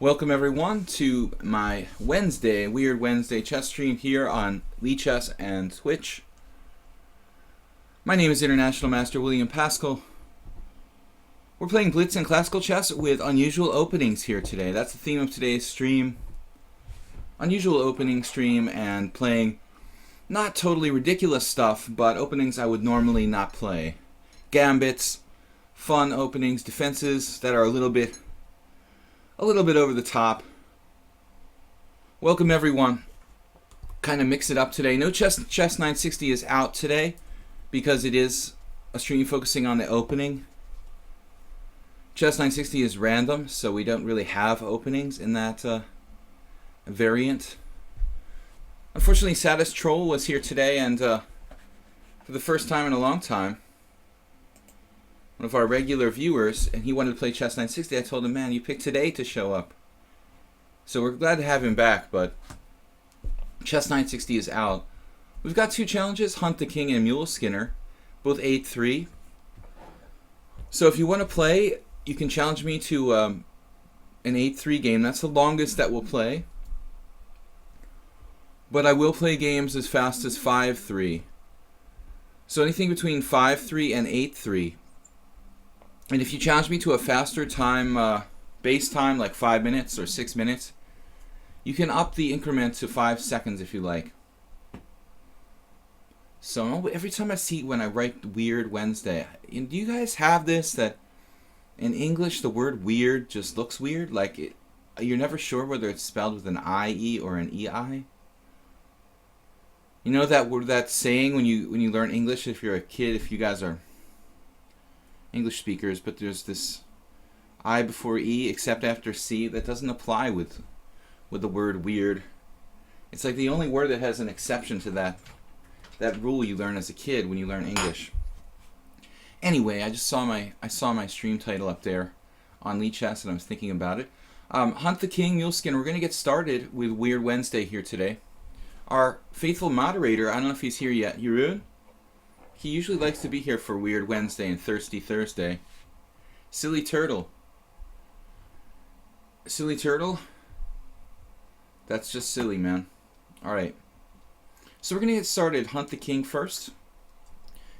Welcome everyone to my Weird Wednesday chess stream here on lichess and Twitch. My name is International Master William Paschall. We're playing blitz and classical chess with unusual openings here today. That's the theme of today's stream. Unusual opening stream and playing not totally ridiculous stuff, but openings I would normally not play. Gambits, fun openings, defenses that are a little bit over the top. Welcome everyone. Kind of mix it up today. No chess 960 is out today because it is a stream focusing on the opening. Chess 960 is random, so we don't really have openings in that variant. Unfortunately, Saddest Troll was here today, and for the first time in a long time, one of our regular viewers, and he wanted to play chess 960. I told him, man, you picked today to show up. So we're glad to have him back, but chess 960 is out. We've got two challenges, Hunt the King and Mule Skinner, both 8-3. So if you want to play, you can challenge me to an 8-3 game. That's the longest that we'll play. But I will play games as fast as 5-3. So anything between 5-3 and 8-3. And if you challenge me to a faster time, base time, like 5 minutes or 6 minutes, you can up the increment to 5 seconds if you like. So every time I see when I write Weird Wednesday, do you guys have this, that in English the word weird just looks weird? Like you're never sure whether it's spelled with an I-E or an E-I? You know that word, that saying when you learn English, if you're a kid, if you guys are English speakers, but there's this I before E except after C that doesn't apply with the word weird. It's like the only word that has an exception to that rule you learn as a kid when you learn English. Anyway, I saw my stream title up there on lichess and I was thinking about it. Hunt the King, Mule Skinner. We're going to get started with Weird Wednesday here today. Our faithful moderator, I don't know if he's here yet, Jeroen? He usually likes to be here for Weird Wednesday and Thirsty Thursday. Silly Turtle. Silly Turtle? That's just silly, man. Alright. So we're going to get started. Hunt the King first.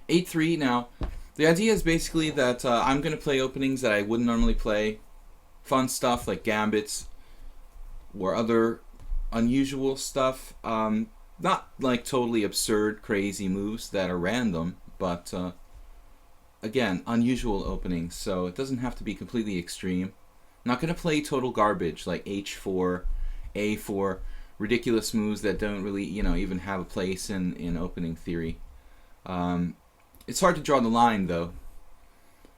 8-3. Now, the idea is basically that I'm going to play openings that I wouldn't normally play. Fun stuff like gambits or other unusual stuff. Not like totally absurd, crazy moves that are random, but again, unusual openings, so it doesn't have to be completely extreme. I'm not going to play total garbage like H4, A4, ridiculous moves that don't really, even have a place in opening theory. It's hard to draw the line, though.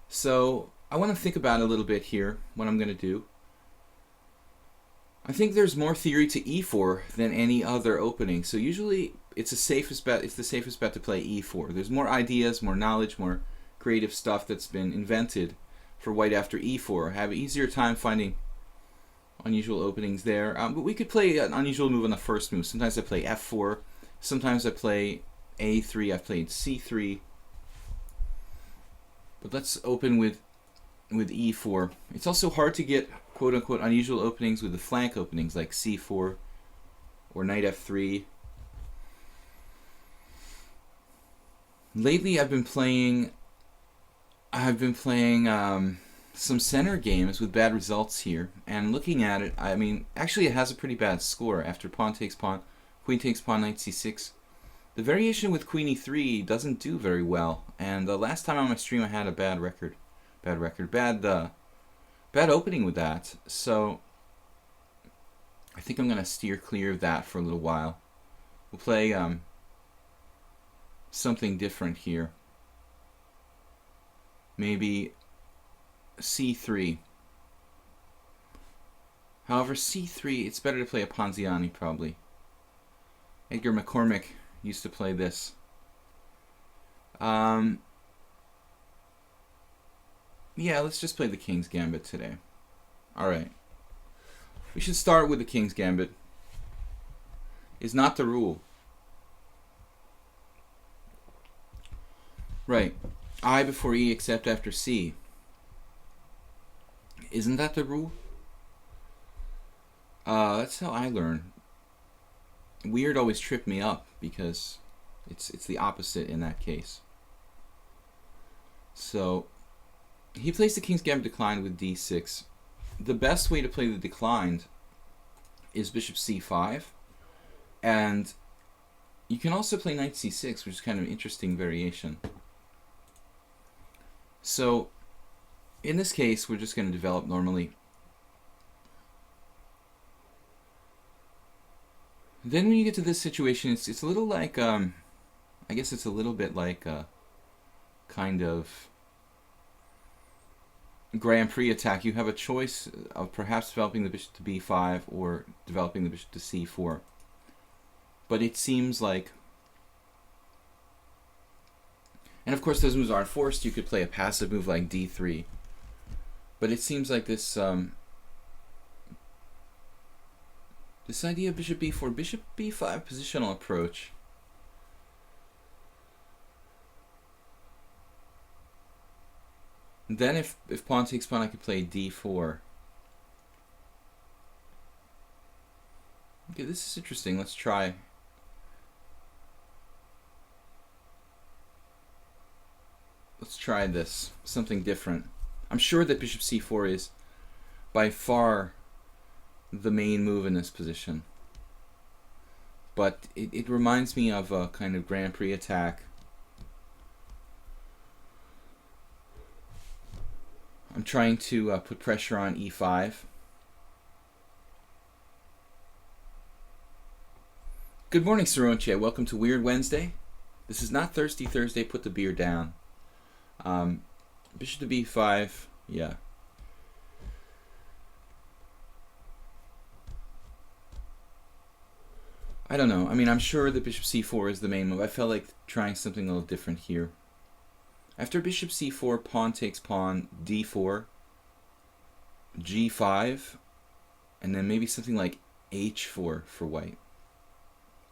So I want to think about it a little bit here, what I'm going to do. I think there's more theory to E4 than any other opening. So usually it's the safest bet to play E4. There's more ideas, more knowledge, more creative stuff that's been invented for white after E4. I have an easier time finding unusual openings there. But we could play an unusual move on the first move. Sometimes I play F4. Sometimes I play A3. I've played C3. But let's open with E4. It's also hard to get quote-unquote unusual openings with the flank openings like C4 or Knight F3. Lately I've been playing some center games with bad results here, and looking at it, I mean, actually it has a pretty bad score after pawn takes pawn, queen takes pawn, knight C6. The variation with queen E3 doesn't do very well, and the last time on my stream I had a bad opening with that, so I think I'm going to steer clear of that for a little while. We'll play something different here. Maybe C3. However, C3, it's better to play a Ponziani probably. Edgar McCormick used to play this. Yeah, let's just play the King's Gambit today. Alright. We should start with the King's Gambit. Is not the rule. Right. I before E except after C. Isn't that the rule? That's how I learn. Weird always tripped me up because it's the opposite in that case. So he plays the King's Gambit declined with d6. The best way to play the declined is bishop c5, and you can also play knight c6, which is kind of an interesting variation. So in this case, we're just going to develop normally. Then when you get to this situation, it's a little like, I guess it's a little bit like a kind of Grand Prix attack. You have a choice of perhaps developing the bishop to b5 or developing the bishop to c4. But it seems like, and of course those moves aren't forced. You could play a passive move like d3. But it seems like this this idea of bishop b4, bishop b5 positional approach then if pawn takes pawn, I could play d4. Okay, this is interesting. Let's try. Let's try this. Something different. I'm sure that bishop c4 is by far the main move in this position. But it reminds me of a kind of Grand Prix attack. I'm trying to put pressure on e5. Good morning, Saronche. Welcome to Weird Wednesday. This is not Thirsty Thursday. Put the beer down. Bishop to b5. Yeah. I don't know. I mean, I'm sure that bishop c4 is the main move. I felt like trying something a little different here. After bishop c4, pawn takes pawn, d4, g5, and then maybe something like h4 for white.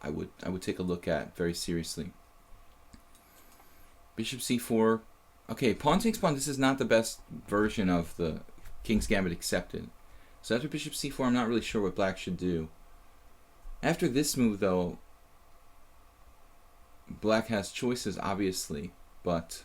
I would take a look at very seriously. Bishop c4. Okay, pawn takes pawn. This is not the best version of the King's Gambit accepted. So after bishop c4, I'm not really sure what black should do. After this move, though, black has choices, obviously, but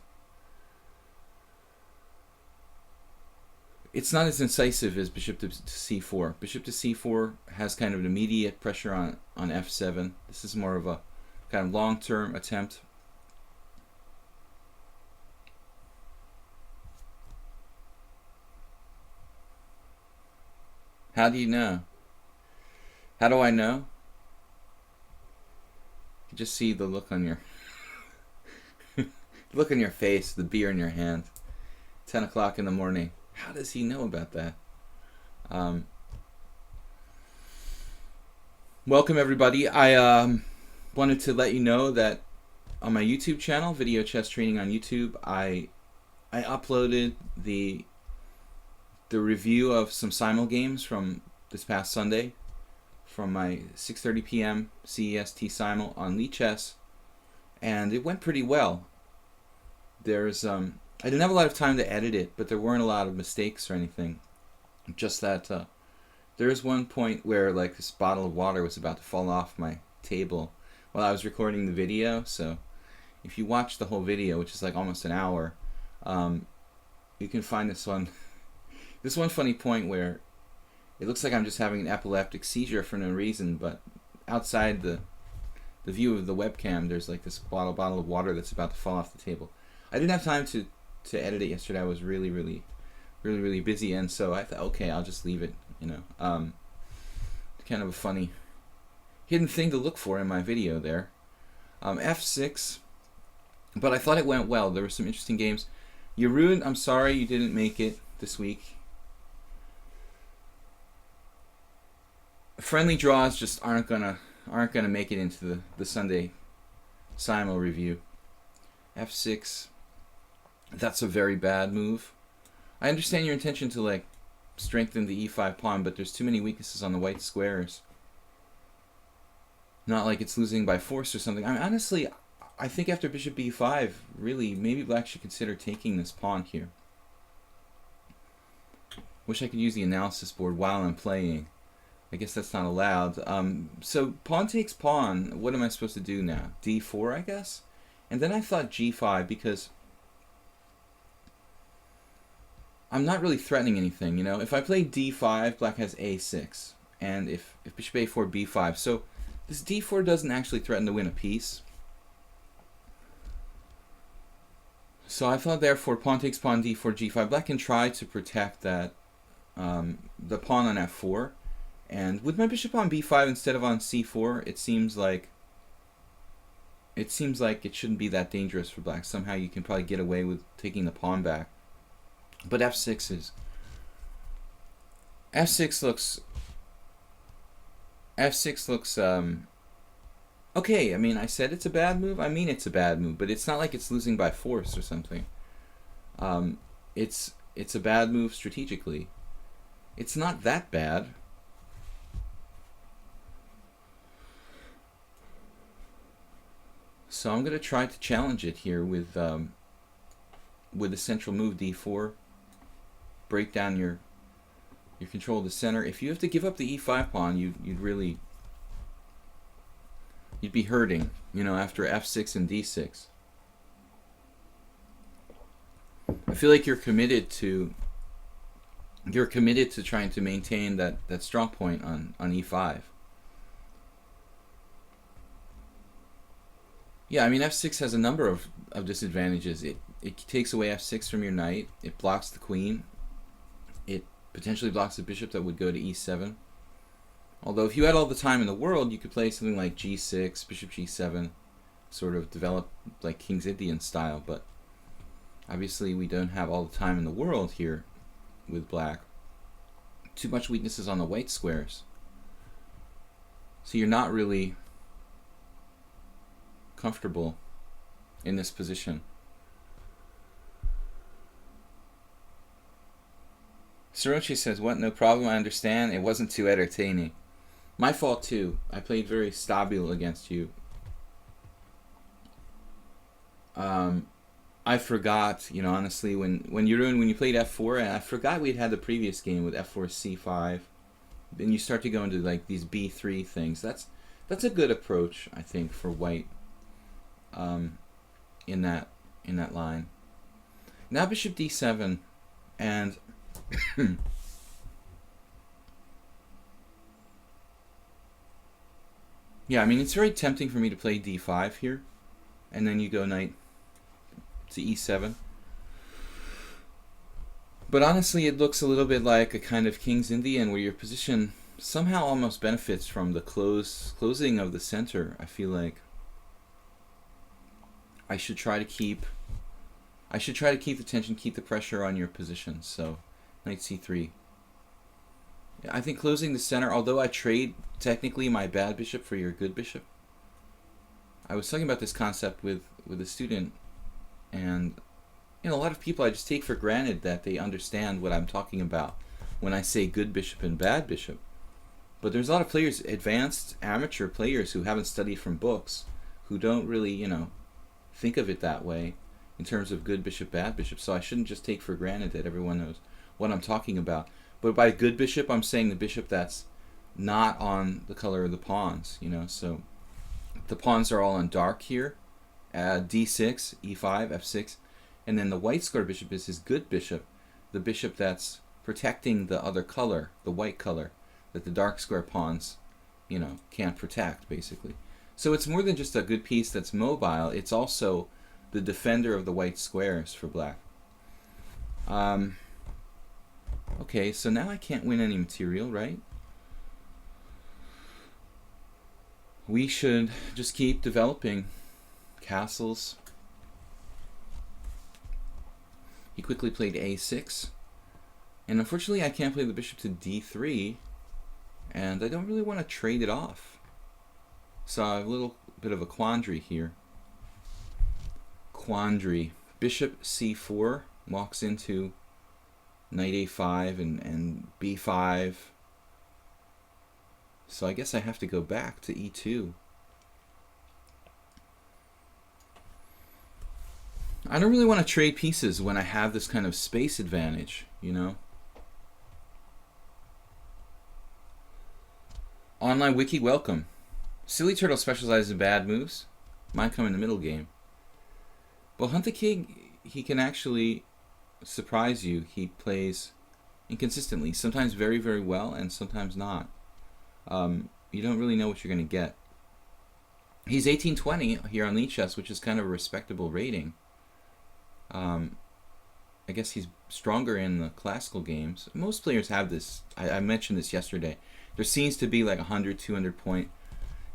it's not as incisive as bishop to c4. Bishop to c4 has kind of an immediate pressure on f7. This is more of a kind of long-term attempt. How do you know? How do I know? You just see the look on your look on your face, the beer in your hand. 10 o'clock in the morning. How does he know about that? Welcome everybody. I wanted to let you know that on my YouTube channel, Video Chess Training on YouTube, I uploaded the review of some simul games from this past Sunday, from my 6:30 p.m. CEST simul on lichess, and it went pretty well. There's I didn't have a lot of time to edit it, but there weren't a lot of mistakes or anything. Just that there was one point where like this bottle of water was about to fall off my table while I was recording the video. So if you watch the whole video, which is like almost an hour, you can find this one funny point where it looks like I'm just having an epileptic seizure for no reason, but outside the view of the webcam, there's like this bottle of water that's about to fall off the table. I didn't have time to edit it yesterday. I was really busy, and so I thought, okay, I'll just leave it. You know, kind of a funny hidden thing to look for in my video there. F6, but I thought it went well. There were some interesting games. Jeroen, I'm sorry you didn't make it this week. Friendly draws just aren't gonna make it into the Sunday simul review. F6. That's a very bad move. I understand your intention to like strengthen the e5 pawn, but there's too many weaknesses on the white squares. Not like it's losing by force or something. I mean, honestly, I think after bishop b5, really, maybe black should consider taking this pawn here. Wish I could use the analysis board while I'm playing. I guess that's not allowed. So pawn takes pawn. What am I supposed to do now? d4, I guess? And then I thought g5 because I'm not really threatening anything, you know? If I play d5, black has a6. And if bishop a4, b5. So this d4 doesn't actually threaten to win a piece. So I thought, therefore, pawn takes pawn, d4, g5. Black can try to protect that, the pawn on f4. And with my bishop on b5 instead of on c4, it seems like it shouldn't be that dangerous for black. Somehow you can probably get away with taking the pawn back. But f6 looks okay. I mean, I said it's a bad move. I mean, it's a bad move, but it's not like it's losing by force or something. It's a bad move strategically. It's not that bad. So I'm going to try to challenge it here with the central move d4. Break down your control of the center. If you have to give up the e5 pawn, you'd be hurting, you know, after f6 and d6. I feel like you're committed to trying to maintain that strong point on e5. Yeah, I mean, f6 has a number of disadvantages. It takes away f6 from your knight. It blocks the queen. It potentially blocks the bishop that would go to e7. Although if you had all the time in the world, you could play something like g6, bishop g7, sort of develop like King's Indian style. But obviously we don't have all the time in the world here with black. Too much weaknesses on the white squares. So you're not really comfortable in this position. Sorochi says, what? No problem, I understand. It wasn't too entertaining. My fault too. I played very stabile against you. I forgot, you know, honestly, when you played f4, and I forgot we'd had the previous game with f4 c5. Then you start to go into like these b3 things. That's a good approach, I think, for white. In that line. Now bishop d7, and yeah, I mean, it's very tempting for me to play d5 here, and then you go knight to e7. But honestly, it looks a little bit like a kind of King's Indian where your position somehow almost benefits from the closing of the center. I feel like I should try to keep the tension, keep the pressure on your position. So knight c3. I think closing the center, although I trade technically my bad bishop for your good bishop. I was talking about this concept with a student, and you know, a lot of people I just take for granted that they understand what I'm talking about when I say good bishop and bad bishop. But there's a lot of players, advanced amateur players, who haven't studied from books, who don't really, you know, think of it that way in terms of good bishop, bad bishop. So I shouldn't just take for granted that everyone knows what I'm talking about. But by good bishop, I'm saying the bishop that's not on the color of the pawns, you know. So the pawns are all on dark here. D6, E5, F6. And then the white square bishop is his good bishop, the bishop that's protecting the other color, the white color, that the dark square pawns, you know, can't protect, basically. So it's more than just a good piece that's mobile, it's also the defender of the white squares for black. Okay, so now I can't win any material, right? We should just keep developing castles. He quickly played a6. And unfortunately I can't play the bishop to d3. And I don't really want to trade it off. So I have a little bit of a quandary here. Bishop c4 walks into knight a5 and b5. So I guess I have to go back to e2. I don't really want to trade pieces when I have this kind of space advantage, you know? Online wiki, welcome. Silly Turtle specializes in bad moves. Mine come in the middle game. Well, Hunt the King, he can actually surprise you. He plays inconsistently, sometimes very, very well, and sometimes not. You don't really know what you're going to get. He's 1820 here on lichess, which is kind of a respectable rating. I guess he's stronger in the classical games. Most players have this. I mentioned this yesterday. There seems to be like 100, 200 point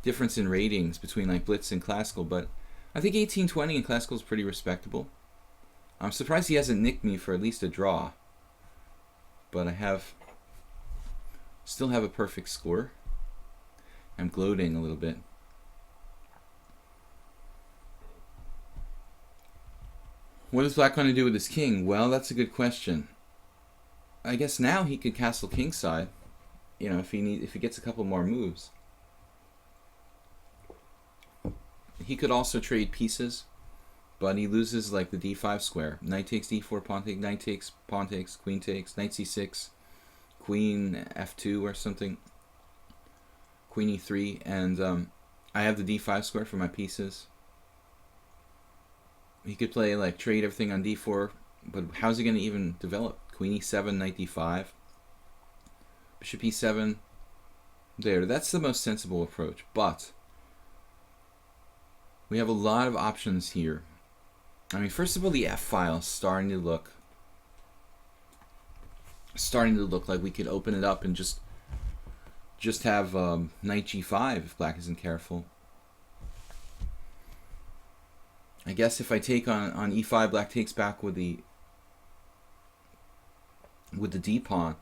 difference in ratings between like blitz and classical, but I think 1820 in classical is pretty respectable. I'm surprised he hasn't nicked me for at least a draw, but I still have a perfect score. I'm gloating a little bit. What is black going to do with his king? Well, that's a good question. I guess now he could castle kingside, you know, if he gets a couple more moves. He could also trade pieces, but he loses like the d5 square. Knight takes d4, pawn takes, knight takes, pawn takes, queen takes, knight c6, queen f2 or something, queen e3, and I have the d5 square for my pieces. He could play like trade everything on d4, but how's he going to even develop? Queen e7, knight d5, bishop e7. There, that's the most sensible approach, but we have a lot of options here. I mean, first of all, the f file is starting to look like we could open it up and just have knight g5 if black isn't careful. I guess if I take on e5, black takes back with the d pawn.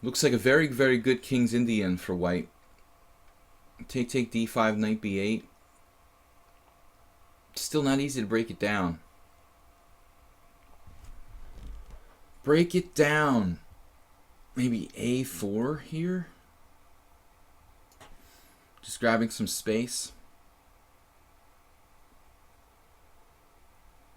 Looks like a very, very good King's Indian for white. Take d5, knight b8. Still not easy to break it down. Break it down. Maybe a4 here. Just grabbing some space.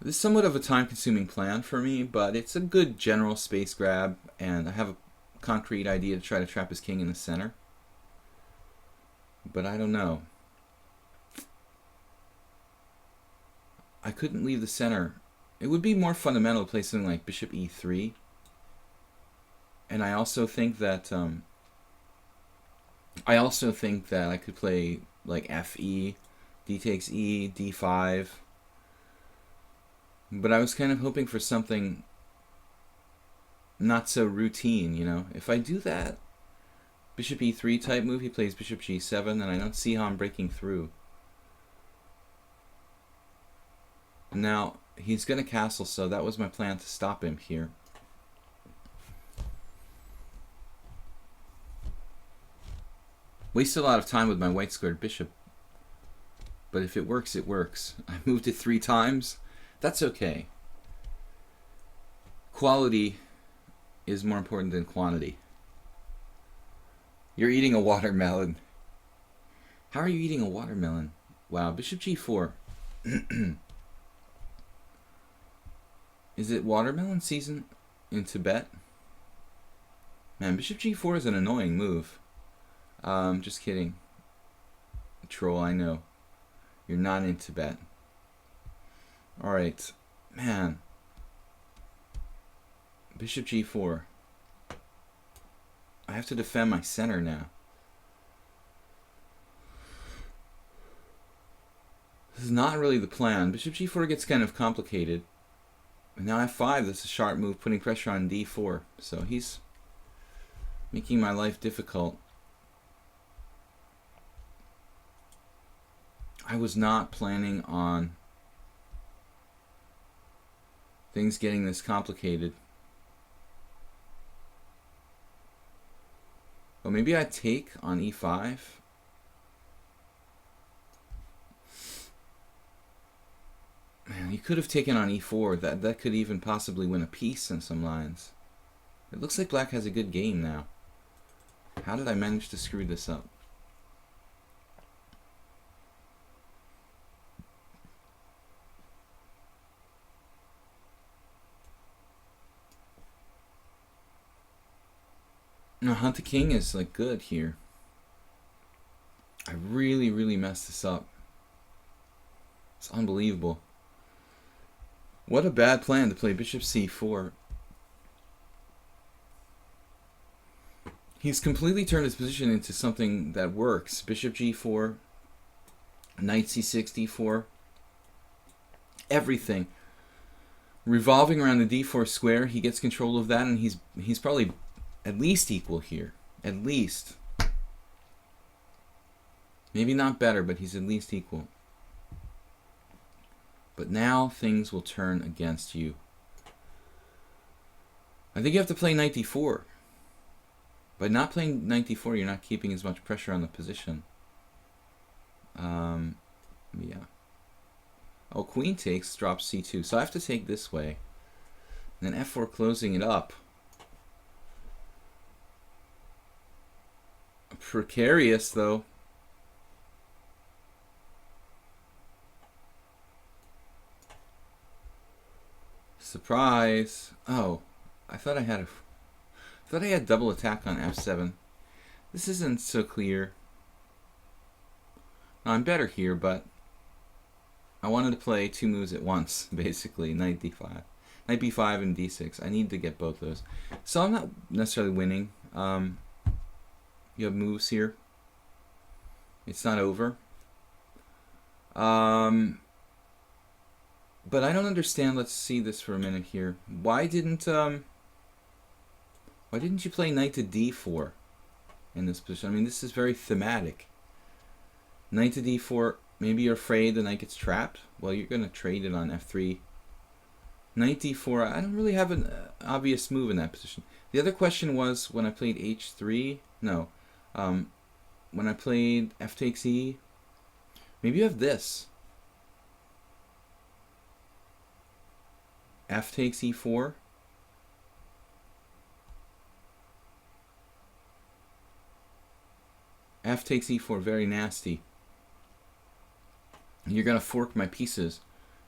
This is somewhat of a time-consuming plan for me, but it's a good general space grab, and I have a concrete idea to try to trap his king in the center. But I don't know. I couldn't leave the center. It would be more fundamental to play something like bishop e3. And I also think that I could play like fe, d takes e, d5. But I was kind of hoping for something not so routine, you know. If I do that bishop e3 type move, he plays bishop g7, and I don't see how I'm breaking through. Now, he's going to castle, so that was my plan to stop him here. Wasted a lot of time with my white squared bishop. But if it works, it works. I moved it 3 times. That's okay. Quality is more important than quantity. You're eating a watermelon. How are you eating a watermelon? Wow, bishop g4. Is it watermelon season in Tibet? Man, bishop g4 is an annoying move. Just kidding. Troll, I know. You're not in Tibet. Alright. Man. Bishop g4. I have to defend my center now. This is not really the plan. Bishop g4 gets kind of complicated. And now f5, that's a sharp move, putting pressure on d4. So he's making my life difficult. I was not planning on things getting this complicated. Well, maybe I take on e5. Man, you could have taken on e4. That could even possibly win a piece in some lines. It looks like black has a good game now. How did I manage to screw this up? No, hunt the king is like good here. I really messed this up. It's unbelievable. What a bad plan to play bishop c4. He's completely turned his position into something that works. Bishop g4, knight c6, d4, everything. Revolving around the d4 square, he gets control of that, and he's probably at least equal here. At least. Maybe not better, but he's at least equal. But now things will turn against you. I think you have to play knight d4. By not playing knight d4, you're not keeping as much pressure on the position. Yeah. Oh, queen takes, drops c2. So I have to take this way. And then f4 closing it up. Precarious, though. Surprise. Oh, I thought I had double attack on f7. This isn't so clear. I'm better here, but I wanted to play two moves at once, basically. Knight d5. Knight b5 and d6. I need to get both those. So I'm not necessarily winning. You have moves here. It's not over. But I don't understand. Let's see this for a minute here. Why didn't you play knight to d4 in this position? I mean, this is very thematic. Knight to d4, maybe you're afraid the knight gets trapped. Well, you're going to trade it on f3. Knight d4, I don't really have an obvious move in that position. The other question was when I played h3. No. When I played f takes e. Maybe you have this. F takes e4. F takes e4, very nasty. You're going to fork my pieces.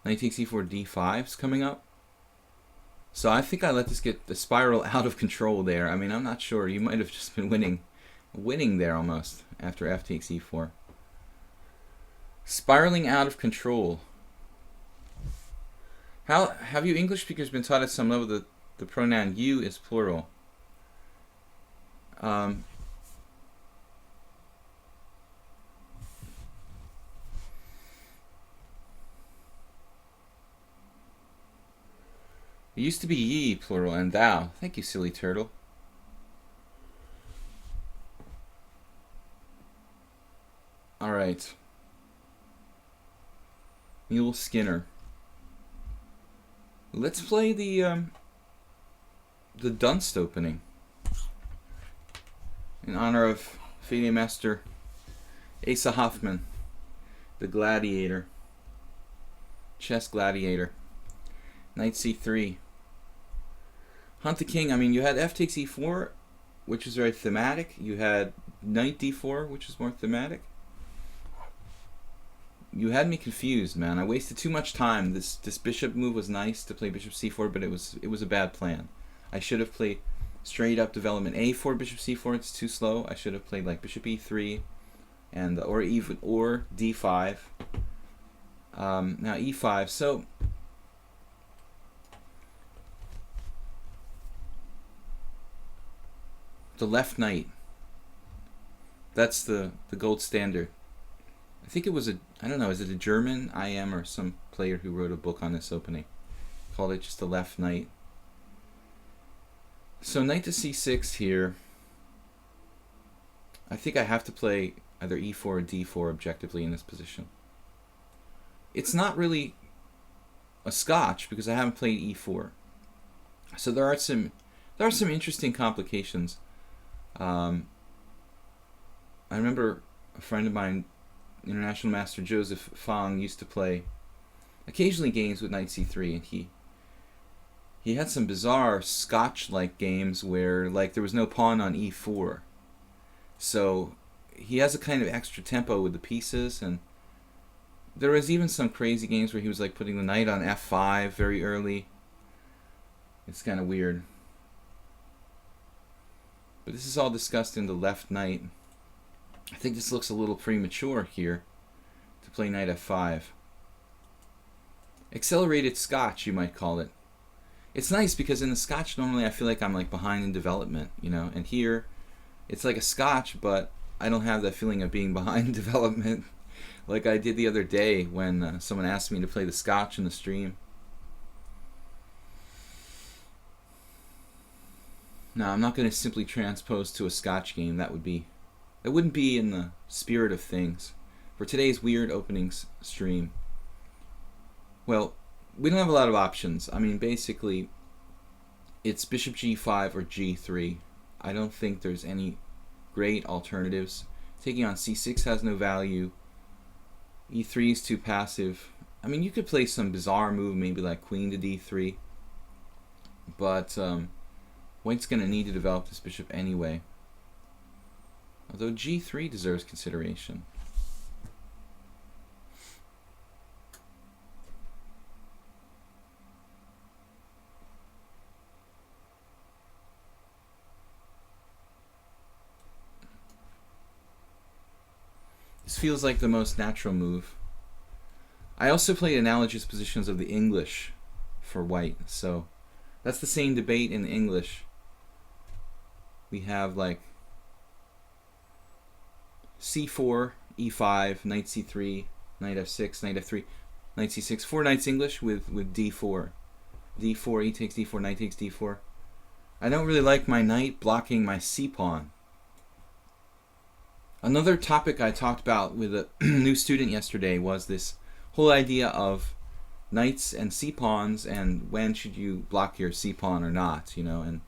Knight takes e4, d5's coming up. So I think I let this get the spiral out of control there. I mean, I'm not sure. You might have just been winning there almost after f takes e4. Spiraling out of control. How have you English speakers been taught at some level that the pronoun you is plural? It used to be ye, plural, and thou. Thank you, silly turtle. Alright. Mule Skinner. Let's play the Dunst opening. In honor of FIDE Master Asa Hoffman, the gladiator. Chess gladiator. Knight c3. Hunt the king. I mean, you had f takes e4, which is very thematic. You had knight d4, which is more thematic. You had me confused, man. I wasted too much time. This bishop move was nice to play bishop c4, but it was a bad plan. I should have played straight up development a4, bishop c4. It's too slow. I should have played like bishop e3, and or d5. Now e5. So the left knight. That's the gold standard. I think it was I don't know, is it a German IM or some player who wrote a book on this opening? Called it just the left knight. So knight to c6 here. I think I have to play either e4 or d4 objectively in this position. It's not really a scotch because I haven't played e4. So there are some interesting complications. I remember a friend of mine, International Master Joseph Fong, used to play occasionally games with knight c3, and he had some bizarre Scotch-like games where like there was no pawn on e4. So he has a kind of extra tempo with the pieces, and there was even some crazy games where he was like putting the knight on f5 very early. It's kind of weird. But this is all discussed in the left knight. I think this looks a little premature here to play knight f5. Accelerated Scotch, you might call it. It's nice because in the Scotch normally I feel like I'm like behind in development, you know, and here it's like a Scotch, but I don't have that feeling of being behind in development like I did the other day when someone asked me to play the Scotch in the stream. No, I'm not going to simply transpose to a Scotch game. That wouldn't be in the spirit of things for today's weird openings stream. Well, we don't have a lot of options. I mean, basically, it's bishop g5 or g3. I don't think there's any great alternatives. Taking on c6 has no value. e3 is too passive. I mean, you could play some bizarre move, maybe like queen to d3. But white's going to need to develop this bishop anyway. Although g3 deserves consideration. This feels like the most natural move. I also played analogous positions of the English for white, so that's the same debate in the English. We have like c4, e5, knight c3, knight f6, knight f3, knight c6. 4 knights English with d4. d4, e takes d4, knight takes d4. I don't really like my knight blocking my c-pawn. Another topic I talked about with a new student yesterday was this whole idea of knights and c-pawns and when should you block your c-pawn or not, you know, and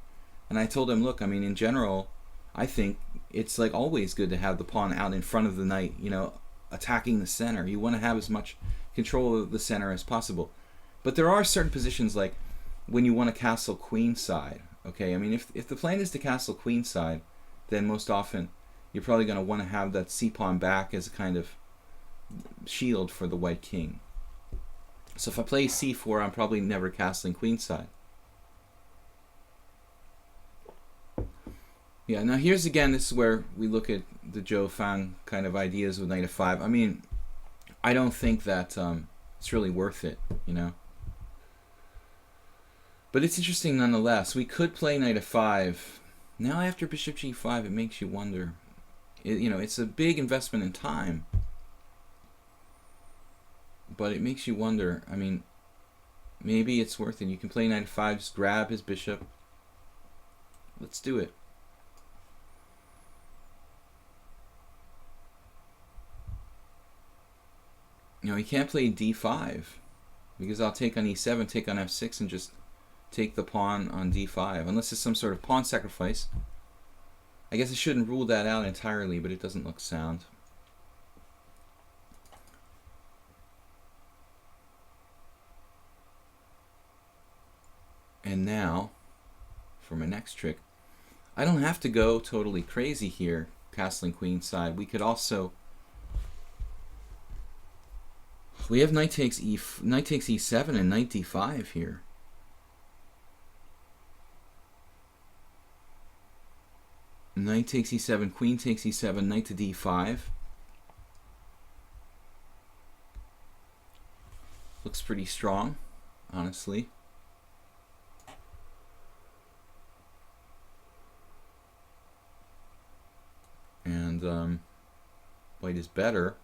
I told him, look, I mean, in general, I think it's like always good to have the pawn out in front of the knight, you know, attacking the center. You want to have as much control of the center as possible. But there are certain positions like when you want to castle queenside, okay? I mean, if the plan is to castle queenside, then most often you're probably going to want to have that c-pawn back as a kind of shield for the white king. So if I play c4, I'm probably never castling queenside. Yeah, now here's again, this is where we look at the Zhou Fang kind of ideas with knight f5. I mean, I don't think that it's really worth it, you know. But it's interesting nonetheless. We could play knight f5. Now after bishop g5, it makes you wonder. You know, it's a big investment in time. But it makes you wonder. I mean, maybe it's worth it. You can play knight f5, just grab his bishop. Let's do it. You know, he can't play d5 because I'll take on e7, take on f6, and just take the pawn on d5. Unless it's some sort of pawn sacrifice. I guess I shouldn't rule that out entirely, but it doesn't look sound. And now, for my next trick, I don't have to go totally crazy here, castling queenside. We could also... We have knight takes e7 and knight d5 here. Knight takes e7, queen takes e7, knight to d5. Looks pretty strong, honestly. And white is better.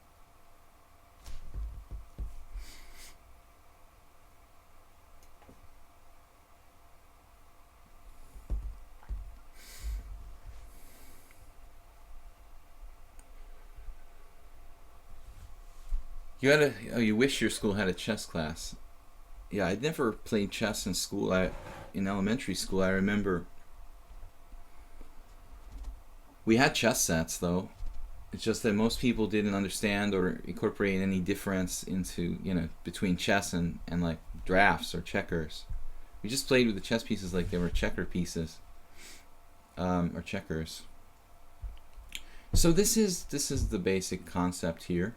You wish your school had a chess class. Yeah, I'd never played chess in school. In elementary school, I remember we had chess sets, though. It's just that most people didn't understand or incorporate any difference into, you know, between chess and like drafts or checkers. We just played with the chess pieces like they were checker pieces, or checkers. So this is the basic concept here.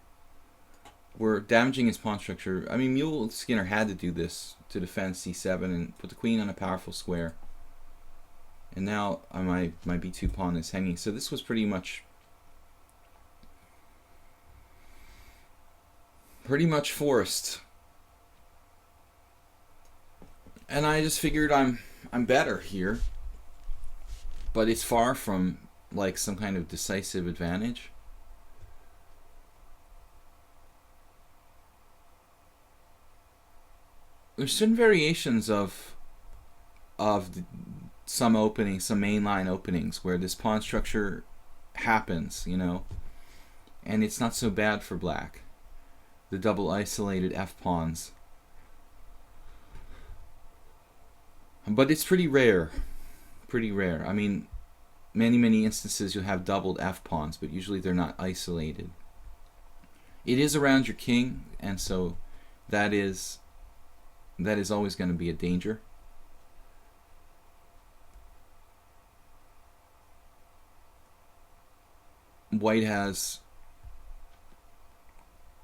We're damaging his pawn structure. I mean, Mule Skinner had to do this to defend c7 and put the queen on a powerful square. And now my b2 pawn is hanging. So this was pretty much forced. And I just figured I'm better here. But it's far from like some kind of decisive advantage. There's certain variations of some openings, some mainline openings, where this pawn structure happens, you know, and it's not so bad for black. The double isolated f pawns, but it's pretty rare. Pretty rare. I mean, many instances you'll have doubled f pawns, but usually they're not isolated. It is around your king, and so that is always going to be a danger. White has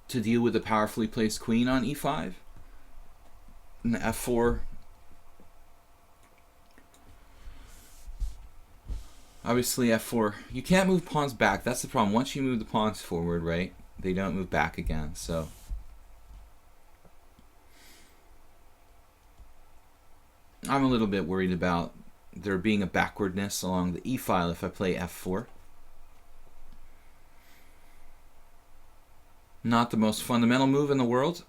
to deal with a powerfully placed queen on e5 and f4. Obviously f4, you can't move pawns back. That's the problem. Once you move the pawns forward, right, they don't move back again. So I'm a little bit worried about there being a backwardness along the e file if I play f4. Not the most fundamental move in the world.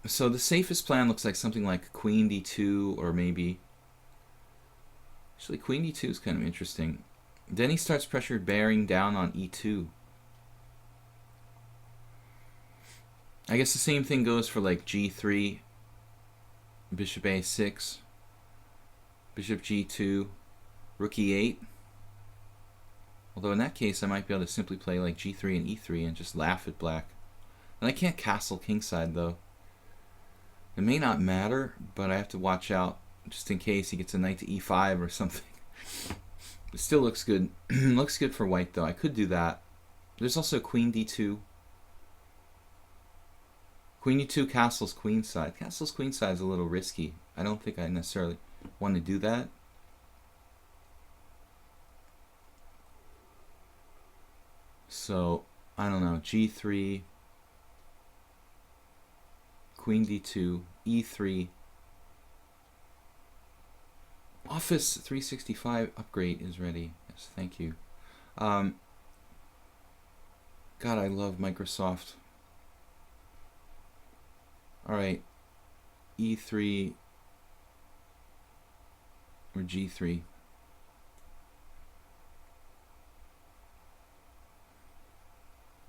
So the safest plan looks like something like queen d2, or maybe... Actually, queen d2 is kind of interesting. Then he starts pressure bearing down on e2. I guess the same thing goes for like g3, bishop a6, bishop g2, rook e8. Although in that case, I might be able to simply play like g3 and e3 and just laugh at black. And I can't castle kingside though. It may not matter, but I have to watch out just in case he gets a knight to e5 or something. It still looks good. Looks good for white though. I could do that. There's also queen d2. Queen d2 castles queenside. Castles queenside is a little risky. I don't think I necessarily want to do that. So, I don't know, g3, queen d2, e3. Office 365 upgrade is ready. Yes, thank you. God, I love Microsoft. Alright, e3 or g3.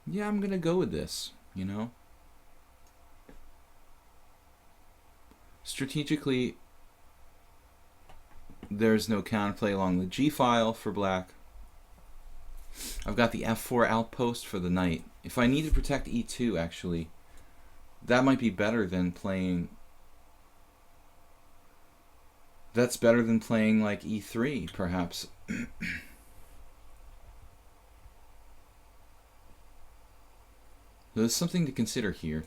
Yeah, I'm gonna go with this, you know. Strategically, there's no counterplay along the g file for black. I've got the f4 outpost for the knight. If I need to protect e2, actually, that might be better than playing... That's better than playing like e3, perhaps. There's something to consider here.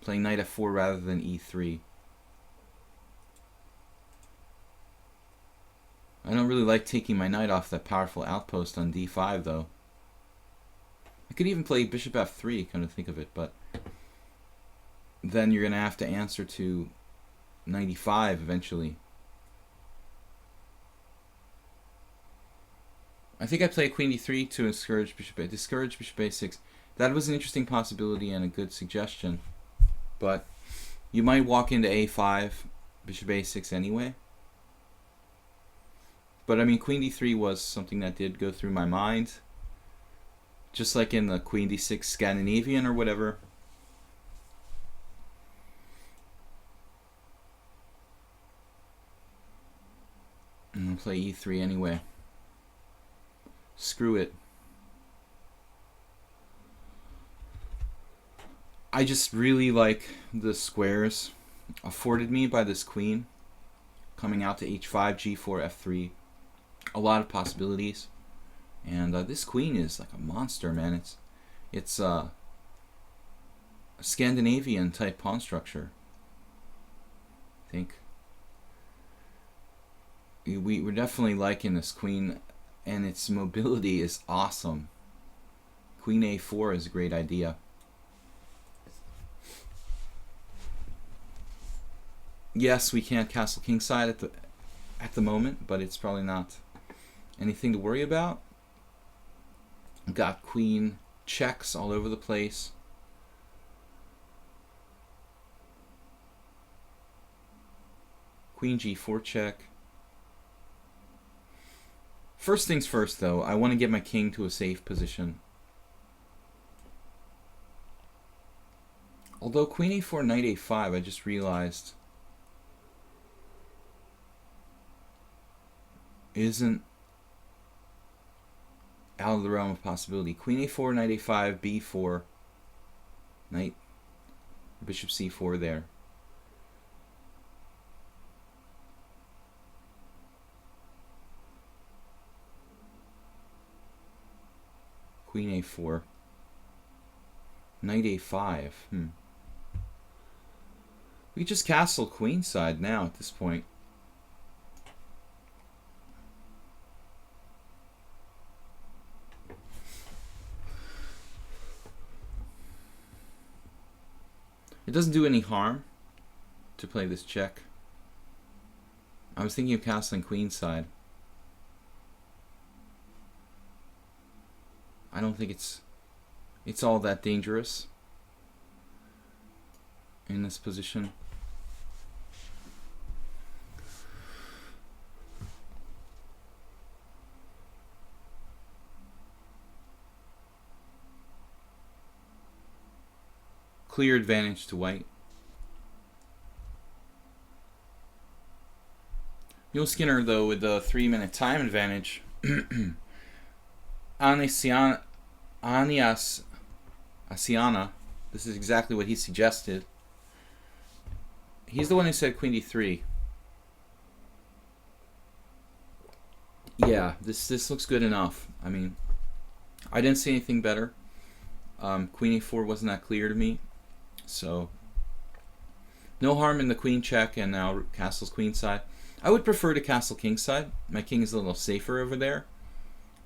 Playing knight f4 rather than e3. I don't really like taking my knight off that powerful outpost on d5 though. I could even play bishop f3, kind of think of it, but then you're going to have to answer to knight e5 eventually. I think I play queen d3 to discourage bishop a6. That was an interesting possibility and a good suggestion, but you might walk into a5, bishop a6 anyway. But I mean, queen d3 was something that did go through my mind, just like in the queen d6 Scandinavian or whatever. I'm gonna play e3 anyway. Screw it. I just really like the squares afforded me by this queen coming out to h5, g4, f3. A lot of possibilities, and this queen is like a monster, man. It's a Scandinavian type pawn structure, I think. we're definitely liking this queen, and its mobility is awesome. Queen a4 is a great idea. Yes, we can't castle kingside at the moment, but it's probably not anything to worry about. Got queen checks all over the place. Queen g4 check. First things first, though, I want to get my king to a safe position. Although queen a4, knight a5, I just realized isn't out of the realm of possibility. Queen a4, knight a5, b4, knight, bishop c4 there. Queen a4, knight a5. We just castle queenside now at this point. It doesn't do any harm to play this check. I was thinking of castling queenside. I don't think it's all that dangerous in this position. Clear advantage to white. Mule Skinner, though, with the 3-minute time advantage. Asiana, this is exactly what he suggested. He's the one who said queen d3. Yeah, this looks good enough. I mean, I didn't see anything better. Queen a4 wasn't that clear to me. So, no harm in the queen check, and now castles queenside. I would prefer to castle kingside. My king is a little safer over there.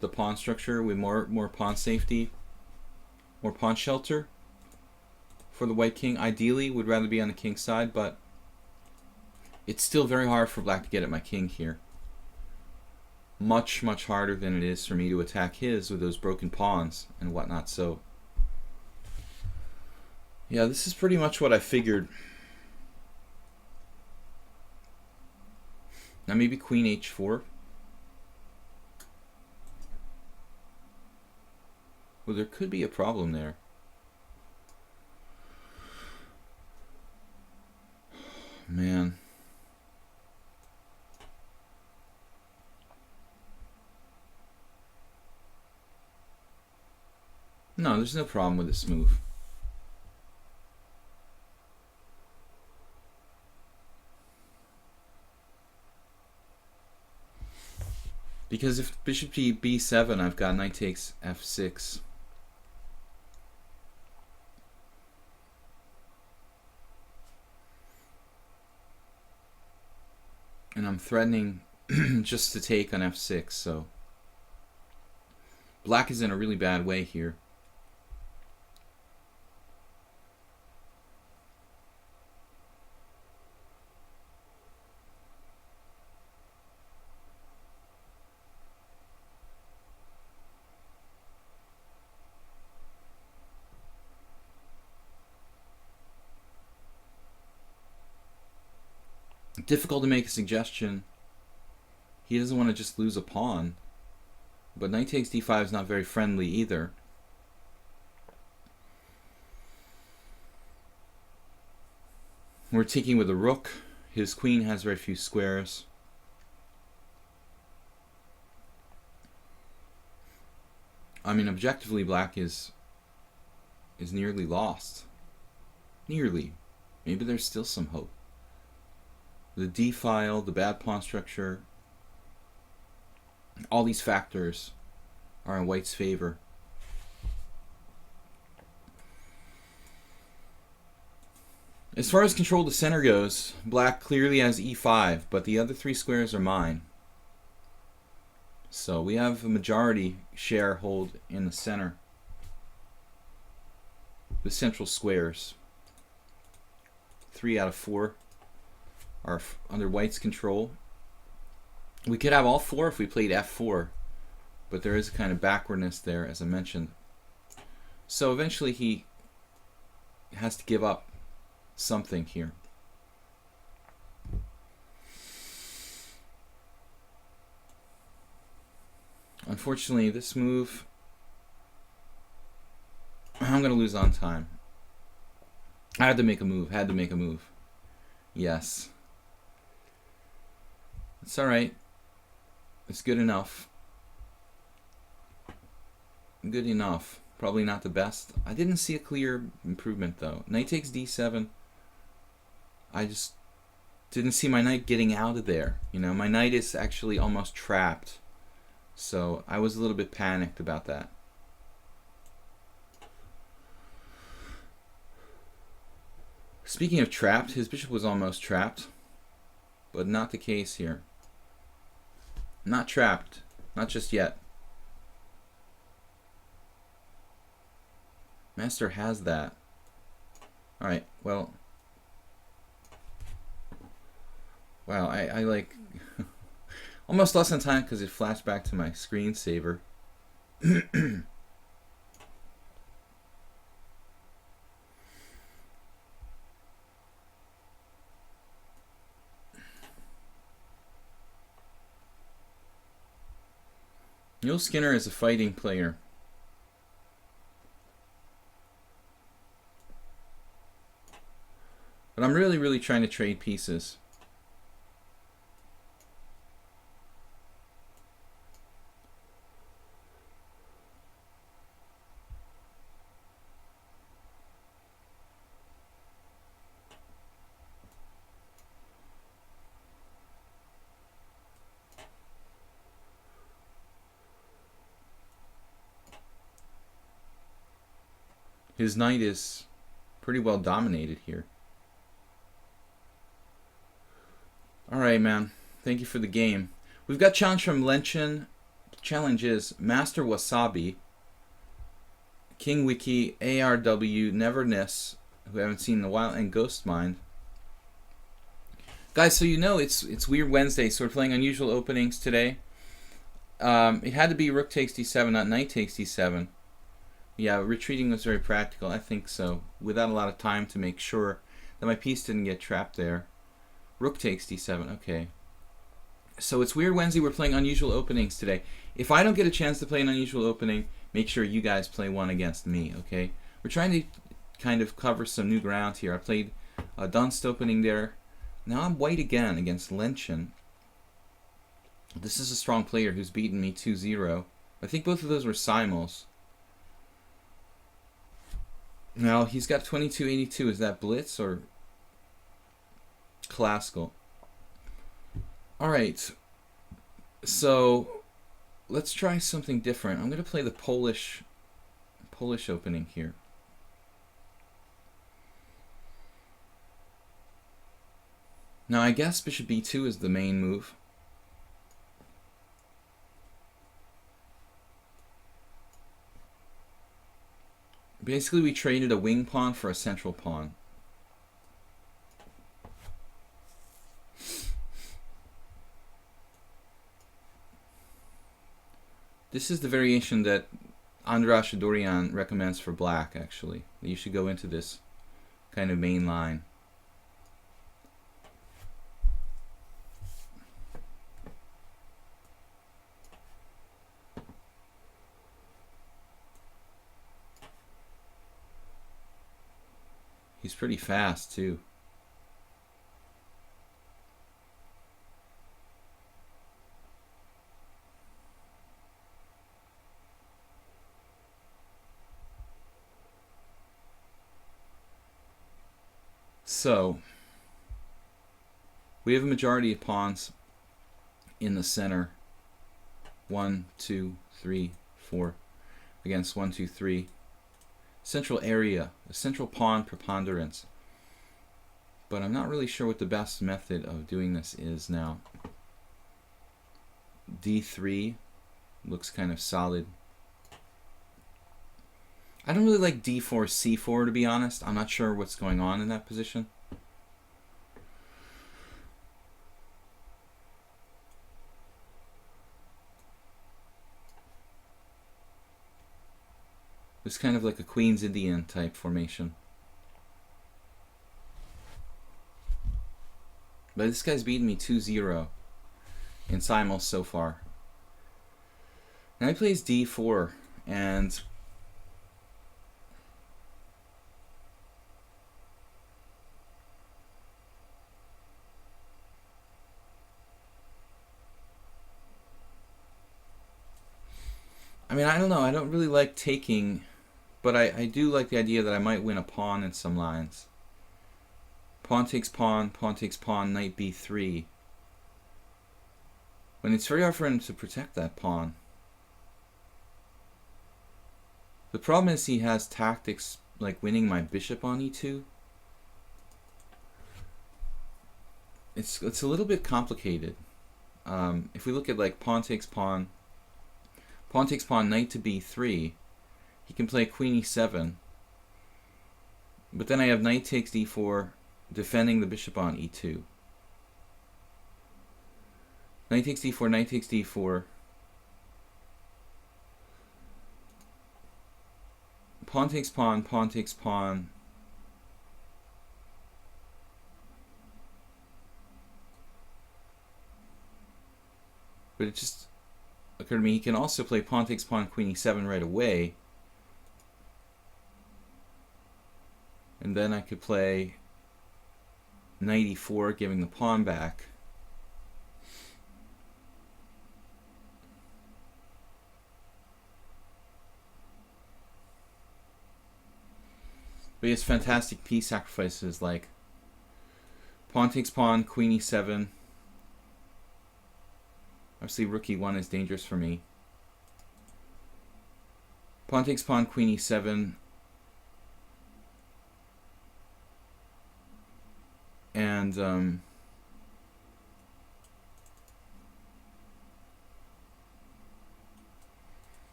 The pawn structure with more pawn safety, more pawn shelter for the white king. Ideally, would rather be on the king side, but it's still very hard for black to get at my king here. Much, much harder than it is for me to attack his with those broken pawns and whatnot. So, yeah, this is pretty much what I figured. Now maybe queen h4. Well, there could be a problem there. Man. No, there's no problem with this move. Because if bishop b7, I've got knight takes f6. And I'm threatening just to take on f6, so black is in a really bad way here. Difficult to make a suggestion. He doesn't want to just lose a pawn. But knight takes d5 is not very friendly either. We're taking with a rook. His queen has very few squares. I mean, objectively, black is nearly lost. Nearly. Maybe there's still some hope. The d-file, the bad pawn structure, all these factors are in white's favor. As far as control of the center goes, black clearly has e5, but the other three squares are mine. So we have a majority sharehold in the center. The central squares. 3 out of 4 are under white's control. We could have all 4 if we played f4, but there is a kind of backwardness there, as I mentioned. So eventually he has to give up something here. Unfortunately, this move, I'm going to lose on time. I had to make a move. Yes. It's alright. It's good enough. Good enough. Probably not the best. I didn't see a clear improvement though. Knight takes d7. I just didn't see my knight getting out of there. You know, my knight is actually almost trapped. So I was a little bit panicked about that. Speaking of trapped, his bishop was almost trapped, but not the case here. Not trapped. Not just yet. Master has that. Alright, well. Wow, I like almost lost on time because it flashed back to my screensaver. Neil Skinner is a fighting player. But I'm really trying to trade pieces. His knight is pretty well dominated here. Alright, man. Thank you for the game. We've got challenge from Lenchen. Challenge is Master Wasabi, King Wiki, ARW, Neverness, who I haven't seen in a while, and Ghost Mind. Guys, so you know it's Weird Wednesday, so we're playing unusual openings today. It had to be Rook takes d7, not Knight takes d7. Yeah, retreating was very practical, I think so. Without a lot of time to make sure that my piece didn't get trapped there. Rook takes d7, okay. So it's Weird Wednesday, we're playing unusual openings today. If I don't get a chance to play an unusual opening, make sure you guys play one against me, okay? We're trying to kind of cover some new ground here. I played a Dunst opening there. Now I'm white again against Lenchen. This is a strong player who's beaten me 2-0. I think both of those were simuls. Now, he's got 2282. Is that blitz or classical? Alright. So, let's try something different. I'm going to play the Polish opening here. Now, I guess bishop b2 is the main move. Basically, we traded a wing pawn for a central pawn. This is the variation that Andras Shadorian recommends for black, actually. You should go into this kind of main line. He's pretty fast, too. So, we have a majority of pawns in the center. 1, 2, 3, 4 against 1, 2, 3. Central area, a central pawn preponderance. But I'm not really sure what the best method of doing this is now. D3. looks kind of solid. I don't really like d4, c4, to be honest. I'm not sure what's going on in that position. It's kind of like a Queen's Indian type formation. But this guy's beaten me 2-0 in simul so far. Now he plays d4, and I mean, I don't know. I don't really like taking, but I do like the idea that I might win a pawn in some lines. Pawn takes pawn, knight b3. When it's very hard for him to protect that pawn. The problem is he has tactics like winning my bishop on e2. It's a little bit complicated. If we look at like pawn takes pawn, knight to b3, he can play queen e7. But then I have knight takes d4, defending the bishop on e2. Knight takes d4, knight takes d4. Pawn takes pawn, pawn takes pawn. But it just occurred to me he can also play pawn takes pawn, queen e7 right away. And then I could play knight e4, giving the pawn back. But he has fantastic piece sacrifices like pawn takes pawn, queen e7. Obviously, rook e1 is dangerous for me. Pawn takes pawn, queen e7. And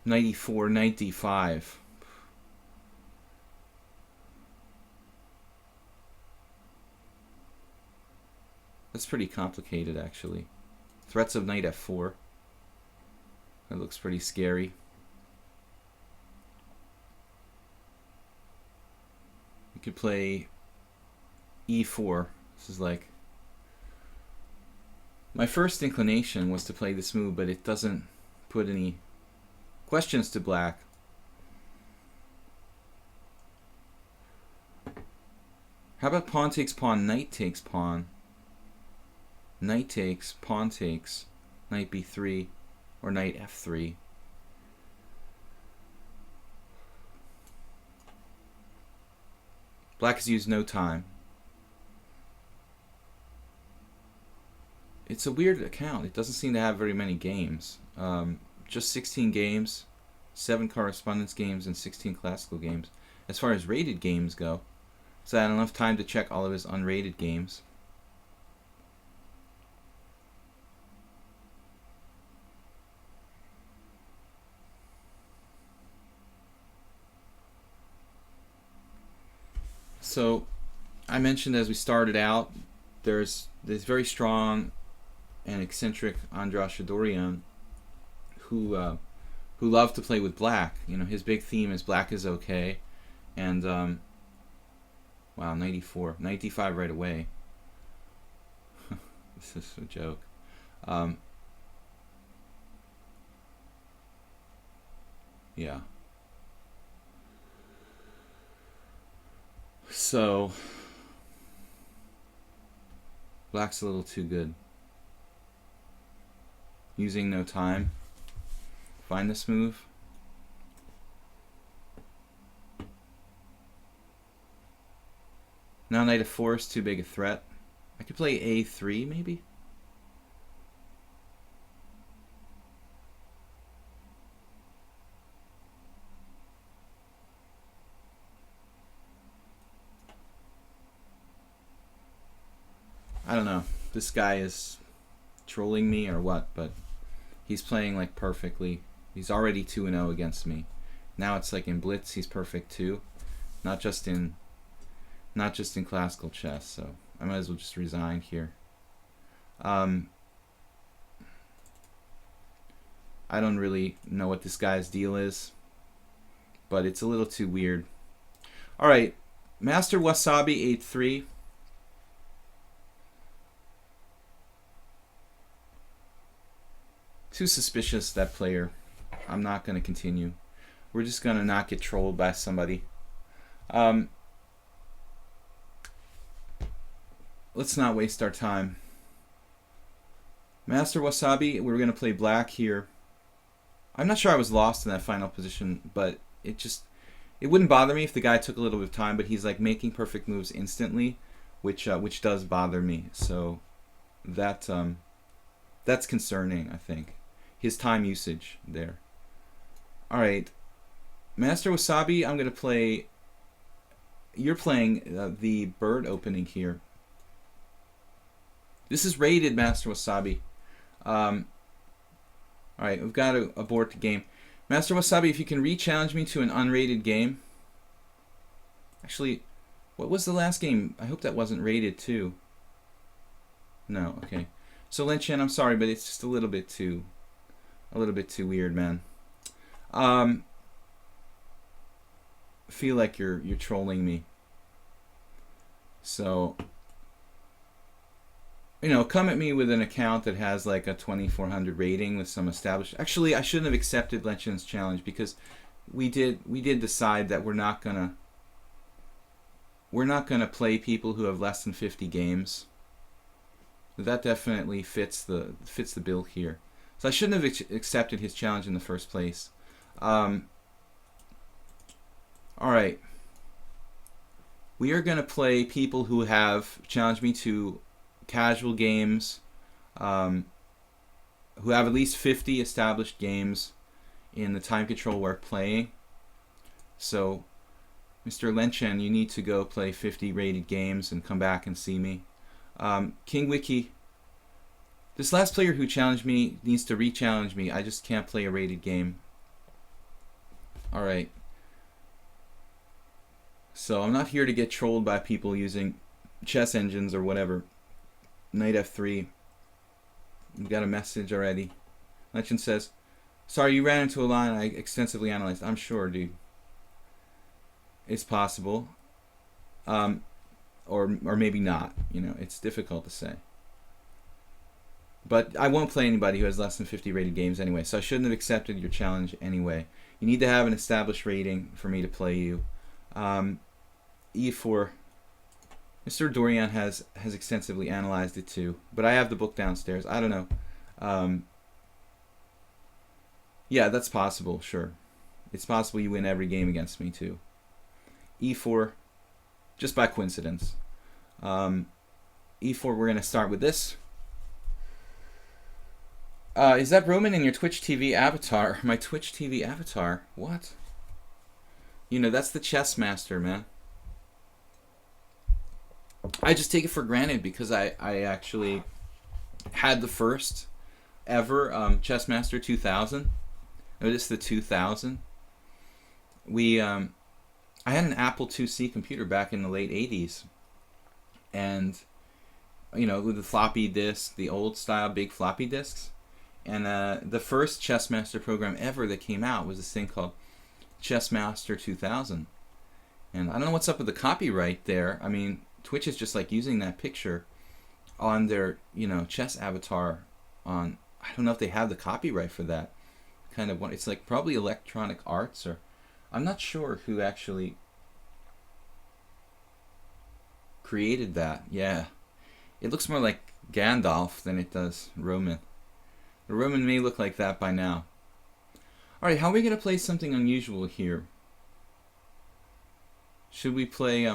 knight e4, knight d5. That's pretty complicated, actually. Threats of knight f4. That looks pretty scary. You could play e4. This is like... My first inclination was to play this move, but it doesn't put any questions to black. How about pawn takes pawn, knight takes pawn? Knight takes, pawn takes, knight b3, or knight f3. Black has used no time. It's a weird account. It doesn't seem to have very many games. Just 16 games, 7 correspondence games, and 16 classical games. As far as rated games go, so I had enough time to check all of his unrated games. So, I mentioned as we started out, there's this very strong and eccentric Andras Shadorian who loved to play with black. You know, his big theme is black is okay, and wow, knight e4, knight d5 right away. This is a joke. Yeah. So, black's a little too good. Using no time. Find this move. Now knight f4 is too big a threat. I could play a3 maybe? I don't know. This guy is trolling me or what, but he's playing like perfectly. He's already 2-0 against me. Now it's like in blitz, he's perfect too. Not just in classical chess. So I might as well just resign here. I don't really know what this guy's deal is, but it's a little too weird. All right, Master Wasabi 8-3. Too suspicious, that player. I'm not going to continue. We're just going to not get trolled by somebody. Let's not waste our time. Master Wasabi, we're going to play black here. I'm not sure I was lost in that final position, but it wouldn't bother me if the guy took a little bit of time, but he's like making perfect moves instantly, which does bother me. So that's concerning, I think. His time usage there. All right, Master Wasabi, I'm going to play. You're playing the bird opening here. This is rated, Master Wasabi. All right, we've got to abort the game. Master Wasabi, if you can re-challenge me to an unrated game. Actually, what was the last game? I hope that wasn't rated too. No, okay. So Lin Chen, I'm sorry, but it's just a little bit too weird, man. I feel like you're trolling me. So, you know, come at me with an account that has like a 2400 rating with some established. Actually, I shouldn't have accepted Lin Chen's challenge because we did decide that we're not gonna play people who have less than 50 games. That definitely fits the bill here. So I shouldn't have accepted his challenge in the first place. All right. We are going to play people who have challenged me to casual games, who have at least 50 established games in the time control we're playing. So, Mr. Lin Chen, you need to go play 50 rated games and come back and see me. King Wiki, this last player who challenged me needs to re-challenge me. I just can't play a rated game. Alright. So I'm not here to get trolled by people using chess engines or whatever. Knight F3. We've got a message already. Legend says, sorry, you ran into a line I extensively analyzed. I'm sure, dude. It's possible. Or maybe not. You know, it's difficult to say. But I won't play anybody who has less than 50 rated games anyway, so I shouldn't have accepted your challenge anyway. You need to have an established rating for me to play you. E4. Mr. Dorian has extensively analyzed it too, but I have the book downstairs. I don't know. Yeah, that's possible, sure. It's possible you win every game against me too. E4, just by coincidence. E4, we're going to start with this. Is that Roman in your Twitch TV avatar? My Twitch TV avatar? What? You know, that's the chess master, man. I just take it for granted because I actually had the first ever Chess Master 2000. Notice the 2000. I had an Apple IIc computer back in the late 80s. And, you know, with the floppy disk, the old style big floppy disks. And the first Chess Master program ever that came out was this thing called Chess Master 2000. And I don't know what's up with the copyright there. I mean, Twitch is just like using that picture on their, you know, chess avatar on, I don't know if they have the copyright for that. Kind of one, it's like probably Electronic Arts, or I'm not sure who actually created that. Yeah. It looks more like Gandalf than it does Roman. The Roman may look like that by now. Alright, how are we going to play something unusual here? Should we play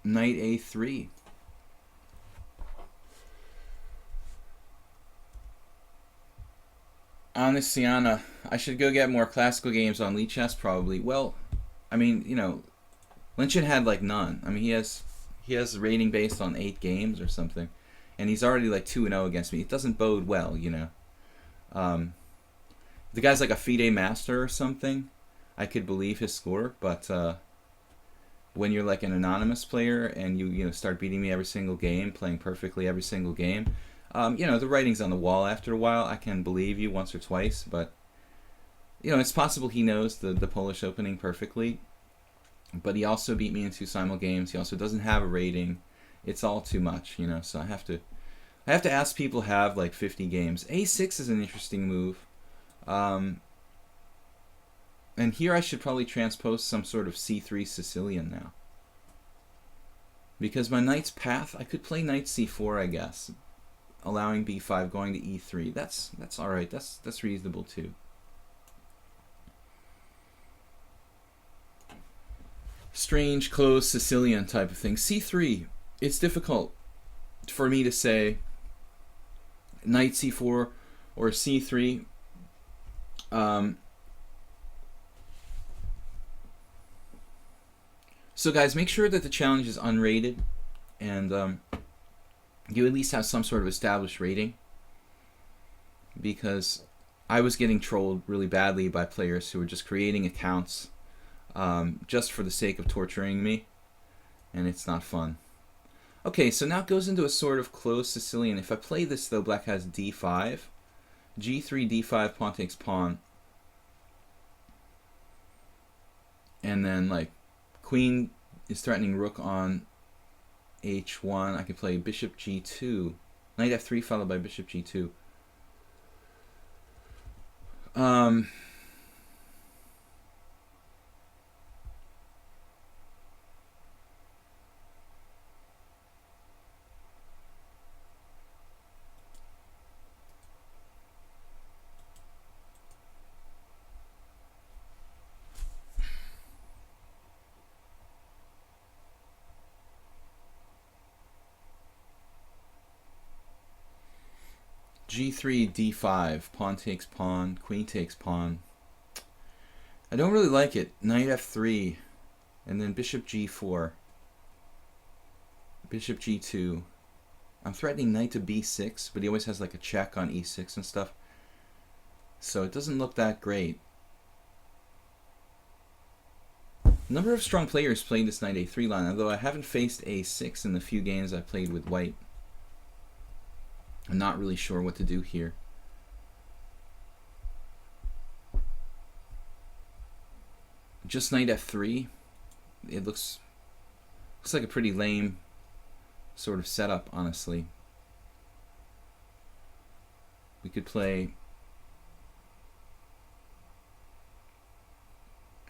Knight A3? Honestly, Anna, I should go get more classical games on lichess probably. Well, I mean, you know, Lin Chen had like none. I mean, he has a rating based on 8 games or something. and he's already like 2-0 against me. It doesn't bode well, you know. The guy's like a FIDE master or something, I could believe his score, but when you're like an anonymous player and you start beating me every single game, playing perfectly every single game, the writing's on the wall after a while. I can believe you once or twice, but it's possible he knows the Polish opening perfectly, but he also beat me in 2 simul games. He also doesn't have a rating. It's all too much, so I have to ask people who have like 50 games. A6 is an interesting move. And here I should probably transpose some sort of C3 Sicilian now. Because my knight's path, I could play knight C4, I guess, allowing B5 going to E3. That's all right. That's reasonable too. Strange, closed Sicilian type of thing. C3, it's difficult for me to say knight C4 or C3. So guys, make sure that the challenge is unrated and you at least have some sort of established rating, because I was getting trolled really badly by players who were just creating accounts just for the sake of torturing me, and it's not fun. Okay, so now it goes into a sort of closed Sicilian. If I play this though, black has D5, G3, D5, pawn takes pawn, and then like queen is threatening rook on H1. I could play bishop G2, knight F3 followed by bishop G2. G3, D5, pawn takes pawn, queen takes pawn. I don't really like it. Knight F3, and then bishop G4, bishop G2. I'm threatening knight to B6, but he always has like a check on E6 and stuff. So it doesn't look that great. A number of strong players played this knight A3 line, although I haven't faced A6 in the few games I played with white. I'm not really sure what to do here. Just knight F3. It looks like a pretty lame sort of setup, honestly. We could play.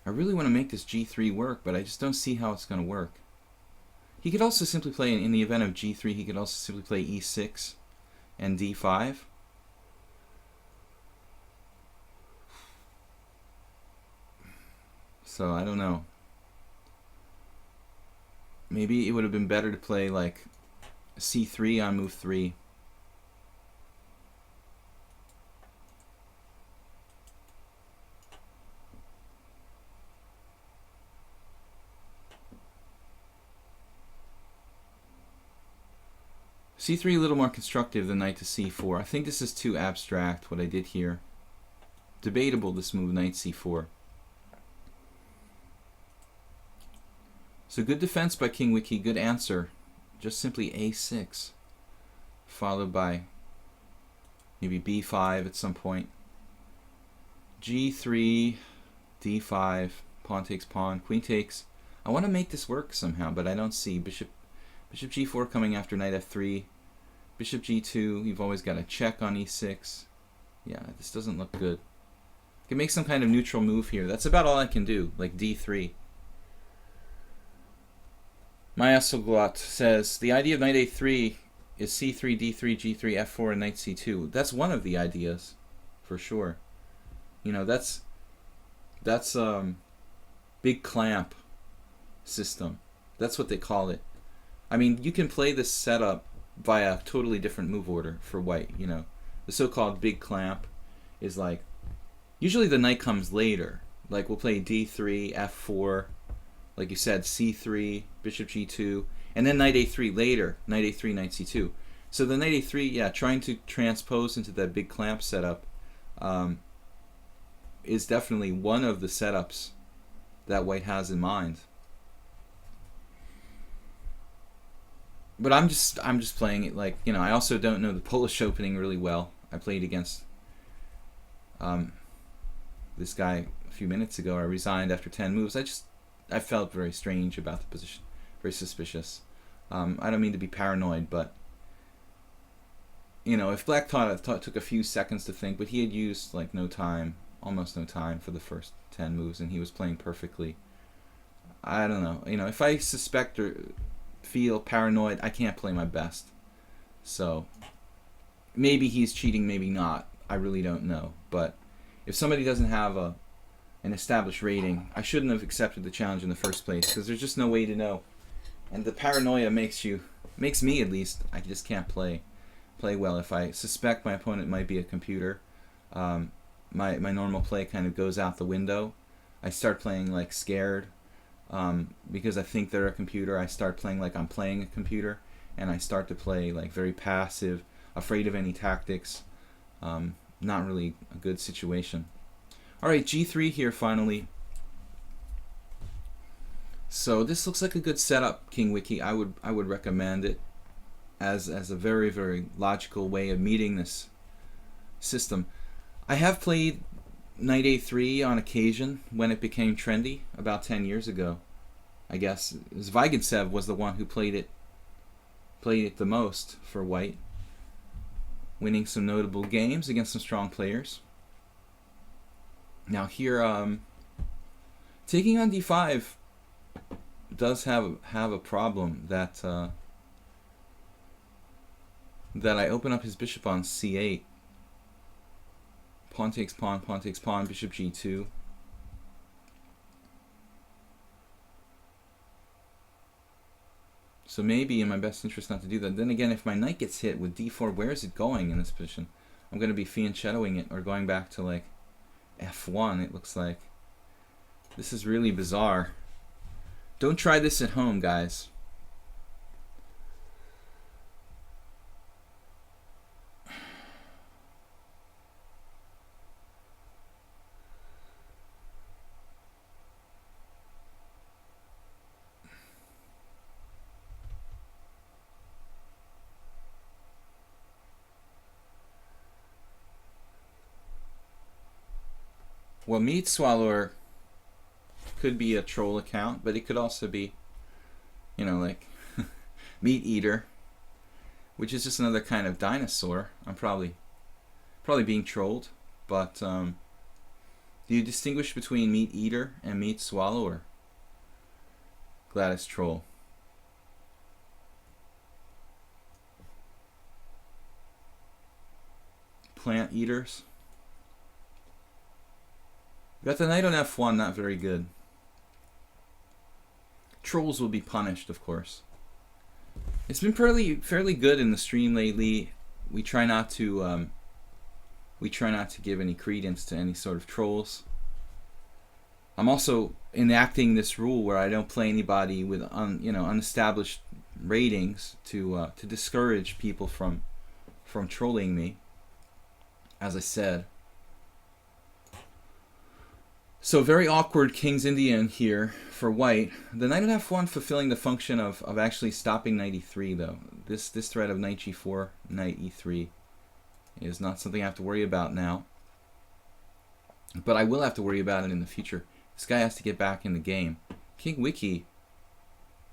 I really want to make this G3 work, but I just don't see how it's going to work. He could also simply play, in the event of G3, he could also simply play E6 and D5. So I don't know. Maybe it would have been better to play like C3 on move 3. C3 a little more constructive than knight to C4. I think this is too abstract, what I did here. Debatable, this move, knight C4. So good defense by King Wiki, good answer. Just simply A6. Followed by maybe B5 at some point. G3, D5, pawn takes pawn, queen takes. I want to make this work somehow, but I don't see. Bishop G4 coming after knight F3. Bishop G2, you've always got a check on E6. Yeah, this doesn't look good. I can make some kind of neutral move here. That's about all I can do, like D3. Maya Soglot says, the idea of knight A3 is C3, D3, G3, F4, and knight C2. That's one of the ideas, for sure. You know, that's big clamp system. That's what they call it. I mean, you can play this setup via a totally different move order for white, you know. The so-called big clamp is like, usually the knight comes later. Like, we'll play D3, F4, like you said, C3, bishop G2, and then knight A3 later, knight A3, knight C2. So the knight a3, yeah, trying to transpose into that big clamp setup is definitely one of the setups that white has in mind. But I'm just playing it like, you know, I also don't know the Polish opening really well. I played against this guy a few minutes ago. I resigned after 10 moves. I felt very strange about the position, very suspicious. I don't mean to be paranoid, but you know, if Black took a few seconds to think, but he had used like no time, almost no time for the first 10 moves, and he was playing perfectly. I don't know. You know, if I suspect or feel paranoid, I can't play my best. So maybe he's cheating, maybe not. I really don't know. But if somebody doesn't have an established rating, I shouldn't have accepted the challenge in the first place, because there's just no way to know. And the paranoia makes me at least, I just can't play well. If I suspect my opponent might be a computer, my normal play kind of goes out the window. I start playing like scared, because I think they're a computer. I start playing like I'm playing a computer, and I start to play like very passive, afraid of any tactics. Not really a good situation. All right, g3 here finally. So this looks like a good setup, King Wiki. I would recommend it as a very, very logical way of meeting this system. I have played knight a3 on occasion when it became trendy about 10 years ago. I guess Zvygintsev was the one who played it the most for white, winning some notable games against some strong players. Now here, taking on d5 does have a problem that I open up his bishop on c8. Pawn takes pawn, bishop g2. So maybe in my best interest not to do that. Then again, if my knight gets hit with d4, where is it going in this position? I'm going to be fianchettoing it or going back to like f1, it looks like. This is really bizarre. Don't try this at home, guys. Well, Meat Swallower could be a troll account, but it could also be, you know, like Meat Eater, which is just another kind of dinosaur. I'm probably being trolled, but do you distinguish between Meat Eater and Meat Swallower? Gladys Troll. Plant eaters. Got the knight on f1, not very good. Trolls will be punished, of course. It's been fairly good in the stream lately. We try not to give any credence to any sort of trolls. I'm also enacting this rule where I don't play anybody with unestablished ratings to discourage people from trolling me, as I said. So very awkward King's Indian here for white. The knight on f1 fulfilling the function of actually stopping knight e3, though. This threat of knight g4, knight e3 is not something I have to worry about now. But I will have to worry about it in the future. This guy has to get back in the game. King Wiki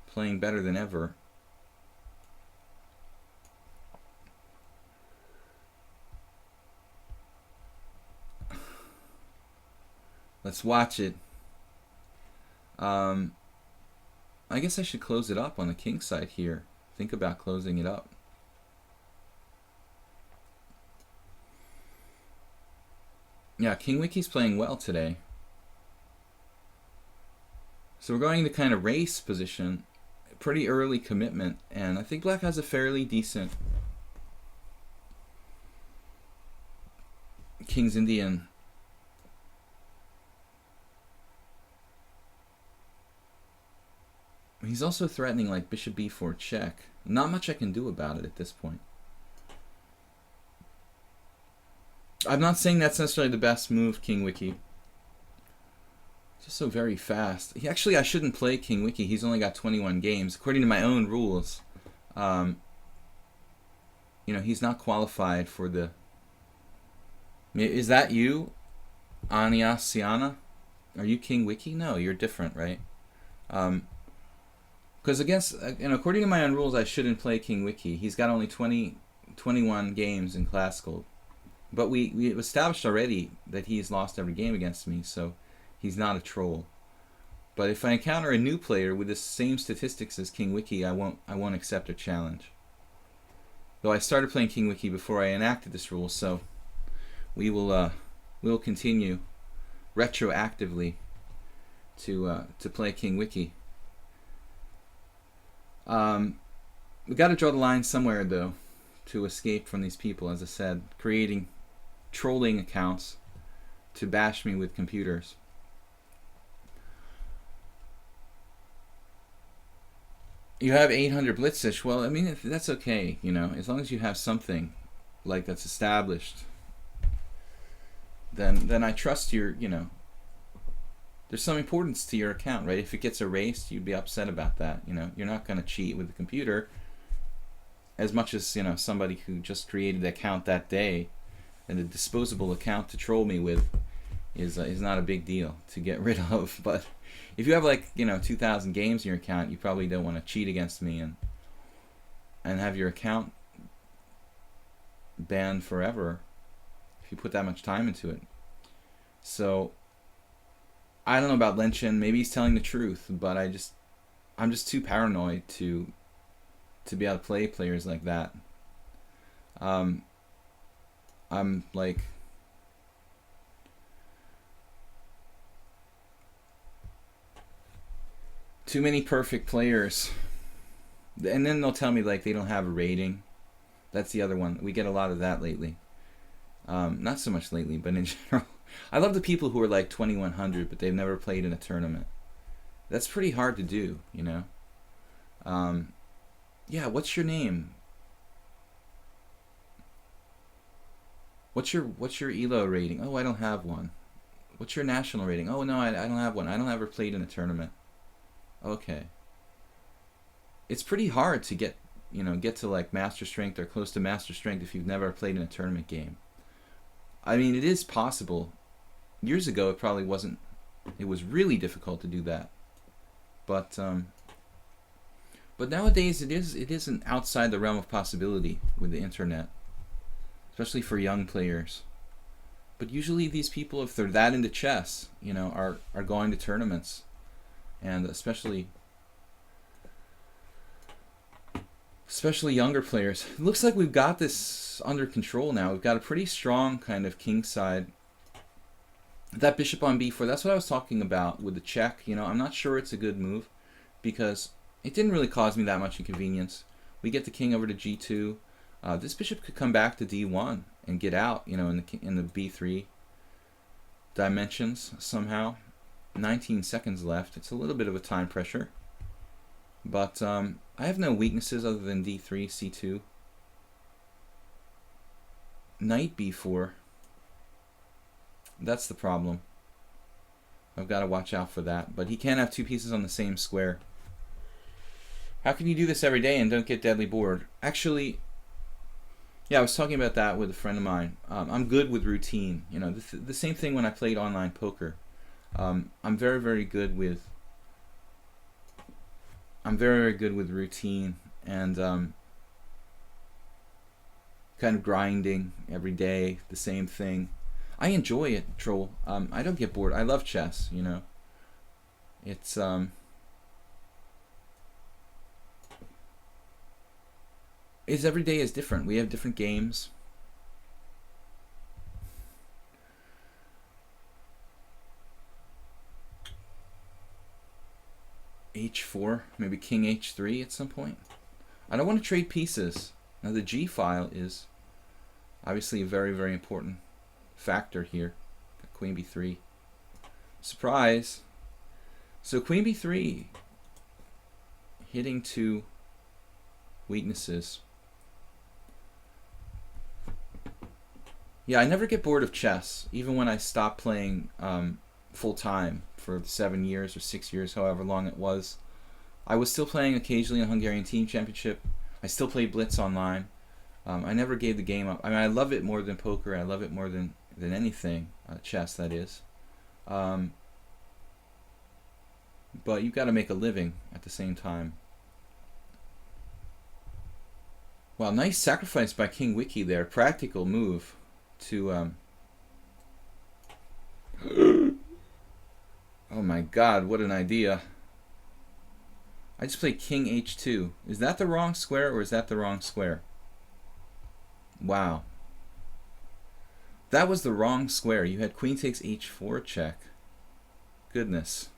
playing better than ever. Let's watch it. I guess I should close it up on the king side here. Think about closing it up. Yeah, King Wiki's playing well today. So we're going to kind of race position. Pretty early commitment. And I think black has a fairly decent King's Indian. He's also threatening like bishop b4 check. Not much I can do about it at this point. I'm not saying that's necessarily the best move, King Wiki. Just so very fast. Actually, I shouldn't play King Wiki. He's only got 21 games. According to my own rules, you know, he's not qualified for the... Is that you, Aniasiana? Are you King Wiki? No, you're different, right? Because according to my own rules, I shouldn't play King Wiki. He's got only 21 games in Classical. But we established already that he's lost every game against me, so he's not a troll. But if I encounter a new player with the same statistics as King Wiki, I won't accept a challenge. Though I started playing King Wiki before I enacted this rule, so we'll continue retroactively to play King Wiki. We got to draw the line somewhere, though, to escape from these people. As I said, creating trolling accounts to bash me with computers. You have 800 blitzish. Well, I mean, that's okay, you know, as long as you have something like that's established. Then I trust your, you know, there's some importance to your account, right? If it gets erased, you'd be upset about that. You know, you're not going to cheat with the computer as much as, you know, somebody who just created the account that day and a disposable account to troll me with is not a big deal to get rid of. But if you have, like, you know, 2,000 games in your account, you probably don't want to cheat against me and have your account banned forever if you put that much time into it. So I don't know about Lenshin. Maybe he's telling the truth, but I'm just too paranoid to be able to play players like that. I'm like, too many perfect players, and then they'll tell me like they don't have a rating. That's the other one. We get a lot of that lately. Not so much lately, but in general. I love the people who are like 2100, but they've never played in a tournament. That's pretty hard to do, you know. Yeah, what's your name? What's your ELO rating? Oh, I don't have one. What's your national rating? Oh, no, I don't have one. I don't ever played in a tournament. Okay. It's pretty hard to get to like master strength or close to master strength if you've never played in a tournament game. I mean, it is possible. Years ago, it probably wasn't. It was really difficult to do that. But nowadays, it isn't outside the realm of possibility with the internet, especially for young players. But usually, these people, if they're that into chess, you know, are going to tournaments, and especially younger players. It looks like we've got this under control now. We've got a pretty strong kind of king side. That bishop on b4, that's what I was talking about with the check. You know, I'm not sure it's a good move because it didn't really cause me that much inconvenience. We get the king over to g2. This bishop could come back to d1 and get out, you know, in the b3 dimensions somehow. 19 seconds left. It's a little bit of a time pressure. But I have no weaknesses other than d3, c2. Knight b4. That's the problem. I've got to watch out for that. But he can't have two pieces on the same square. How can you do this every day and don't get deadly bored? Actually, yeah, I was talking about that with a friend of mine. I'm good with routine. You know, the same thing when I played online poker. I'm very, very good with routine and kind of grinding every day, the same thing. I enjoy it, troll. I don't get bored. I love chess, you know. It's every day is different. We have different games. h4, maybe king h3 at some point. I don't want to trade pieces. Now the g file is obviously a very, very important factor here. Got queen b3. Surprise. So queen b3 hitting two weaknesses. Yeah, I never get bored of chess, even when I stopped playing full time for 7 years or 6 years, however long it was. I was still playing occasionally in a Hungarian Team Championship. I still play Blitz online. I never gave the game up. I mean, I love it more than poker. I love it more than anything, chess, that is. But you've got to make a living at the same time. Wow, nice sacrifice by King Wiki there. Practical move to... Oh my god, what an idea. I just played King H2. Is that the wrong square or is that the wrong square? Wow. That was the wrong square. You had Queen takes H4 check. Goodness.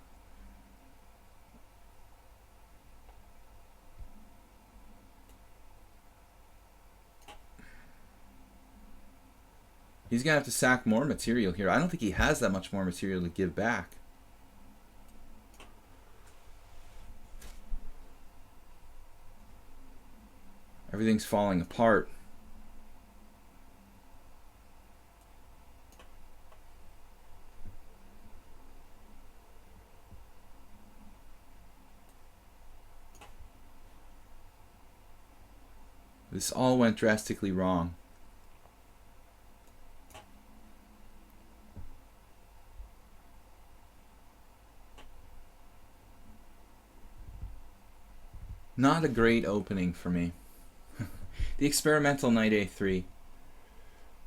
He's going to have to sack more material here. I don't think he has that much more material to give back. Everything's falling apart. This all went drastically wrong. Not a great opening for me. The experimental knight a3.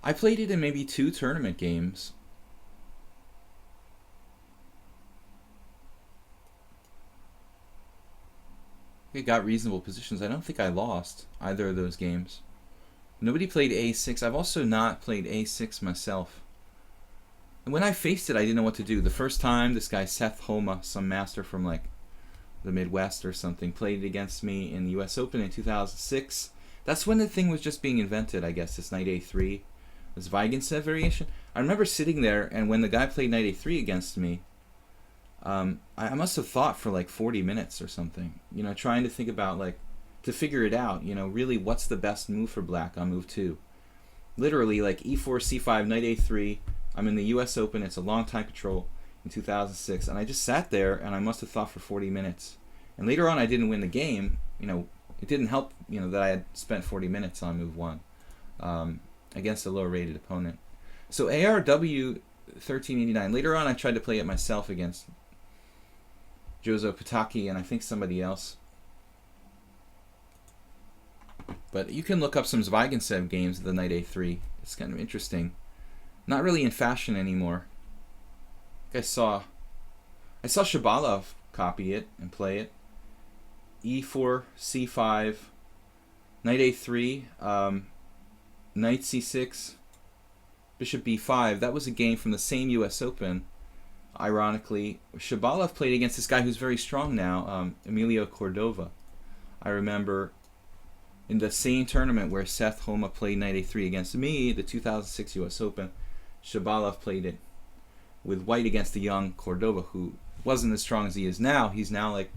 I played it in maybe 2 tournament games. I got reasonable positions. I don't think I lost either of those games. Nobody played a6. I've also not played a6 myself. And when I faced it, I didn't know what to do. The first time, this guy Seth Homa, some master from like the Midwest or something, played it against me in the US Open in 2006. That's when the thing was just being invented, I guess, this knight a3, this Weigensee variation. I remember sitting there, and when the guy played knight a3 against me, I must have thought for like 40 minutes or something, you know, trying to think about, like, to figure it out, you know, really what's the best move for black on move 2. Literally, like, e4, c5, knight a3, I'm in the US Open, it's a long time control in 2006, and I just sat there, and I must have thought for 40 minutes. And later on, I didn't win the game, you know. It didn't help, you know, that I had spent 40 minutes on move 1 against a lower-rated opponent. So ARW 1389. Later on, I tried to play it myself against Jozo Pataki and I think somebody else. But you can look up some Weigensee games of the knight a3. It's kind of interesting. Not really in fashion anymore. I saw Shabalov copy it and play it. E4, C5, knight A3, knight C6, bishop B5. That was a game from the same US Open, ironically. Shabalov played against this guy who's very strong now, Emilio Cordova. I remember in the same tournament where Seth Homa played knight A3 against me, the 2006 US Open, Shabalov played it with white against the young Cordova, who wasn't as strong as he is now. He's now like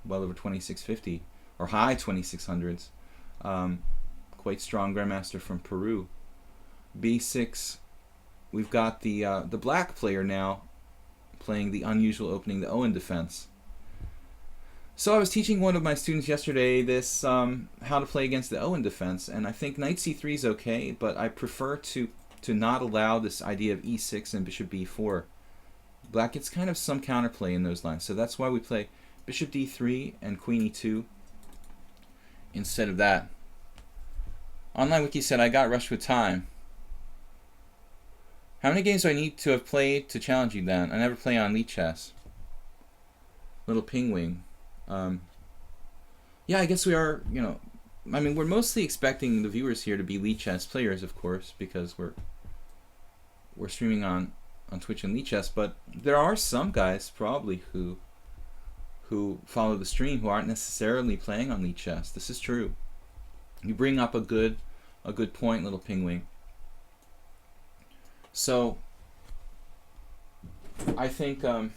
well over 2650 or high 2600s. Quite strong grandmaster from Peru. B6. We've got the black player now playing the unusual opening, the Owen defense. So I was teaching one of my students yesterday this how to play against the Owen defense, and I think knight c3 is okay, but I prefer to not allow this idea of e6 and bishop b4. Black gets kind of some counterplay in those lines, so that's why we play bishop d3 and queen e2 instead of that. Online Wiki said, I got rushed with time. How many games do I need to have played to challenge you then? I never play on lichess. Little pingwing. Yeah, I guess we are, you know, I mean, we're mostly expecting the viewers here to be lichess players, of course, because we're streaming on Twitch and lichess, but there are some guys probably who follow the stream who aren't necessarily playing on lichess. This is true. You bring up a good point, little pingwing. So I think well,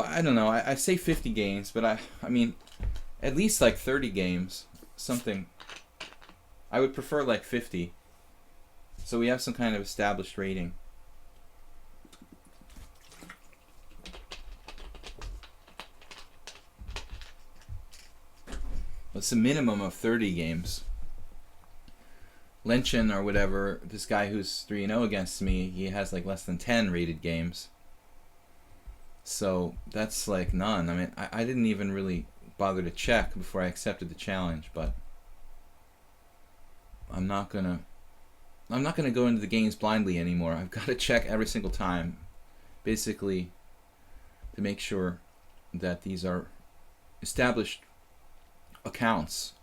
I don't know, I say 50 games, but I mean at least like 30 games, something. I would prefer like 50. So we have some kind of established rating. It's a minimum of 30 games. Lenchin or whatever, this guy who's 3-0 against me, he has like less than 10 rated games. So that's like none. I mean, I didn't even really bother to check before I accepted the challenge, but I'm not gonna go into the games blindly anymore. I've got to check every single time, basically, to make sure that these are established accounts.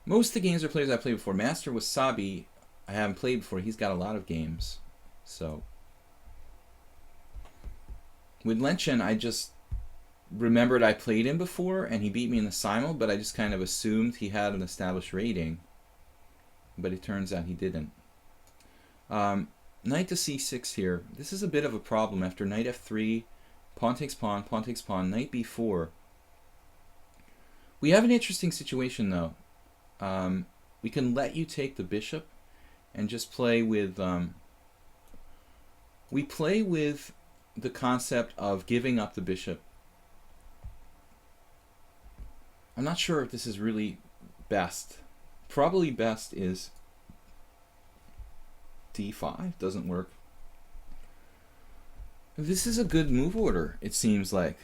Most of the games are players I played before. Master Wasabi, I haven't played before. He's got a lot of games. So with Lenchin, I just remembered I played him before, and he beat me in the simul, but I just kind of assumed he had an established rating. But it turns out he didn't. Knight to c6 here. This is a bit of a problem. After knight f3, pawn takes pawn, pawn takes pawn, knight b4. We have an interesting situation though. We can let you take the bishop and just play with... we play with the concept of giving up the bishop. I'm not sure if this is really best. Probably best is d5. Doesn't work. This is a good move order, it seems like.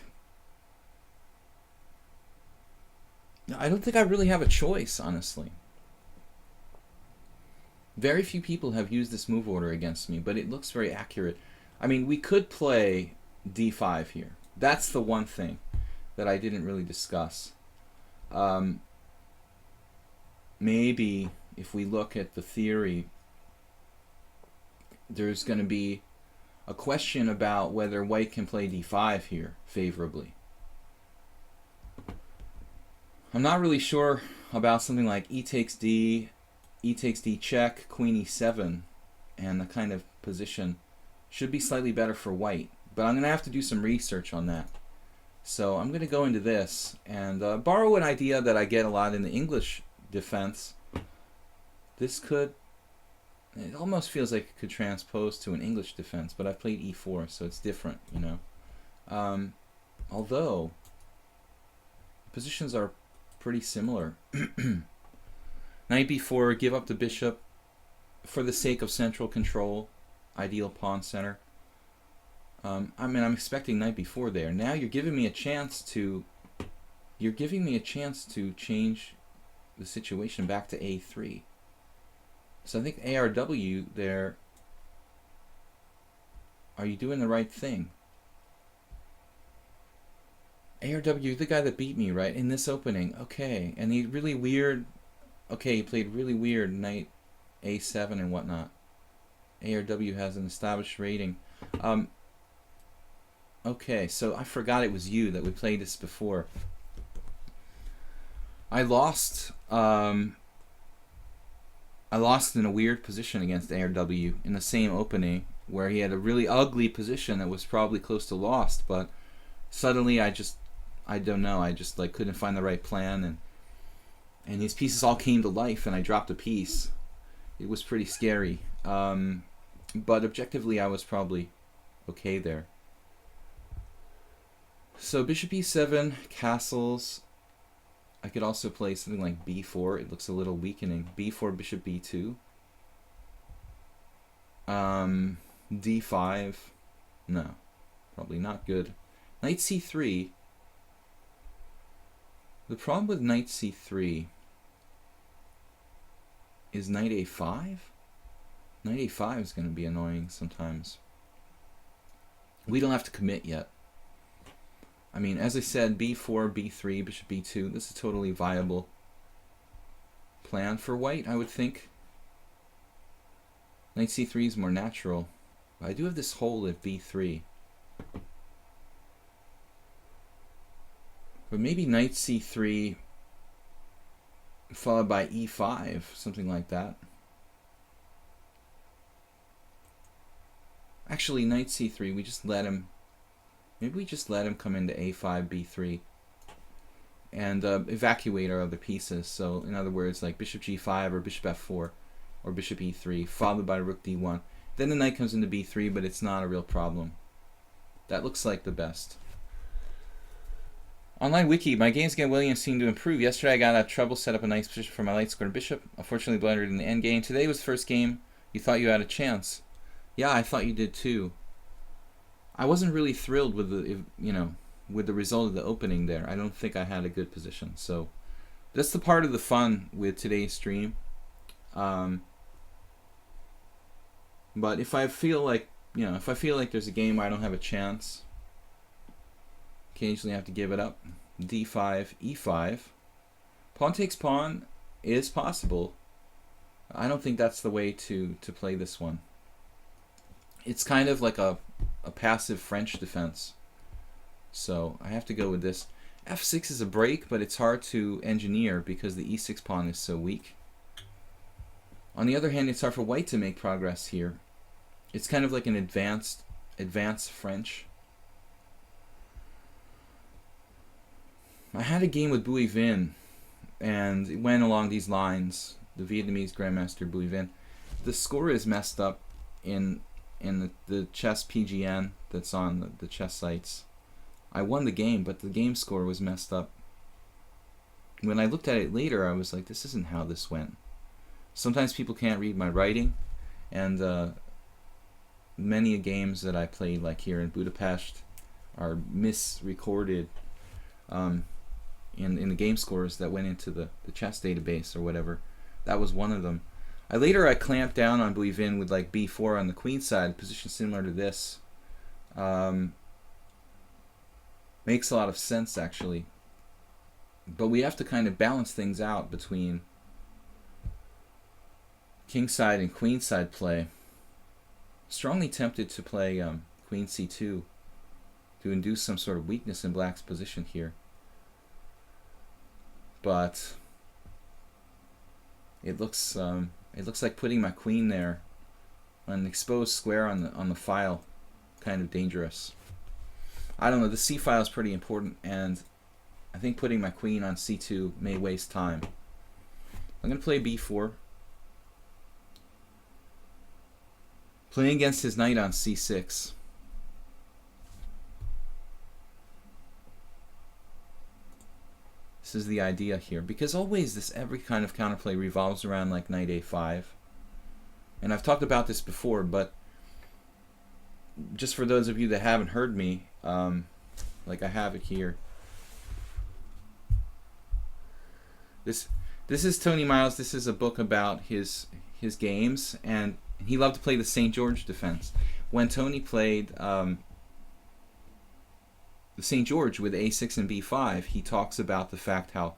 I don't think I really have a choice, honestly. Very few people have used this move order against me, but it looks very accurate. I mean, we could play d5 here. That's the one thing that I didn't really discuss. Maybe if we look at the theory, there's going to be a question about whether white can play d5 here favorably. I'm not really sure about something like e takes d check, queen e7, and the kind of position should be slightly better for white. But I'm going to have to do some research on that. So I'm going to go into this and borrow an idea that I get a lot in the English defense. This could, it almost feels like it could transpose to an English defense, but I've played e4, so it's different, you know. Although, positions are pretty similar. Knight b4, give up the bishop for the sake of central control, ideal pawn center. I mean, I'm expecting knight b4 there. Now you're giving me a chance to change the situation back to a3. So I think ARW there, are you doing the right thing? ARW, you're the guy that beat me, right? In this opening. Okay. And he really weird, okay, he played really weird knight a7 and whatnot. ARW has an established rating. Okay, so I forgot it was you that we played this before. I lost in a weird position against ARW in the same opening where he had a really ugly position that was probably close to lost, but suddenly I don't know, I just like couldn't find the right plan, and these pieces all came to life and I dropped a piece. It was pretty scary. But objectively I was probably okay there. So bishop e7, castles. I could also play something like b4. It looks a little weakening. b4, bishop b2. d5. No, probably not good. Knight c3. The problem with knight c3 is knight a5. Knight a5 is going to be annoying sometimes. We don't have to commit yet. I mean, as I said, b4, b3, bishop b2, this is a totally viable plan for white, I would think. Knight c3 is more natural. But I do have this hole at b3. But maybe knight c3 followed by e5, something like that. Actually, knight c3, we just let him... Maybe we just let him come into a5, b3. and evacuate our other pieces. So in other words, like bishop g5 or bishop f4 or bishop e3 followed by rook d1. Then the knight comes into b3, but it's not a real problem. That looks like the best. Online wiki, my games against William seem to improve. Yesterday I got out of trouble, set up a nice position for my light square bishop. Unfortunately blundered in the end game. Today was the first game you thought you had a chance. Yeah, I thought you did too. I wasn't really thrilled with the, with the result of the opening there. I don't think I had a good position. So that's the part of the fun with today's stream. But if I feel like, there's a game where I don't have a chance, occasionally I have to give it up. d5, e5. Pawn takes pawn is possible. I don't think that's the way to play this one. It's kind of like a passive French defense. So I have to go with this. f6 is a break, but it's hard to engineer because the e6 pawn is so weak. On the other hand, it's hard for white to make progress here. It's kind of like an advanced French. I had a game with Bui Vin, and it went along these lines. The Vietnamese Grandmaster Bui Vin. The score is messed up in the chess PGN that's on the chess sites. I won the game, but the game score was messed up. When I looked at it later, I was like, this isn't how this went. Sometimes people can't read my writing, and many games that I played, like here in Budapest, are misrecorded in the game scores that went into the chess database or whatever. That was one of them. I clamped down on Bui Vin with like b4 on the queen side, position similar to this. Makes a lot of sense actually. But we have to kind of balance things out between kingside and queenside play. Strongly tempted to play queen c2 to induce some sort of weakness in black's position here. But it looks like putting my queen there on an exposed square on the file, kind of dangerous. I don't know, the c file is pretty important, and I think putting my queen on c2 may waste time. I'm going to play b4. Playing against his knight on c6. This is the idea here, because always every kind of counterplay revolves around like knight a5. And I've talked about this before, but just for those of you that haven't heard me, like I have it here. This is Tony Miles. This is a book about his games, and he loved to play the St. George defense. When Tony played the St. George with a6 and b5, he talks about the fact how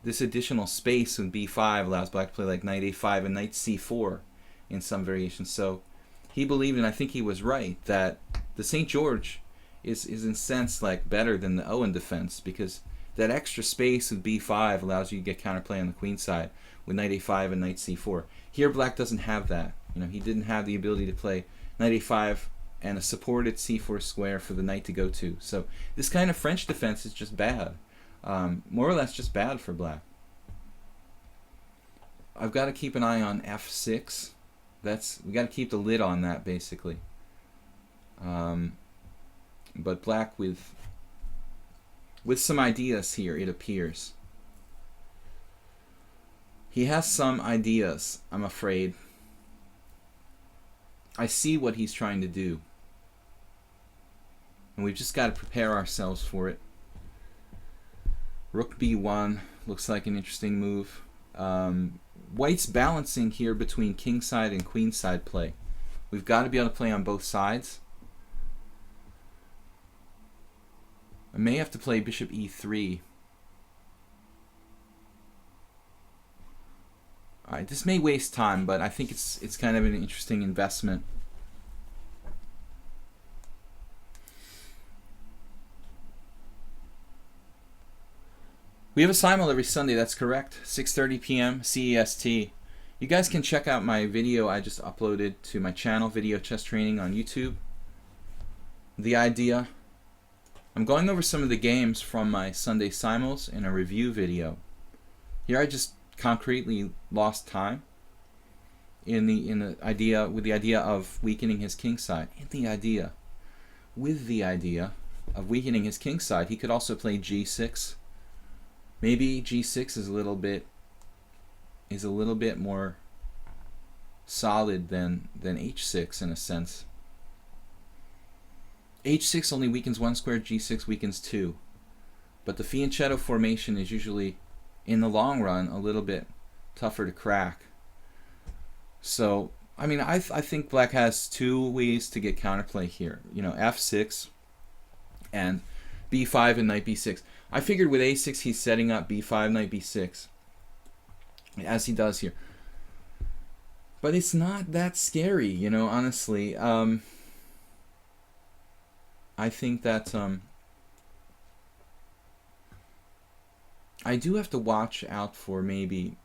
this additional space with b5 allows black to play like knight a5 and knight c4 in some variations. So he believed, and I think he was right, that the St. George is in a sense like better than the Owen defense, because that extra space with b5 allows you to get counterplay on the queen side with knight a5 and knight c4. Here black doesn't have that. He didn't have the ability to play knight a5 and a supported c4 square for the knight to go to. So this kind of French defense is just bad. More or less just bad for black. I've got to keep an eye on f6. We got to keep the lid on that basically. But black with some ideas here, it appears. He has some ideas, I'm afraid. I see what he's trying to do. And we've just got to prepare ourselves for it. Rook b1 looks like an interesting move. White's balancing here between kingside and queenside play. We've got to be able to play on both sides. I may have to play bishop e3. Alright, this may waste time, but I think it's kind of an interesting investment. We have a simul every Sunday, that's correct. 6:30 p.m. CEST. You guys can check out my video I just uploaded to my channel, Video Chess Training on YouTube. The idea I'm going over some of the games from my Sunday Simul's in a review video. Here I just concretely lost time with the idea of weakening his king side. With the idea of weakening his king side, he could also play g6. Maybe g6 is a little bit more solid than h6 in a sense. h6 only weakens one square, g6 weakens two. But the fianchetto formation is usually, in the long run, a little bit tougher to crack. So, I mean, I think black has two ways to get counterplay here. You know, f6 and b5 and knight b6. I figured with a6 he's setting up b5, knight b6, as he does here. But it's not that scary, you know, honestly. I think that I do have to watch out for maybe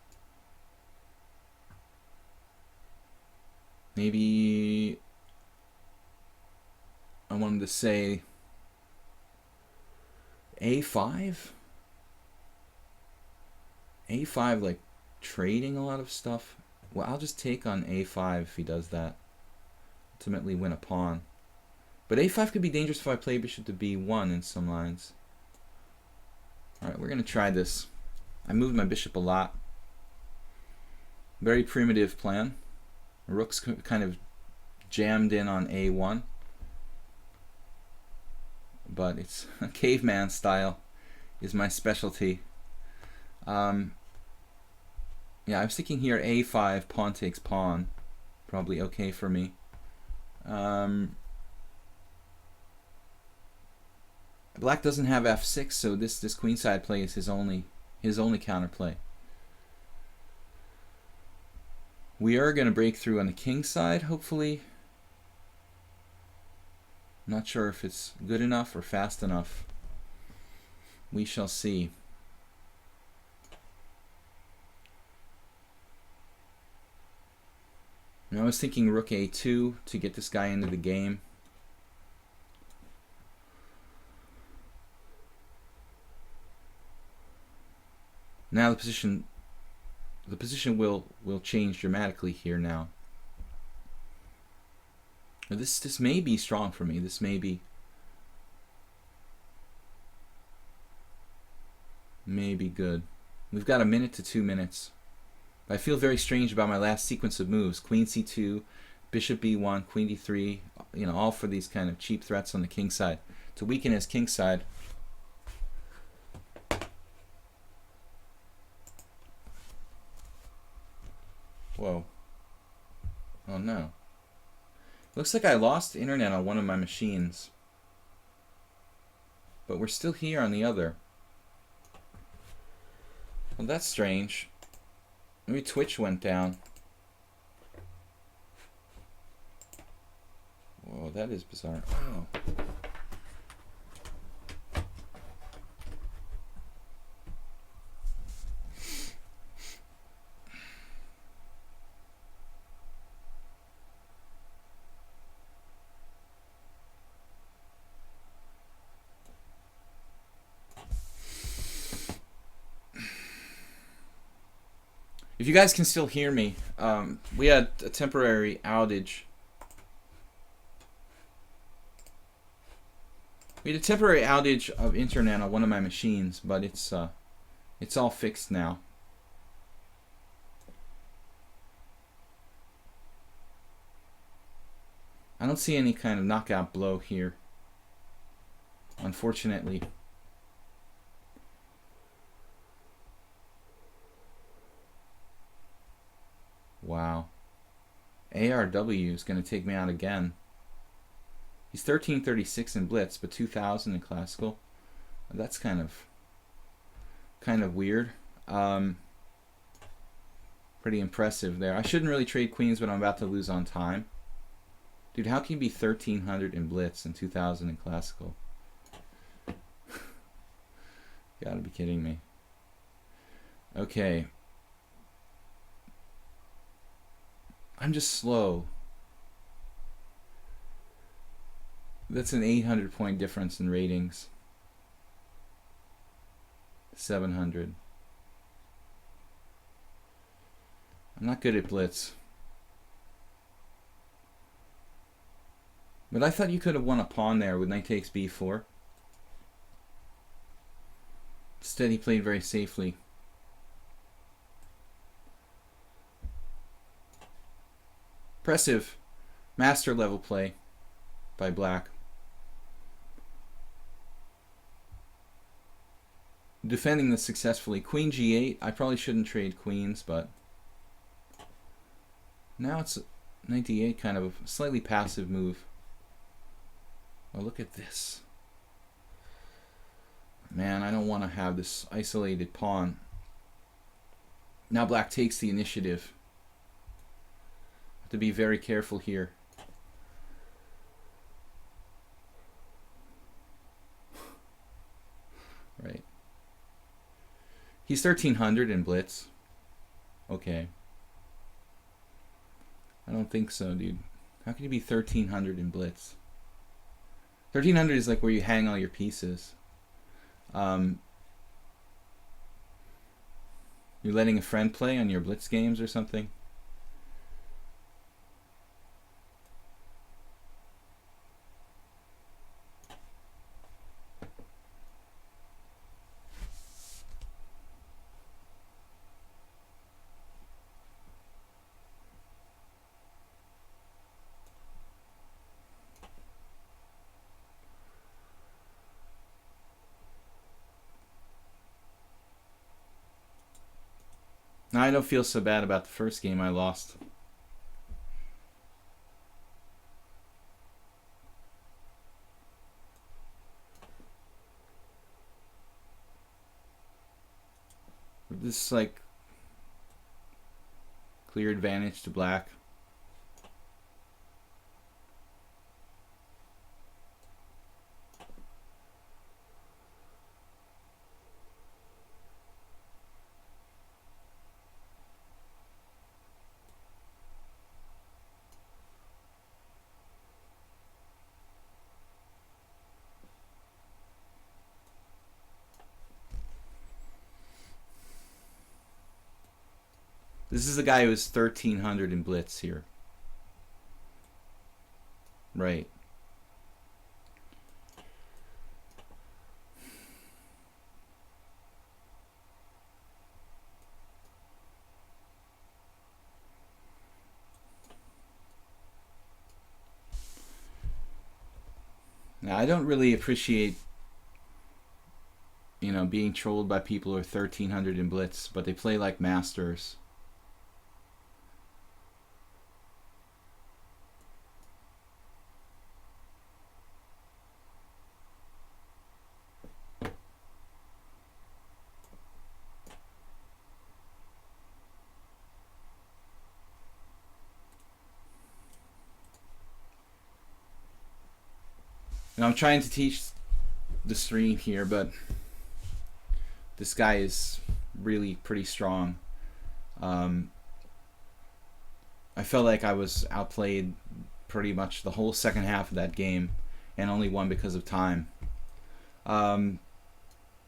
I wanted to say a5, like trading a lot of stuff. Well, I'll just take on a5 if he does that. Ultimately win a pawn. But a5 could be dangerous if I play bishop to b1 in some lines. Alright, we're going to try this. I moved my bishop a lot. Very primitive plan. Rook's kind of jammed in on a1. But it's caveman style is my specialty. Yeah, I was thinking here a5, pawn takes pawn. Probably okay for me. Black doesn't have f6, so this queenside play is his only counterplay. We are going to break through on the king side, hopefully. Not sure if it's good enough or fast enough. We shall see. And I was thinking rook a2 to get this guy into the game. Now the position will change dramatically here now. This may be strong for me. This may be good. We've got a minute to 2 minutes. I feel very strange about my last sequence of moves. Queen c2, bishop b1, queen d3, you know, all for these kind of cheap threats on the king side. To weaken his king side. Whoa. Oh no. Looks like I lost internet on one of my machines. But we're still here on the other. Well, that's strange. Maybe Twitch went down. Whoa, that is bizarre. Oh. If you guys can still hear me, we had a temporary outage. We had a temporary outage of internet on one of my machines, but it's all fixed now. I don't see any kind of knockout blow here, unfortunately. Wow. ARW is going to take me out again. He's 1336 in blitz, but 2000 in classical. That's kind of weird. Pretty impressive there. I shouldn't really trade queens, but I'm about to lose on time. Dude, how can you be 1300 in blitz and 2000 in classical? Gotta be kidding me. Okay. I'm just slow. That's an 800 point difference in ratings. 700. I'm not good at blitz. But I thought you could have won a pawn there with knight takes b4. Instead, he played very safely. Impressive master level play by black. Defending this successfully. Queen g8. I probably shouldn't trade queens, but now it's knight d8, kind of a slightly passive move. Oh, look at this. Man, I don't want to have this isolated pawn. Now black takes the initiative. Have to be very careful here. Right. He's 1300 in blitz. Okay. I don't think so, dude. How can you be 1300 in blitz? 1300 is like where you hang all your pieces. You're letting a friend play on your blitz games or something? Now, I don't feel so bad about the first game I lost. This is like clear advantage to black. This is the guy who's 1300 in blitz here. Right. Now, I don't really appreciate, you know, being trolled by people who are 1300 in blitz, but they play like masters. And I'm trying to teach the stream here, but this guy is really pretty strong. I felt like I was outplayed pretty much the whole second half of that game, and only won because of time.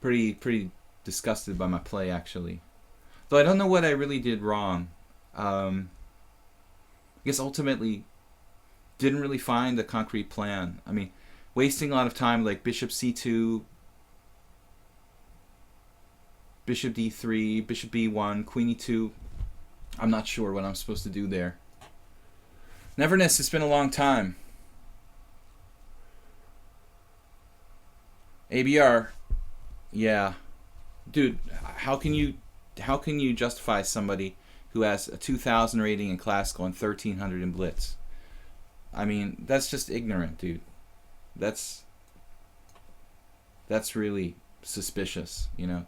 Pretty disgusted by my play, actually. Though I don't know what I really did wrong. I guess ultimately didn't really find a concrete plan. I mean, wasting a lot of time like bishop c2, bishop d3, bishop b1, queen e2. I'm not sure what I'm supposed to do there. Neverness, it's been a long time. ABR, yeah, dude, how can you justify somebody who has a 2000 rating in classical and 1300 in blitz? I mean, that's just ignorant, dude. That's really suspicious, you know.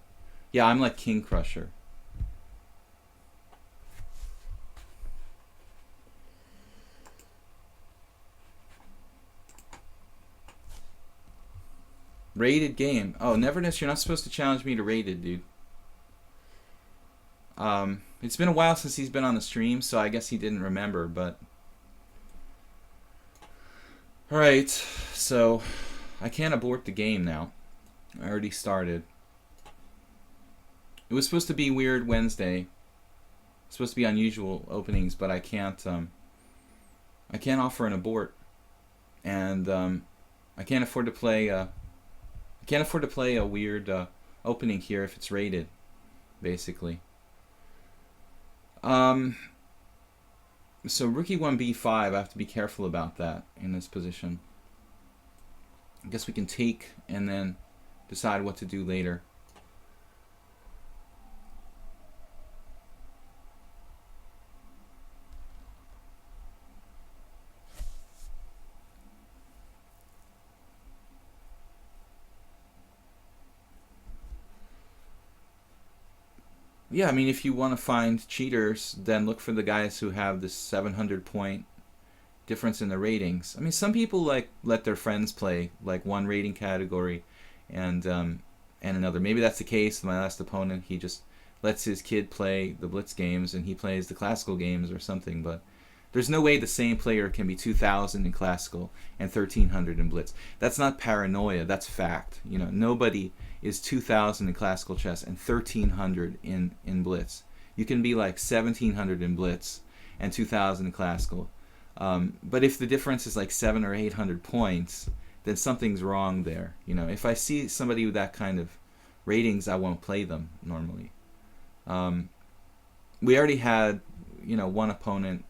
Yeah, I'm like King Crusher. Rated game. Oh, Neverness, you're not supposed to challenge me to rated, dude. It's been a while since he's been on the stream, so I guess he didn't remember, but alright, so I can't abort the game now. I already started. It was supposed to be Weird Wednesday. It's supposed to be unusual openings, but I can't offer an abort, and I can't afford to play a weird opening here if it's rated, basically. So rookie 1b5, I have to be careful about that in this position. I guess we can take and then decide what to do later. Yeah, I mean, if you want to find cheaters, then look for the guys who have this 700 point difference in the ratings. I mean, some people like let their friends play like one rating category and another. Maybe that's the case. My last opponent, he just lets his kid play the blitz games and he plays the classical games or something. But there's no way the same player can be 2,000 in classical and 1,300 in blitz. That's not paranoia. That's fact. You know, nobody is 2,000 in classical chess and 1,300 in blitz. You can be like 1,700 in blitz and 2,000 in classical. But if the difference is like 700 or 800 points, then something's wrong there. You know, if I see somebody with that kind of ratings, I won't play them normally. We already had, you know, one opponent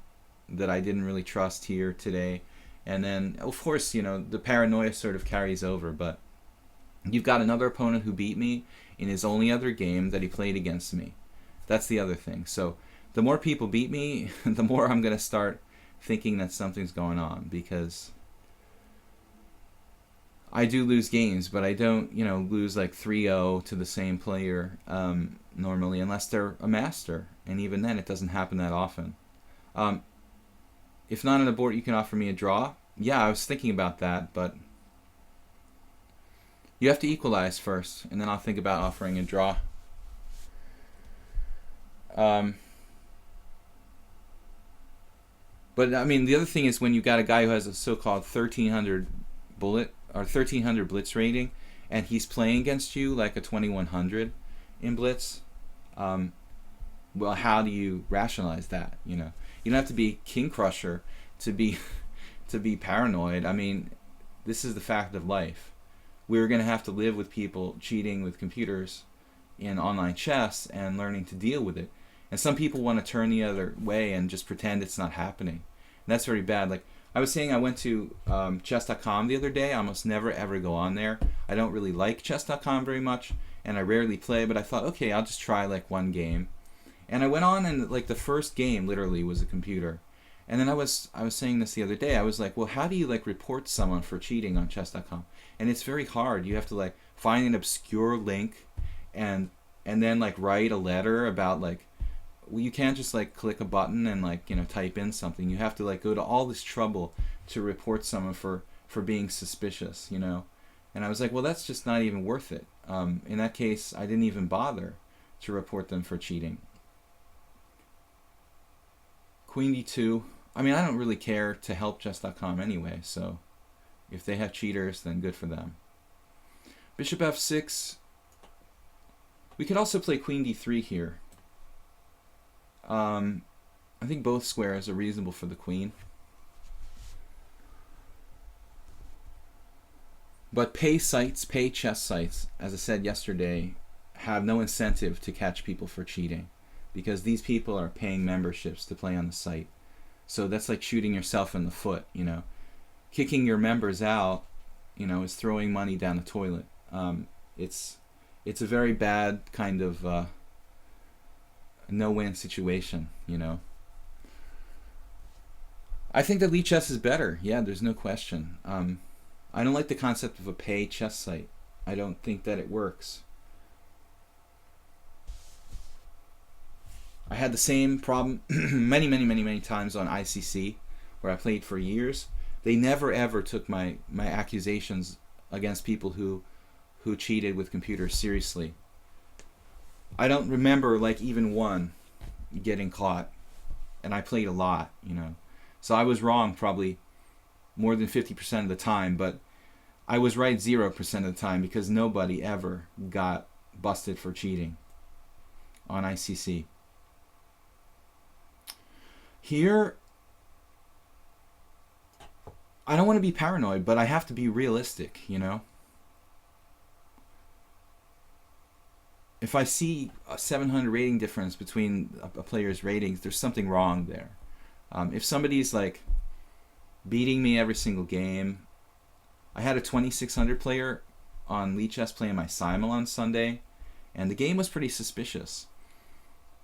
that I didn't really trust here today, and then of course, you know, the paranoia sort of carries over. But you've got another opponent who beat me in his only other game that he played against me. That's the other thing. So the more people beat me, the more I'm going to start thinking that something's going on, because I do lose games, but I don't, you know, lose like 3-0 to the same player normally, unless they're a master, and even then it doesn't happen that often. If not an abort, you can offer me a draw. Yeah, I was thinking about that, but you have to equalize first, and then I'll think about offering a draw. But I mean, the other thing is when you got a guy who has a so-called 1,300 bullet or 1,300 blitz rating, and he's playing against you like a 2,100 in blitz. Well, how do you rationalize that? You know, you don't have to be King Crusher to be paranoid. I mean, this is the fact of life. We're going to have to live with people cheating with computers in online chess and learning to deal with it. And some people want to turn the other way and just pretend it's not happening. And that's very bad. Like I was saying, I went to chess.com the other day. I almost never ever go on there. I don't really like chess.com very much, and I rarely play, but I thought, okay, I'll just try like one game. And I went on, and like the first game literally was a computer. And then I was saying this the other day. I was like, well, how do you like report someone for cheating on chess.com? And it's very hard. You have to like find an obscure link and then like write a letter about like, well, you can't just like click a button and like, you know, type in something. You have to like go to all this trouble to report someone for being suspicious, you know. And I was like, well, that's just not even worth it. In that case, I didn't even bother to report them for cheating. Queen d2. I mean, I don't really care to help chess.com anyway, so if they have cheaters, then good for them. Bishop f6. We could also play queen d3 here. I think both squares are reasonable for the queen. But pay chess sites, as I said yesterday, have no incentive to catch people for cheating, because these people are paying memberships to play on the site. So that's like shooting yourself in the foot, you know. Kicking your members out, you know, is throwing money down the toilet. It's a very bad kind of no-win situation, you know. I think that lichess is better. Yeah, there's no question. I don't like the concept of a pay chess site. I don't think that it works. I had the same problem many times on ICC, where I played for years. They never ever took my accusations against people who cheated with computers seriously. I don't remember like even one getting caught, and I played a lot, you know. So I was wrong probably more than 50% of the time, but I was right 0% of the time, because nobody ever got busted for cheating. on ICC. Here, I don't want to be paranoid, but I have to be realistic, you know? If I see a 700 rating difference between a player's ratings, there's something wrong there. If somebody's like beating me every single game, I had a 2600 player on lichess playing my simul on Sunday, and the game was pretty suspicious.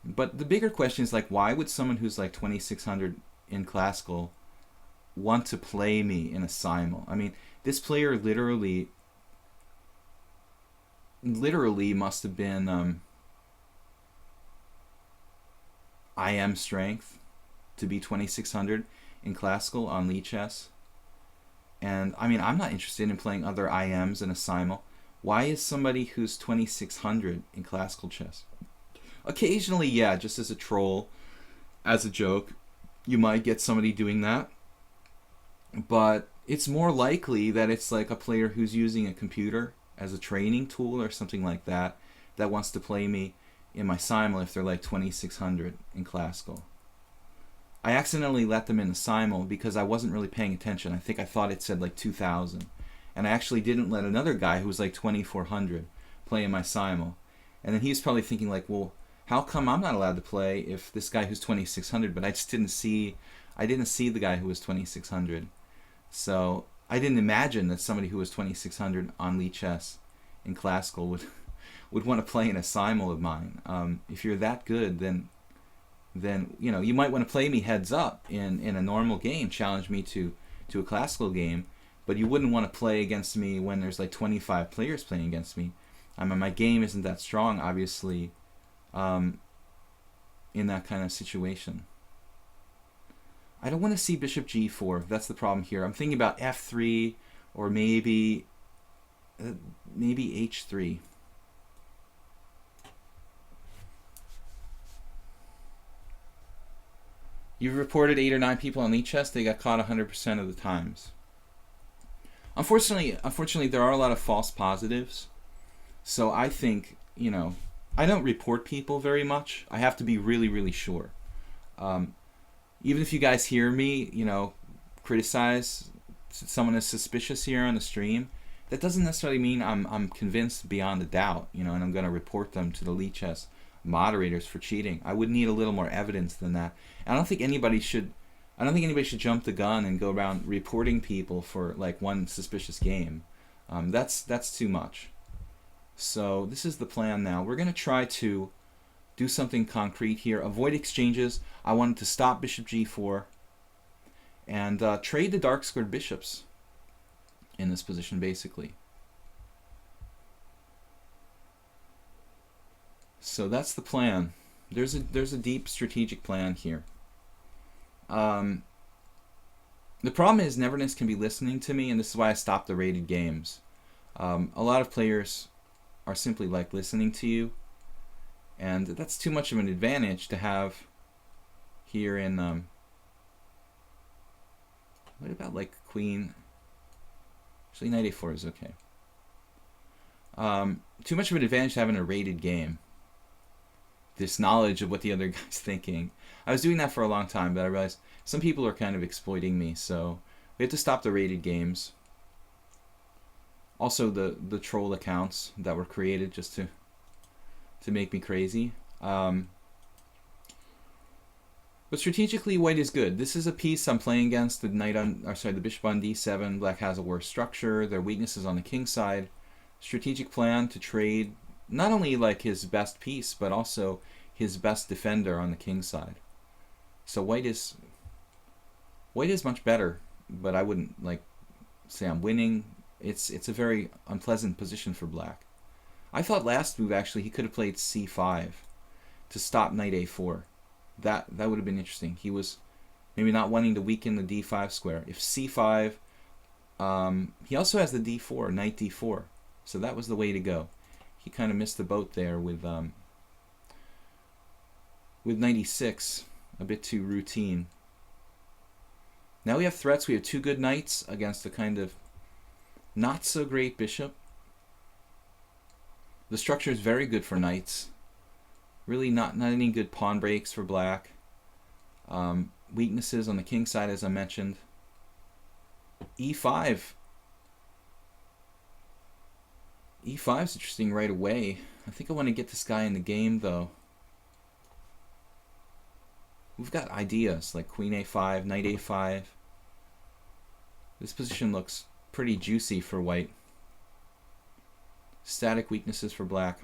But the bigger question is like, why would someone who's like 2600 in classical want to play me in a simul? I mean, this player literally must have been IM strength to be 2600 in classical on lichess. And I mean, I'm not interested in playing other IMs in a simul. Why is somebody who's 2600 in classical chess? Occasionally, yeah, just as a troll, as a joke, you might get somebody doing that. But it's more likely that it's like a player who's using a computer as a training tool or something like that, that wants to play me in my simul if they're like 2600 in classical. I accidentally let them in the simul because I wasn't really paying attention. I think I thought it said like 2000. And I actually didn't let another guy who was like 2400 play in my simul. And then he was probably thinking like, well, how come I'm not allowed to play if this guy who's 2600, but I just didn't see the guy who was 2600. So I didn't imagine that somebody who was 2600 on lichess in classical would want to play in a simul of mine. If you're that good, then you know, you might want to play me heads up in a normal game, challenge me to a classical game, but you wouldn't want to play against me when there's like 25 players playing against me. I mean, my game isn't that strong, obviously, in that kind of situation. I don't want to see bishop g4. That's the problem here. I'm thinking about f3 or maybe h3. You've reported 8 or 9 people on lichess. They got caught 100% of the times. Unfortunately, there are a lot of false positives. So I think, you know, I don't report people very much. I have to be really, really sure. Even if you guys hear me, you know, criticize someone as suspicious here on the stream, that doesn't necessarily mean I'm convinced beyond a doubt, you know, and I'm going to report them to the lichess moderators for cheating. I would need a little more evidence than that. And I don't think anybody should jump the gun and go around reporting people for like one suspicious game. That's too much. So this is the plan now. We're going to try to do something concrete here. Avoid exchanges. I wanted to stop bishop g4 and trade the dark squared bishops in this position, basically. So that's the plan. There's a deep strategic plan here. The problem is Neverness can be listening to me, and this is why I stopped the rated games. A lot of players are simply like listening to you, and that's too much of an advantage to have here in what about like queen? Actually, knight a4 is okay. Too much of an advantage to have in a rated game. This knowledge of what the other guy's thinking. I was doing that for a long time, but I realized some people are kind of exploiting me, so we have to stop the rated games. Also, the troll accounts that were created just to make me crazy. But strategically, white is good. This is a piece I'm playing against. The bishop on d7. Black has a worse structure. Their weakness is on the king side. Strategic plan to trade not only like his best piece, but also his best defender on the king side. So white is much better, but I wouldn't like say I'm winning. It's a very unpleasant position for black. I thought last move actually he could have played c5 to stop knight a4. That would have been interesting. He was maybe not wanting to weaken the d5 square. If c5, he also has the d4, knight d4. So that was the way to go. He kind of missed the boat there with knight e6, a bit too routine. Now we have threats. We have two good knights against a kind of not so great bishop. The structure is very good for knights. Really not any good pawn breaks for black. Weaknesses on the king side, as I mentioned. E5. E5 is interesting right away. I think I want to get this guy in the game, though. We've got ideas like queen a5, knight a5. This position looks pretty juicy for white. Static weaknesses for black.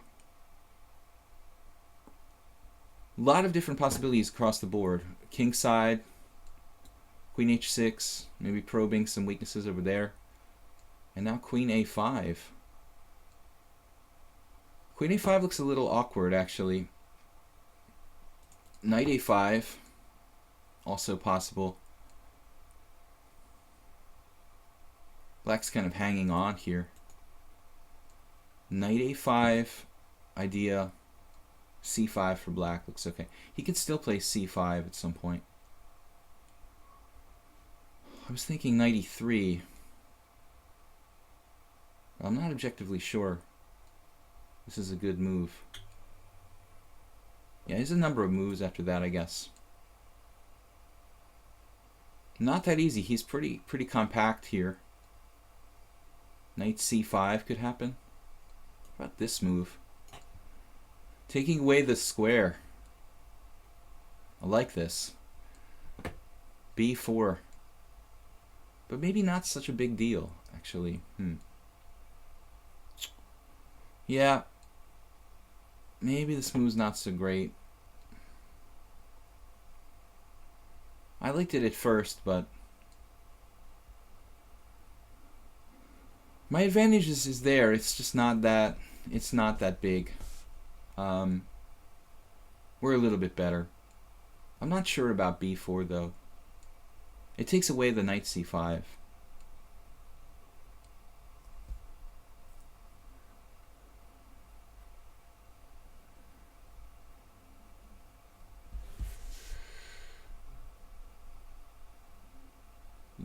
A lot of different possibilities across the board. King side, queen h6, maybe probing some weaknesses over there. And now queen a5. Queen a5 looks a little awkward, actually. Knight a5, also possible. Black's kind of hanging on here. Knight a5, idea. c5 for black looks okay. He could still play c5 at some point. I was thinking knight e3. I'm not objectively sure this is a good move. Yeah, there's a number of moves after that, I guess. Not that easy. He's pretty compact here. Knight c5 could happen. What about this move? Taking away the square. I like this. b4. But maybe not such a big deal, actually. Yeah. Maybe this move's not so great. I liked it at first, but my advantage is there. It's just not that. It's not that big. We're a little bit better. I'm not sure about b4 though. It takes away the knight c5.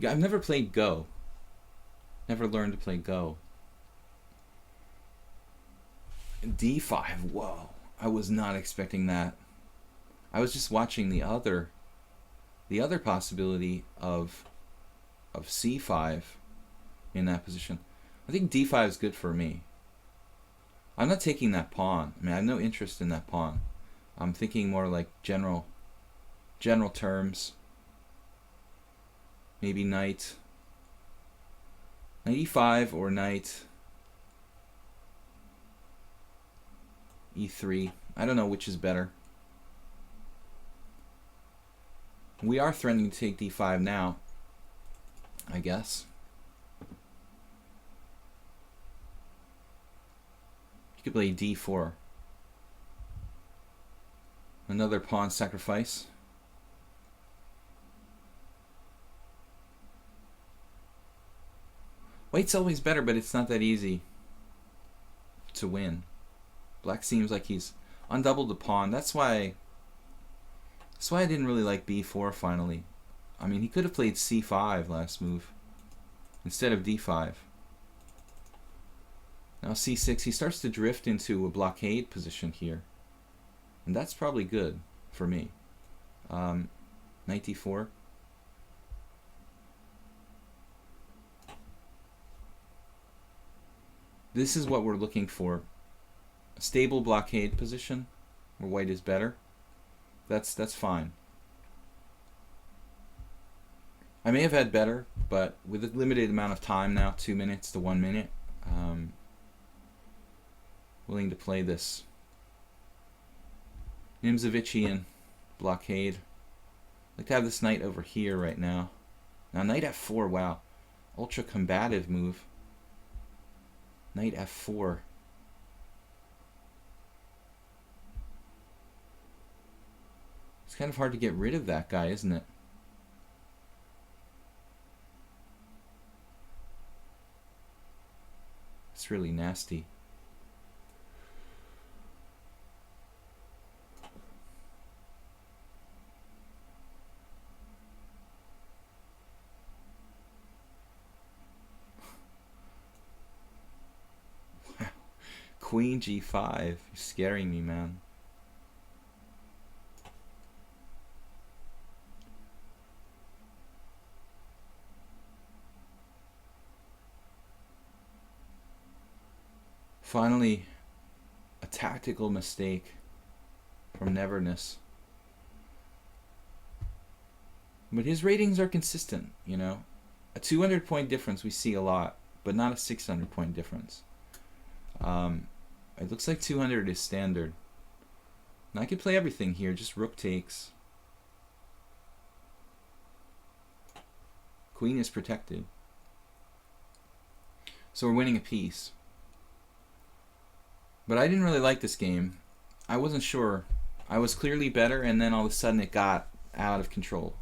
I've never played Go. Never learned to play Go. D5. Whoa. I was not expecting that. I was just watching the other possibility of C5 in that position. I think D5 is good for me. I'm not taking that pawn. I mean, I have no interest in that pawn. I'm thinking more like general terms. Maybe knight e5 or knight e3. I don't know which is better. We are threatening to take d5 now, I guess. You could play d4. Another pawn sacrifice. White's always better, but it's not that easy to win. Black seems like he's undoubled the pawn. That's why I didn't really like b4 finally. I mean, he could have played c5 last move instead of d5. Now c6, he starts to drift into a blockade position here. And that's probably good for me. Knight d4. This is what we're looking for. A stable blockade position where white is better. That's fine. I may have had better, but with a limited amount of time now, 2 minutes to 1 minute, willing to play this Nimzovician blockade. I'd like to have this knight over here right now. Now knight f4, wow. Ultra combative move. Knight f4. It's kind of hard to get rid of that guy, isn't it? It's really nasty. Queen g5. You're scaring me, man. Finally, a tactical mistake from Neverness. But his ratings are consistent, you know. A 200-point difference we see a lot, but not a 600-point difference. It looks like 200 is standard. And I could play everything here, just rook takes. Queen is protected. So we're winning a piece. But I didn't really like this game. I wasn't sure. I was clearly better, and then all of a sudden it got out of control.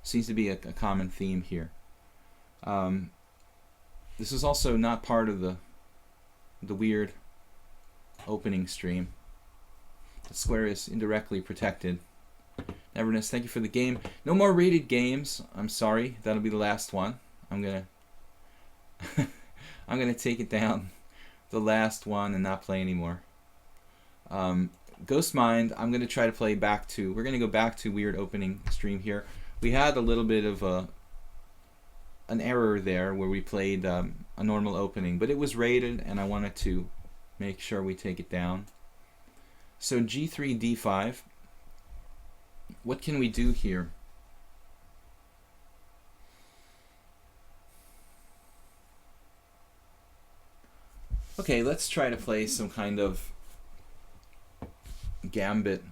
Seems to be a common theme here. This is also not part of the weird opening stream. The square is indirectly protected. Neverness, thank you for the game. No more rated games. I'm sorry. That'll be the last one. I'm gonna I'm gonna take it down. The last one and not play anymore. Ghost Mind, I'm gonna try to play back to. We're gonna go back to weird opening stream here. We had a little bit of an error there where we played a normal opening, but it was rated, and I wanted to make sure we take it down. So G3, D5. What can we do here? Okay, let's try to play some kind of gambit.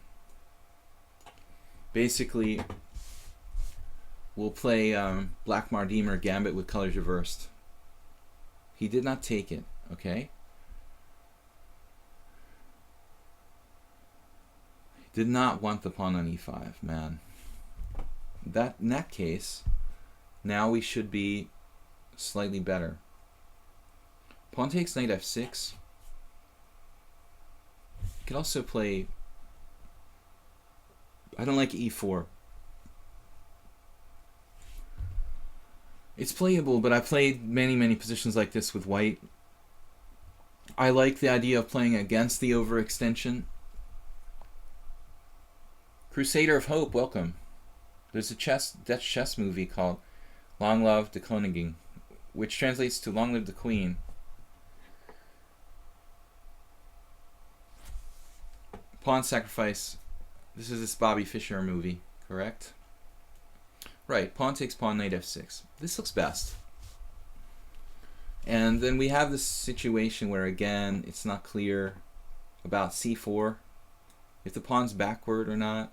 Basically, we'll play Black Mardimer gambit with colors reversed. He did not take it, okay? He did not want the pawn on e5, man. In that case, now we should be slightly better. Pawn takes knight f6. You could also play... I don't like e4. It's playable, but I played many positions like this with white. I like the idea of playing against the overextension. Crusader of Hope, welcome. There's a Dutch chess movie called Long Live de Koningin, which translates to Long Live the Queen. Pawn sacrifice. This is this Bobby Fischer movie, correct? Right, pawn takes pawn, knight f6. This looks best. And then we have this situation where, again, it's not clear about c4, if the pawn's backward or not.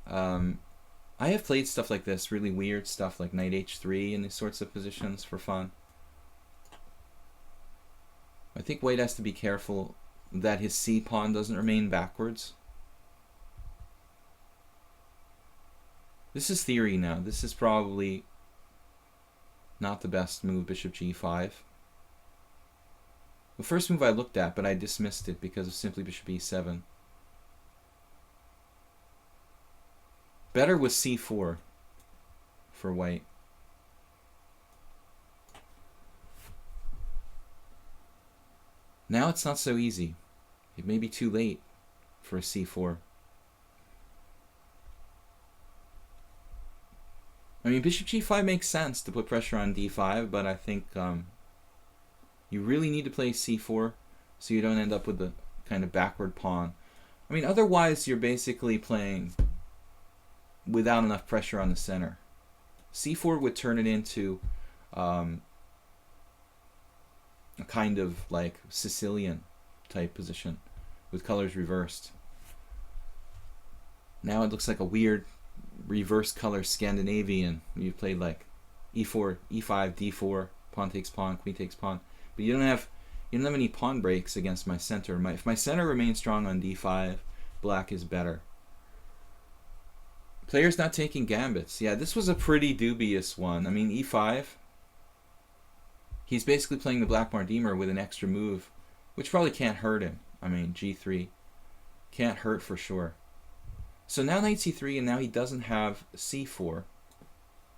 I have played stuff like this, really weird stuff like knight h3 in these sorts of positions for fun. I think white has to be careful that his c pawn doesn't remain backwards. This is theory now. This is probably not the best move, bishop g5. The first move I looked at, but I dismissed it because of simply bishop e7. Better was c4 for white. Now it's not so easy. It may be too late for a c4. I mean, bishop g5 makes sense to put pressure on d5, but I think you really need to play c4 so you don't end up with the kind of backward pawn. I mean, otherwise you're basically playing without enough pressure on the center. c4 would turn it into a kind of like Sicilian type position with colors reversed. Now it looks like a weird reverse color Scandinavian. You played like e4, e5, d4, pawn takes pawn, queen takes pawn, but you don't have any pawn breaks against my center. If my center remains strong on d5, black is better. Players not taking gambits. Yeah, this was a pretty dubious one. I mean, e5. He's basically playing the Black Mardimer with an extra move, which probably can't hurt him. I mean, g3 can't hurt for sure. So now knight c3, and now he doesn't have c4.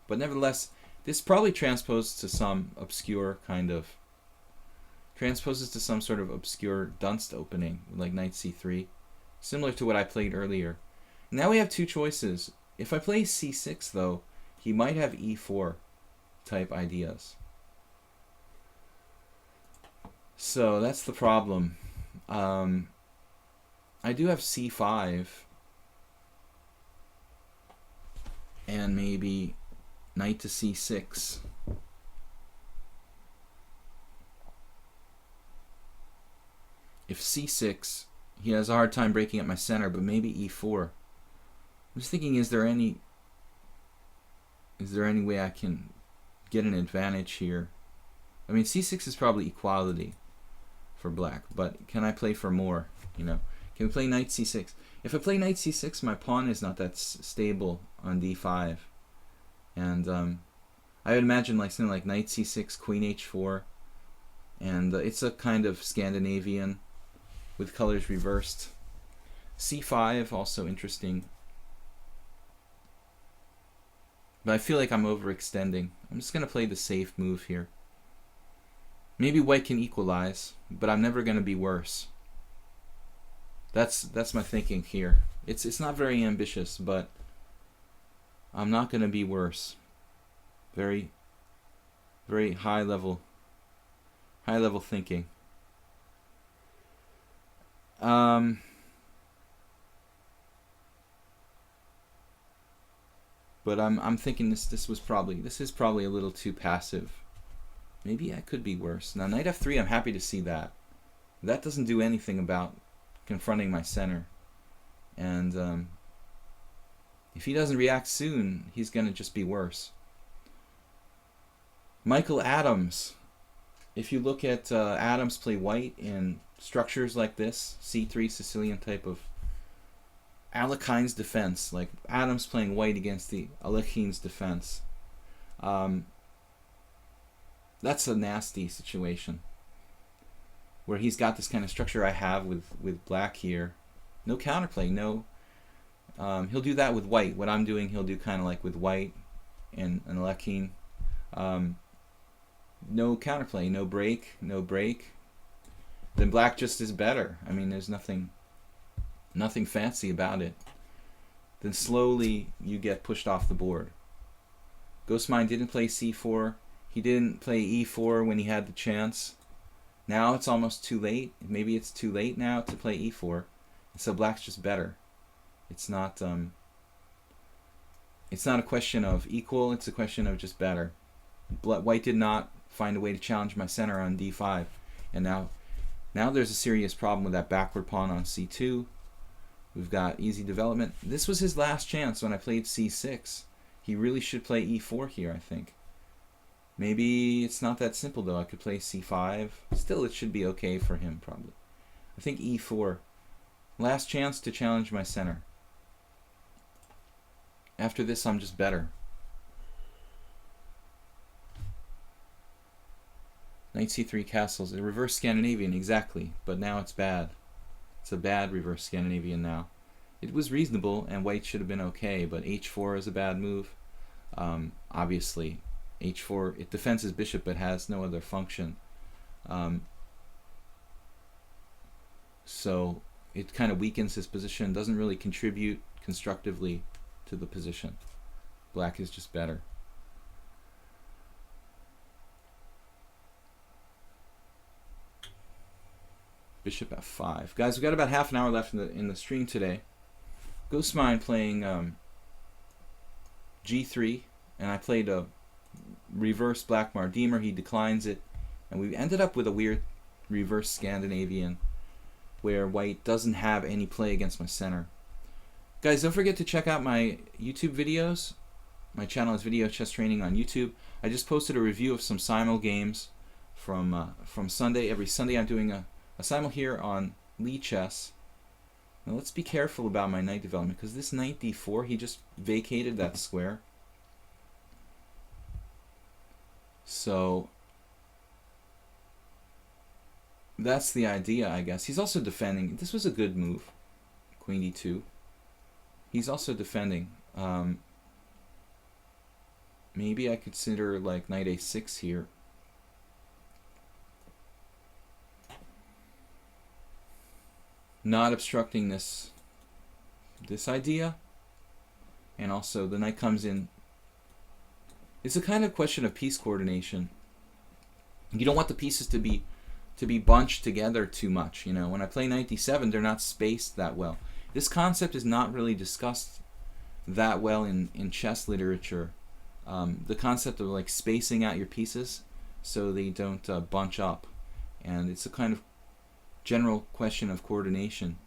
But nevertheless, this probably transposes to some obscure kind of... transposes to some sort of obscure Dunst opening, like knight c3. Similar to what I played earlier. Now we have two choices. If I play c6, though, he might have e4 type ideas. So that's the problem. I do have c5 and maybe knight to c6. If c6, he has a hard time breaking up my center, but maybe e4. I'm just thinking, is there any way I can get an advantage here? I mean, c6 is probably equality for black, but can I play for more? You know, can we play knight c6? If I play knight c6, my pawn is not that stable on d5, and I would imagine like something like knight c6, queen h4, and it's a kind of Scandinavian with colors reversed. c5 also interesting, but I feel like I'm overextending. I'm just gonna play the safe move here. Maybe white can equalize, but I'm never gonna be worse. That's my thinking here. It's not very ambitious, but I'm not gonna be worse. Very high level thinking. But I'm thinking this is probably a little too passive. Maybe I could be worse. Now knight f3, I'm happy to see that. That doesn't do anything about confronting my center. And if he doesn't react soon, he's going to just be worse. Michael Adams. If you look at Adams play white in structures like this, c3 Sicilian type of Alekhine's defense, like Adams playing white against the Alekhine's defense, that's a nasty situation where he's got this kind of structure I have with black here. No counterplay, no. He'll do that with white. What I'm doing, he'll do kind of like with white and Alekhine. No counterplay, no break. Then black just is better. I mean, there's nothing fancy about it. Then slowly you get pushed off the board. Ghostmine didn't play c4. He didn't play e4 when he had the chance. Now it's almost too late. Maybe it's too late now to play e4. So black's just better. It's not a question of equal, it's a question of just better. White did not find a way to challenge my center on d5. And now there's a serious problem with that backward pawn on c2. We've got easy development. This was his last chance when I played c6. He really should play e4 here, I think. Maybe it's not that simple though. I could play c5. Still, it should be okay for him probably. I think e4. Last chance to challenge my center. After this, I'm just better. Knight c3 castles. A reverse Scandinavian, exactly. But now it's bad. It's a bad reverse Scandinavian now. It was reasonable, and white should have been okay, but h4 is a bad move. Obviously, h4, it defends his bishop, but has no other function. So it kind of weakens his position, doesn't really contribute constructively to the position. Black is just better. Bishop f5. Guys, we've got about half an hour left in the stream today. Ghostmine playing g3, and I played a reverse black Mardimer. He declines it, and we ended up with a weird reverse Scandinavian where white doesn't have any play against my center. Guys, don't forget to check out my YouTube videos. My channel is Video Chess Training on YouTube. I just posted a review of some simul games from Sunday. Every Sunday I'm doing a simul here on lichess. Now let's be careful about my knight development, because this knight d4, he just vacated that square. So that's the idea, I guess. He's also defending. This was a good move. Queen d2. He's also defending. Maybe I consider like knight a6 here. Not obstructing this idea. And also the knight comes in. It's a kind of question of piece coordination. You don't want the pieces to be to be bunched together too much. You know, when I play knight d7, they're not spaced that well. This concept is not really discussed that well in chess literature. The concept of like spacing out your pieces so they don't bunch up, and it's a kind of general question of coordination.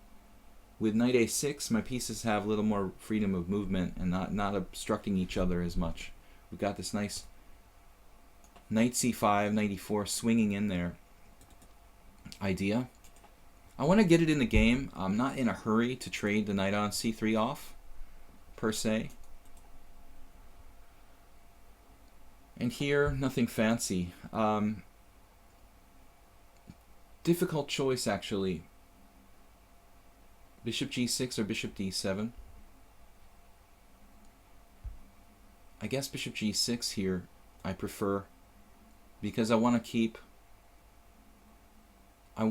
With knight a6, my pieces have a little more freedom of movement and not obstructing each other as much. We've got this nice knight c5, knight e4 swinging in there idea. I want to get it in the game. I'm not in a hurry to trade the knight on c3 off, per se. And here, nothing fancy. Difficult choice, actually. Bishop g6 or bishop d7. I guess bishop g6 here I prefer, because I want to keep... I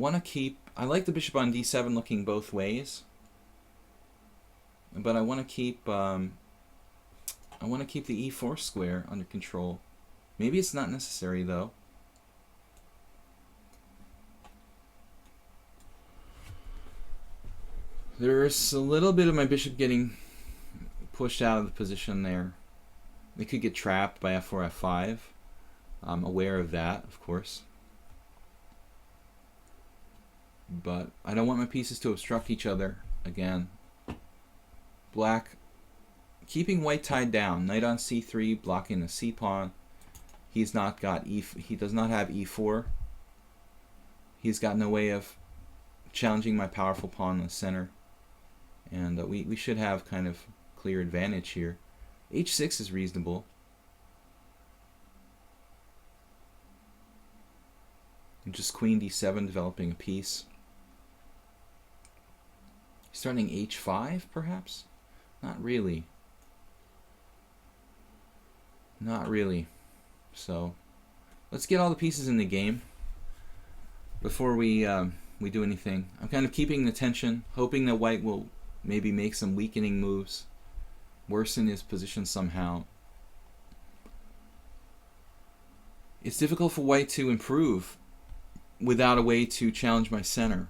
like the bishop on d7 looking both ways, but I want to keep the e4 square under control. Maybe it's not necessary though. There's a little bit of my bishop getting pushed out of the position there. It could get trapped by f4, f5. I'm aware of that, of course. But I don't want my pieces to obstruct each other again. Black keeping white tied down. Knight on c3, blocking the c pawn. He does not have e4. He's got no way of challenging my powerful pawn in the center. And we should have kind of clear advantage here. h6 is reasonable. And just queen d7, developing a piece. Starting h5, perhaps? Not really. Not really. So, let's get all the pieces in the game before we do anything. I'm kind of keeping the tension, hoping that white will maybe make some weakening moves, worsen his position somehow. It's difficult for white to improve without a way to challenge my center.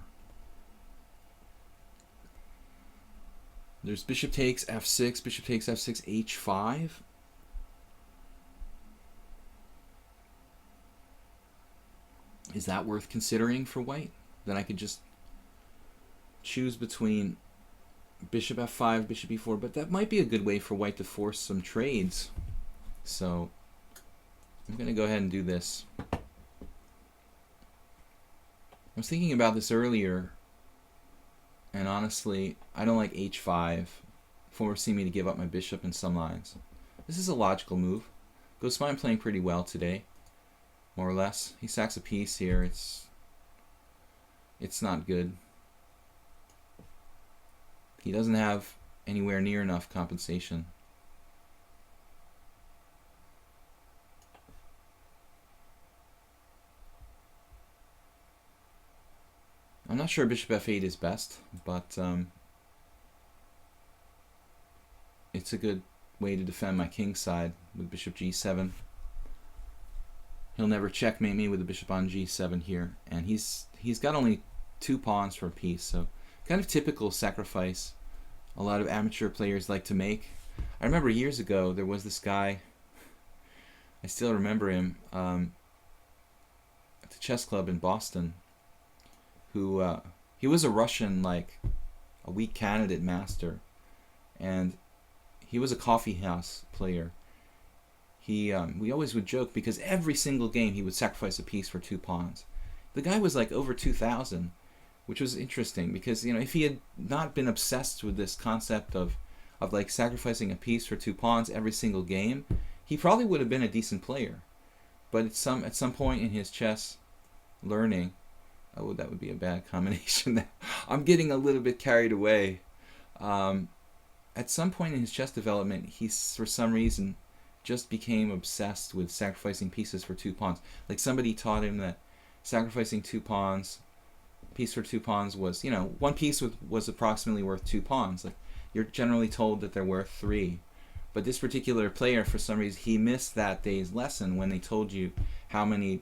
There's bishop takes f6, bishop takes f6, h5. Is that worth considering for white? Then I could just choose between bishop f5, bishop e4, but that might be a good way for white to force some trades. So I'm going to go ahead and do this. I was thinking about this earlier, and honestly, I don't like h5, forcing me to give up my bishop in some lines. This is a logical move. Ghost Mine playing pretty well today, more or less. He sacks a piece here. It's not good. He doesn't have anywhere near enough compensation. I'm not sure bishop f8 is best, but it's a good way to defend my king side with bishop g7. He'll never checkmate me with the bishop on g7 here, and he's got only 2 pawns for a piece, so kind of typical sacrifice a lot of amateur players like to make. I remember years ago there was this guy, I still remember him, at the chess club in Boston, who he was a Russian, like a weak candidate master, and he was a coffee house player. We always would joke because every single game he would sacrifice a piece for 2 pawns. The guy was like over 2,000, which was interesting because, you know, if he had not been obsessed with this concept of like sacrificing a piece for 2 pawns every single game, he probably would have been a decent player. But at some point in his chess learning, oh, that would be a bad combination. I'm getting a little bit carried away. At some point in his chess development, he, for some reason, just became obsessed with sacrificing pieces for 2 pawns. Like somebody taught him that sacrificing 2 pawns, piece for 2 pawns was, you know, one piece was approximately worth 2 pawns. Like, you're generally told that they're worth 3. But this particular player, for some reason, he missed that day's lesson when they told you how many,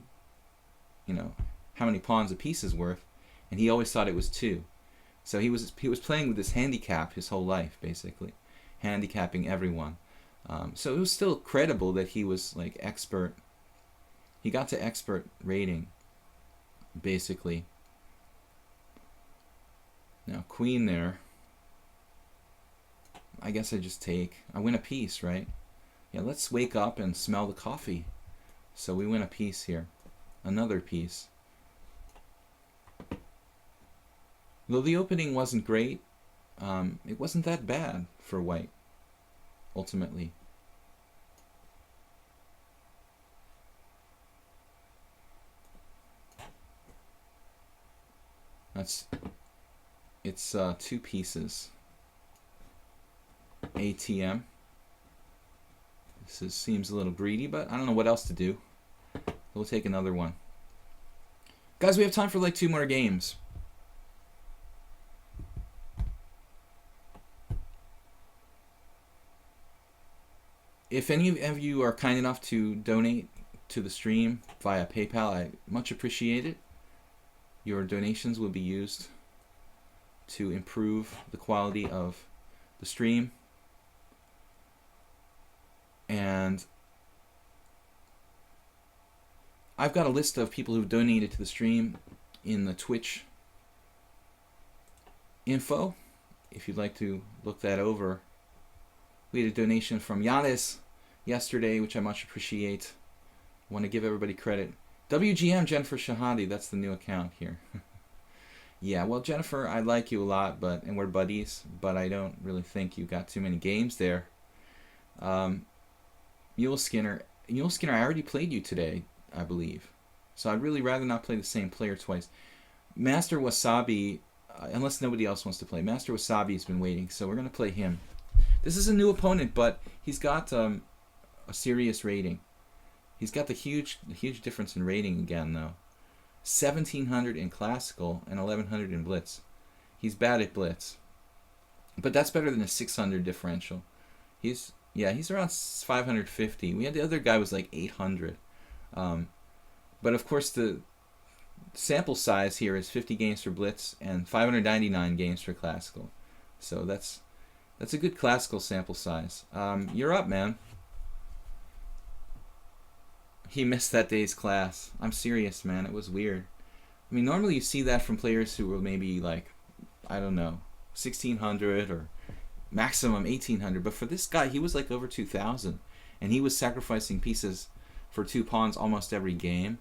you know, how many pawns a piece is worth, and he always thought it was 2. So he was playing with this handicap his whole life, basically, handicapping everyone. So it was still credible that he was like expert. He got to expert rating, basically. Now queen there. I guess I just take. I win a piece, right? Yeah, let's wake up and smell the coffee. So we win a piece here. Another piece. Though the opening wasn't great, it wasn't that bad for white, ultimately. It's 2 pieces. ATM. Seems a little greedy, but I don't know what else to do. We'll take another one. Guys, we have time for like 2 more games. If any of you are kind enough to donate to the stream via PayPal, I much appreciate it. Your donations will be used to improve the quality of the stream. And I've got a list of people who've donated to the stream in the Twitch info, if you'd like to look that over. We had a donation from Yanis yesterday, which I much appreciate. I want to give everybody credit. WGM Jennifer Shahadi, that's the new account here. Yeah, well, Jennifer, I like you a lot, and we're buddies, but I don't really think you got too many games there. Mule Skinner, I already played you today, I believe. So I'd really rather not play the same player twice. Master Wasabi, unless nobody else wants to play. Master Wasabi's been waiting, so we're going to play him. This is a new opponent, but he's got a serious rating. He's got the huge difference in rating again, though. 1,700 in Classical and 1,100 in Blitz. He's bad at Blitz. But that's better than a 600 differential. He's around 550. We had the other guy was like 800. But of course the sample size here is 50 games for Blitz and 599 games for Classical. So that's a good Classical sample size. You're up, man. He missed that day's class. I'm serious, man. It was weird. I mean, normally you see that from players who were maybe like, I don't know, 1,600 or maximum 1,800. But for this guy, he was like over 2,000. And he was sacrificing pieces for 2 pawns almost every game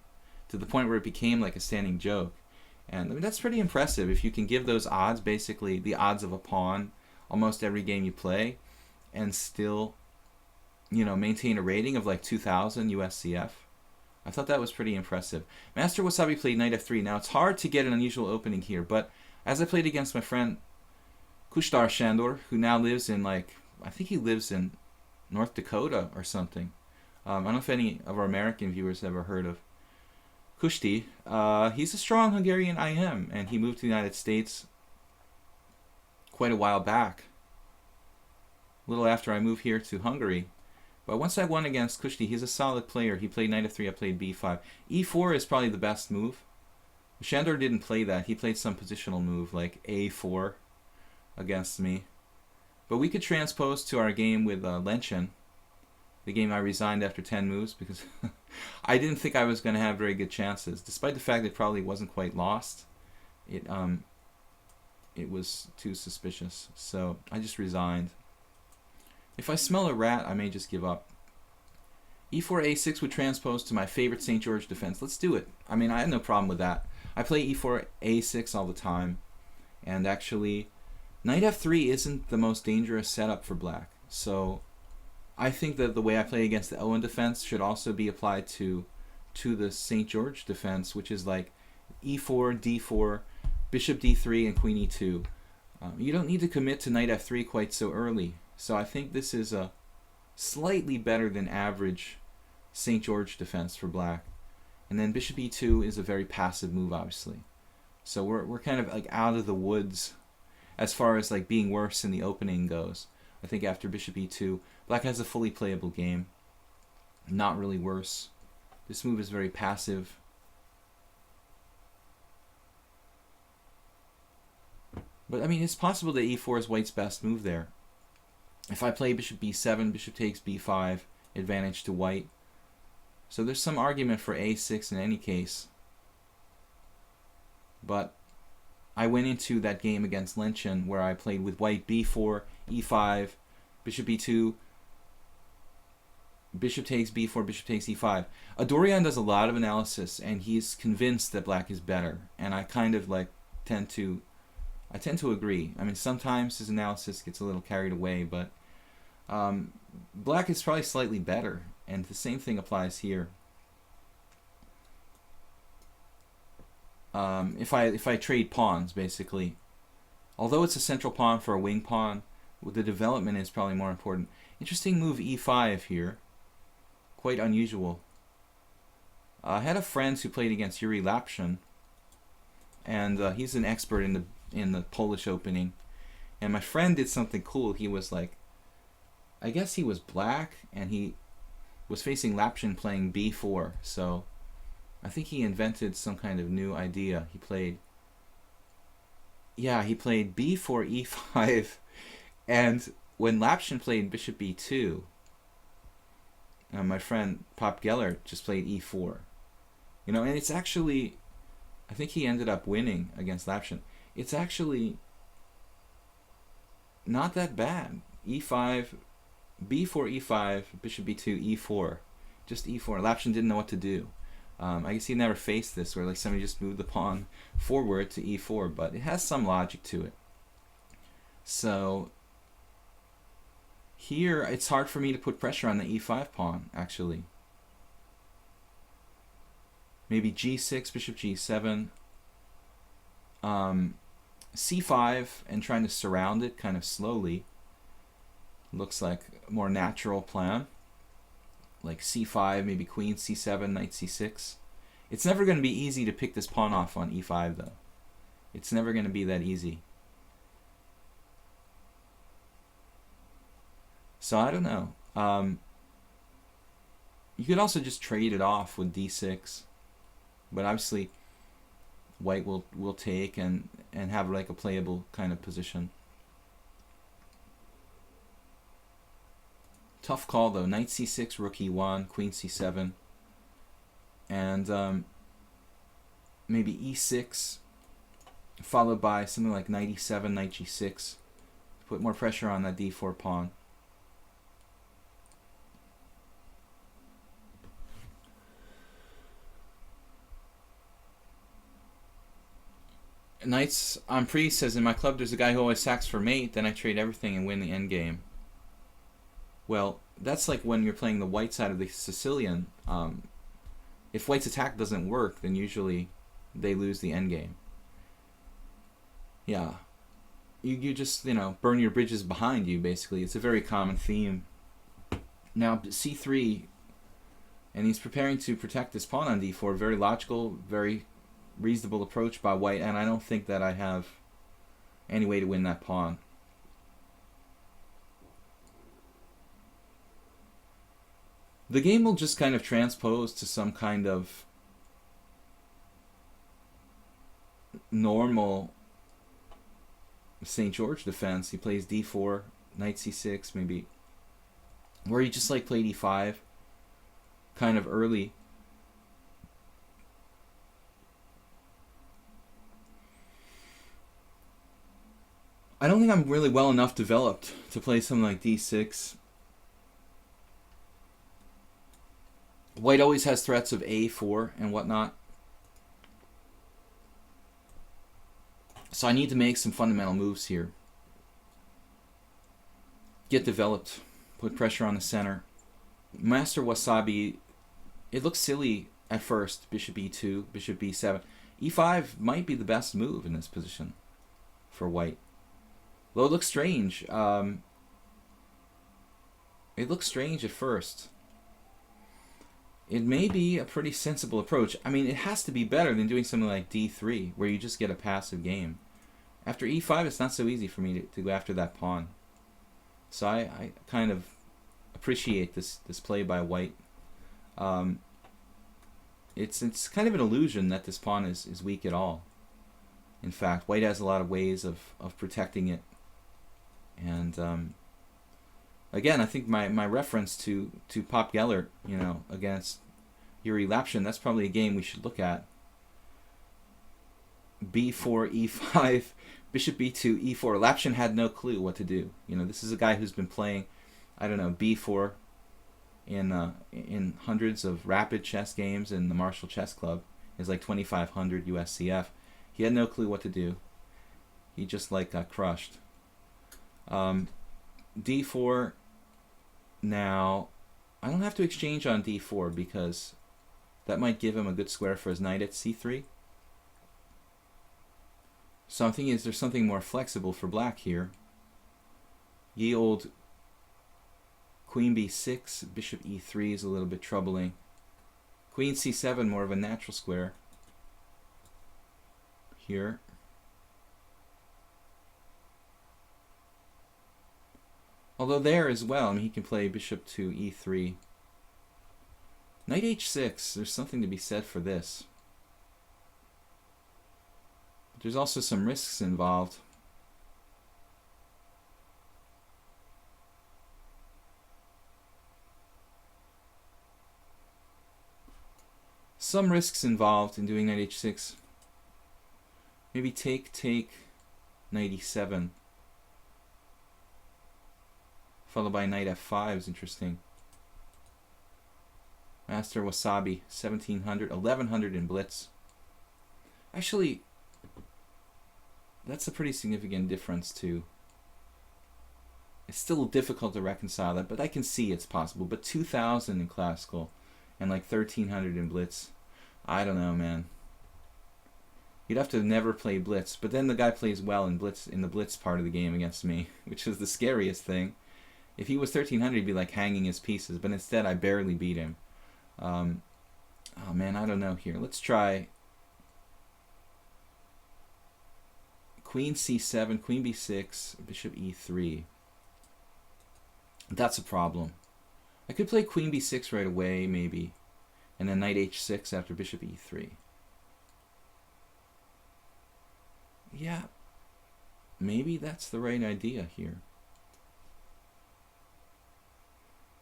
to the point where it became like a standing joke. And I mean, that's pretty impressive. If you can give those odds, basically the odds of a pawn almost every game you play, and still, maintain a rating of like 2,000 USCF. I thought that was pretty impressive. Master Wasabi played knight f3. Now, it's hard to get an unusual opening here, but as I played against my friend Kushtar Shandor, who now lives in I think he lives in North Dakota or something. I don't know if any of our American viewers have ever heard of Kushti. He's a strong Hungarian IM, and he moved to the United States quite a while back, a little after I moved here to Hungary. But once I won against Kushti, he's a solid player. He played knight f3, I played b5. e4 is probably the best move. Shandor didn't play that. He played some positional move like a4 against me. But we could transpose to our game with Lenchen, the game I resigned after 10 moves because I didn't think I was going to have very good chances. Despite the fact that it probably wasn't quite lost, it was too suspicious. So I just resigned. If I smell a rat, I may just give up. e4, a6 would transpose to my favorite St. George defense. Let's do it. I mean, I have no problem with that. I play e4, a6 all the time. And actually, knight f3 isn't the most dangerous setup for black. So I think that the way I play against the Owen defense should also be applied to the St. George defense, which is like e4, d4, bishop d3, and queen e2. You don't need to commit to knight f3 quite so early. So I think this is a slightly better than average St. George defense for black. And then bishop e2 is a very passive move, obviously. So we're kind of like out of the woods as far as like being worse in the opening goes. I think after bishop e2, black has a fully playable game. Not really worse. This move is very passive. But I mean, it's possible that e4 is white's best move there. If I play bishop b7, bishop takes b5, advantage to white. So there's some argument for a6 in any case. But I went into that game against Lynchen where I played with white b4, e5, bishop b2, bishop takes b4, bishop takes e5. Adorian does a lot of analysis, and he's convinced that black is better. And I kind of like tend to agree. I mean, sometimes his analysis gets a little carried away, but black is probably slightly better, and the same thing applies here. If I trade pawns, basically, although it's a central pawn for a wing pawn, the development is probably more important. Interesting move e5 here, quite unusual. I had a friend who played against Yuri Lapshin, and he's an expert in the Polish opening. And my friend did something cool. He was like, I guess he was black, and he was facing Lapshin playing b4. So I think he invented some kind of new idea. He played b4 e5, and when Lapshin played bishop b2, my friend Pop Geller just played e4. You know, and it's actually, I think he ended up winning against Lapshin. It's actually not that bad. e5, b4, e5, bishop b2, e4. Just e4. Lapshin didn't know what to do. I guess he never faced this where like somebody just moved the pawn forward to e4, but it has some logic to it. So here it's hard for me to put pressure on the e5 pawn, actually. Maybe g6, bishop g7, c5, and trying to surround it kind of slowly. Looks like a more natural plan. Like c5, maybe queen c7, knight c6. It's never going to be easy to pick this pawn off on e5, though. It's never going to be that easy. So I don't know. You could also just trade it off with d6, but obviously white will take and have like a playable kind of position. Tough call though. Knight c6, rook e1, queen c7, and maybe e6, followed by something like knight e7, knight g6, to put more pressure on that d4 pawn. Knights on Pre says, in my club there's a guy who always sacks for mate, then I trade everything and win the endgame. Well, that's like when you're playing the white side of the Sicilian. If white's attack doesn't work, then usually they lose the endgame. Yeah. You just, burn your bridges behind you, basically. It's a very common theme. Now, c3, and he's preparing to protect this pawn on d4. Very logical, very reasonable approach by white, and I don't think that I have any way to win that pawn. The game will just kind of transpose to some kind of normal St. George defense. He plays d4, knight c6, maybe, where he just like played e5 kind of early. I don't think I'm really well enough developed to play something like d6. White always has threats of a4 and whatnot. So I need to make some fundamental moves here. Get developed. Put pressure on the center. Master Wasabi, it looks silly at first. Bishop e2, bishop b7. e5 might be the best move in this position for white. Though it looks strange. It looks strange at first. It may be a pretty sensible approach. I mean, it has to be better than doing something like d3, where you just get a passive game. After e5, it's not so easy for me to go after that pawn. So I kind of appreciate this play by white. It's kind of an illusion that this pawn is weak at all. In fact, white has a lot of ways of protecting it. And again, I think my reference to Pop Gellert, against Yuri Lapshin, that's probably a game we should look at. b4, e5, bishop b2, e4. Lapshin had no clue what to do. This is a guy who's been playing, I don't know, b4 in hundreds of rapid chess games in the Marshall Chess Club. It's like 2,500 USCF. He had no clue what to do. He just got crushed. d4. Now, I don't have to exchange on d4 because that might give him a good square for his knight at c3. So I'm thinking, is there something more flexible for black here? Ye old queen b6, bishop e3 is a little bit troubling. Queen c7, more of a natural square here. Although there as well, he can play bishop to e3. Knight h6, there's something to be said for this. But there's also some risks involved. Some risks involved in doing knight h6. Maybe take, knight e7. Followed by knight f5 is interesting. Master Wasabi, 1,700, 1,100 in blitz. Actually, that's a pretty significant difference too. It's still difficult to reconcile that, but I can see it's possible. But 2,000 in classical and like 1,300 in blitz. I don't know, man. You'd have to never play blitz, but then the guy plays well in blitz, in the blitz part of the game against me, which is the scariest thing. If he was 1,300, he'd be like hanging his pieces, but instead I barely beat him. Oh man, I don't know here. Let's try queen c7, queen b6, bishop e3. That's a problem. I could play queen b6 right away, maybe, and then knight h6 after bishop e3. Yeah, maybe that's the right idea here.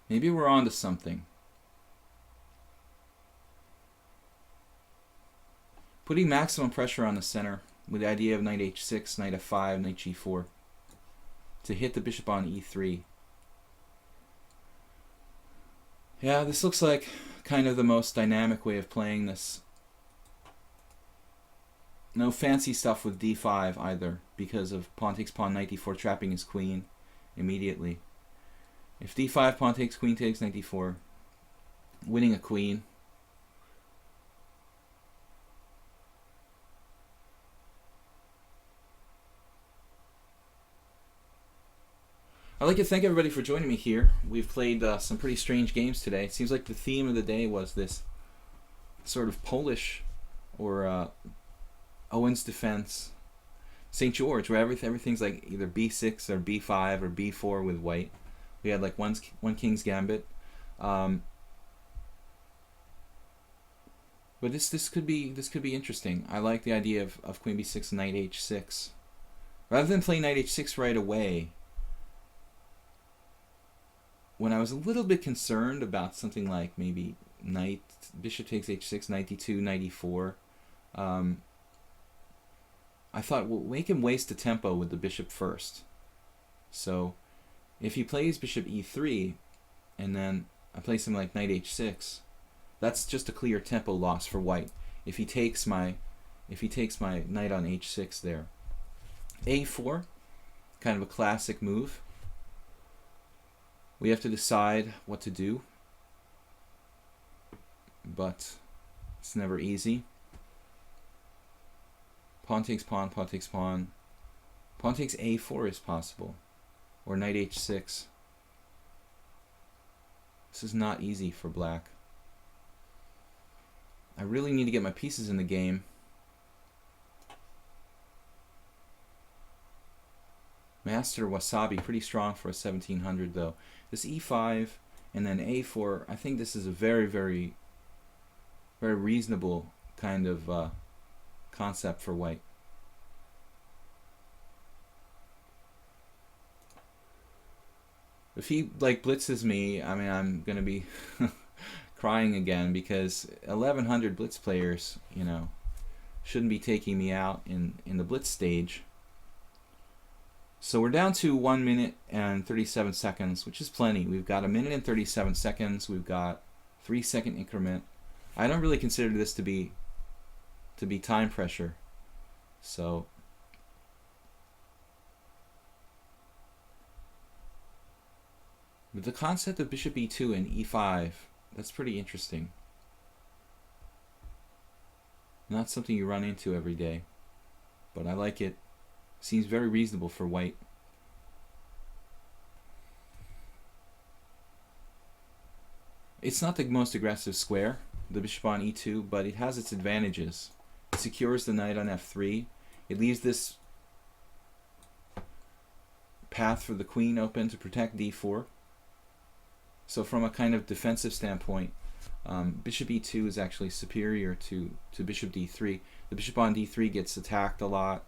Maybe we're on to something. Putting maximum pressure on the center with the idea of knight h6, knight f5, knight g4 to hit the bishop on e3. Yeah, this looks like kind of the most dynamic way of playing this. No fancy stuff with d5 either, because of pawn takes pawn, knight d4 trapping his queen immediately. If d5, pawn takes, queen takes, knight d4, winning a queen. I'd like to thank everybody for joining me here. We've played some pretty strange games today. It seems like the theme of the day was this sort of Polish or Owen's defense, St. George, where everything's like either b6 or b5 or b4 with white. We had like one king's gambit, but this could be interesting. I like the idea of queen b6 and knight h6, rather than playing knight h6 right away. When I was a little bit concerned about something like maybe knight bishop takes h6, knight d2, knight e4, I thought, we'll make him waste the tempo with the bishop first. So if he plays bishop e3 and then I play something like knight h6, that's just a clear tempo loss for white. If he takes my knight on h6 there. a4, kind of a classic move. We have to decide what to do, but it's never easy. Pawn takes pawn, pawn takes pawn. Pawn takes a4 is possible, or knight h6. This is not easy for black. I really need to get my pieces in the game. Master Wasabi, pretty strong for a 1700 though. This e5 and then a4, I think this is a very, very, very reasonable kind of concept for white. If he like blitzes me, I mean, I'm gonna be crying again, because 1100 blitz players, you know, shouldn't be taking me out in the blitz stage. So we're down to 1 minute and 37 seconds, which is plenty. We've got 1 minute and 37 seconds. We've got 3-second increment. I don't really consider this to be time pressure. So but the concept of bishop e2 and e5, that's pretty interesting. Not something you run into every day, but I like it. Seems very reasonable for white. It's not the most aggressive square, the bishop on e2, but it has its advantages. It secures the knight on f3. It leaves this path for the queen open to protect d4. So from a kind of defensive standpoint, bishop e2 is actually superior to bishop d3. The bishop on d3 gets attacked a lot,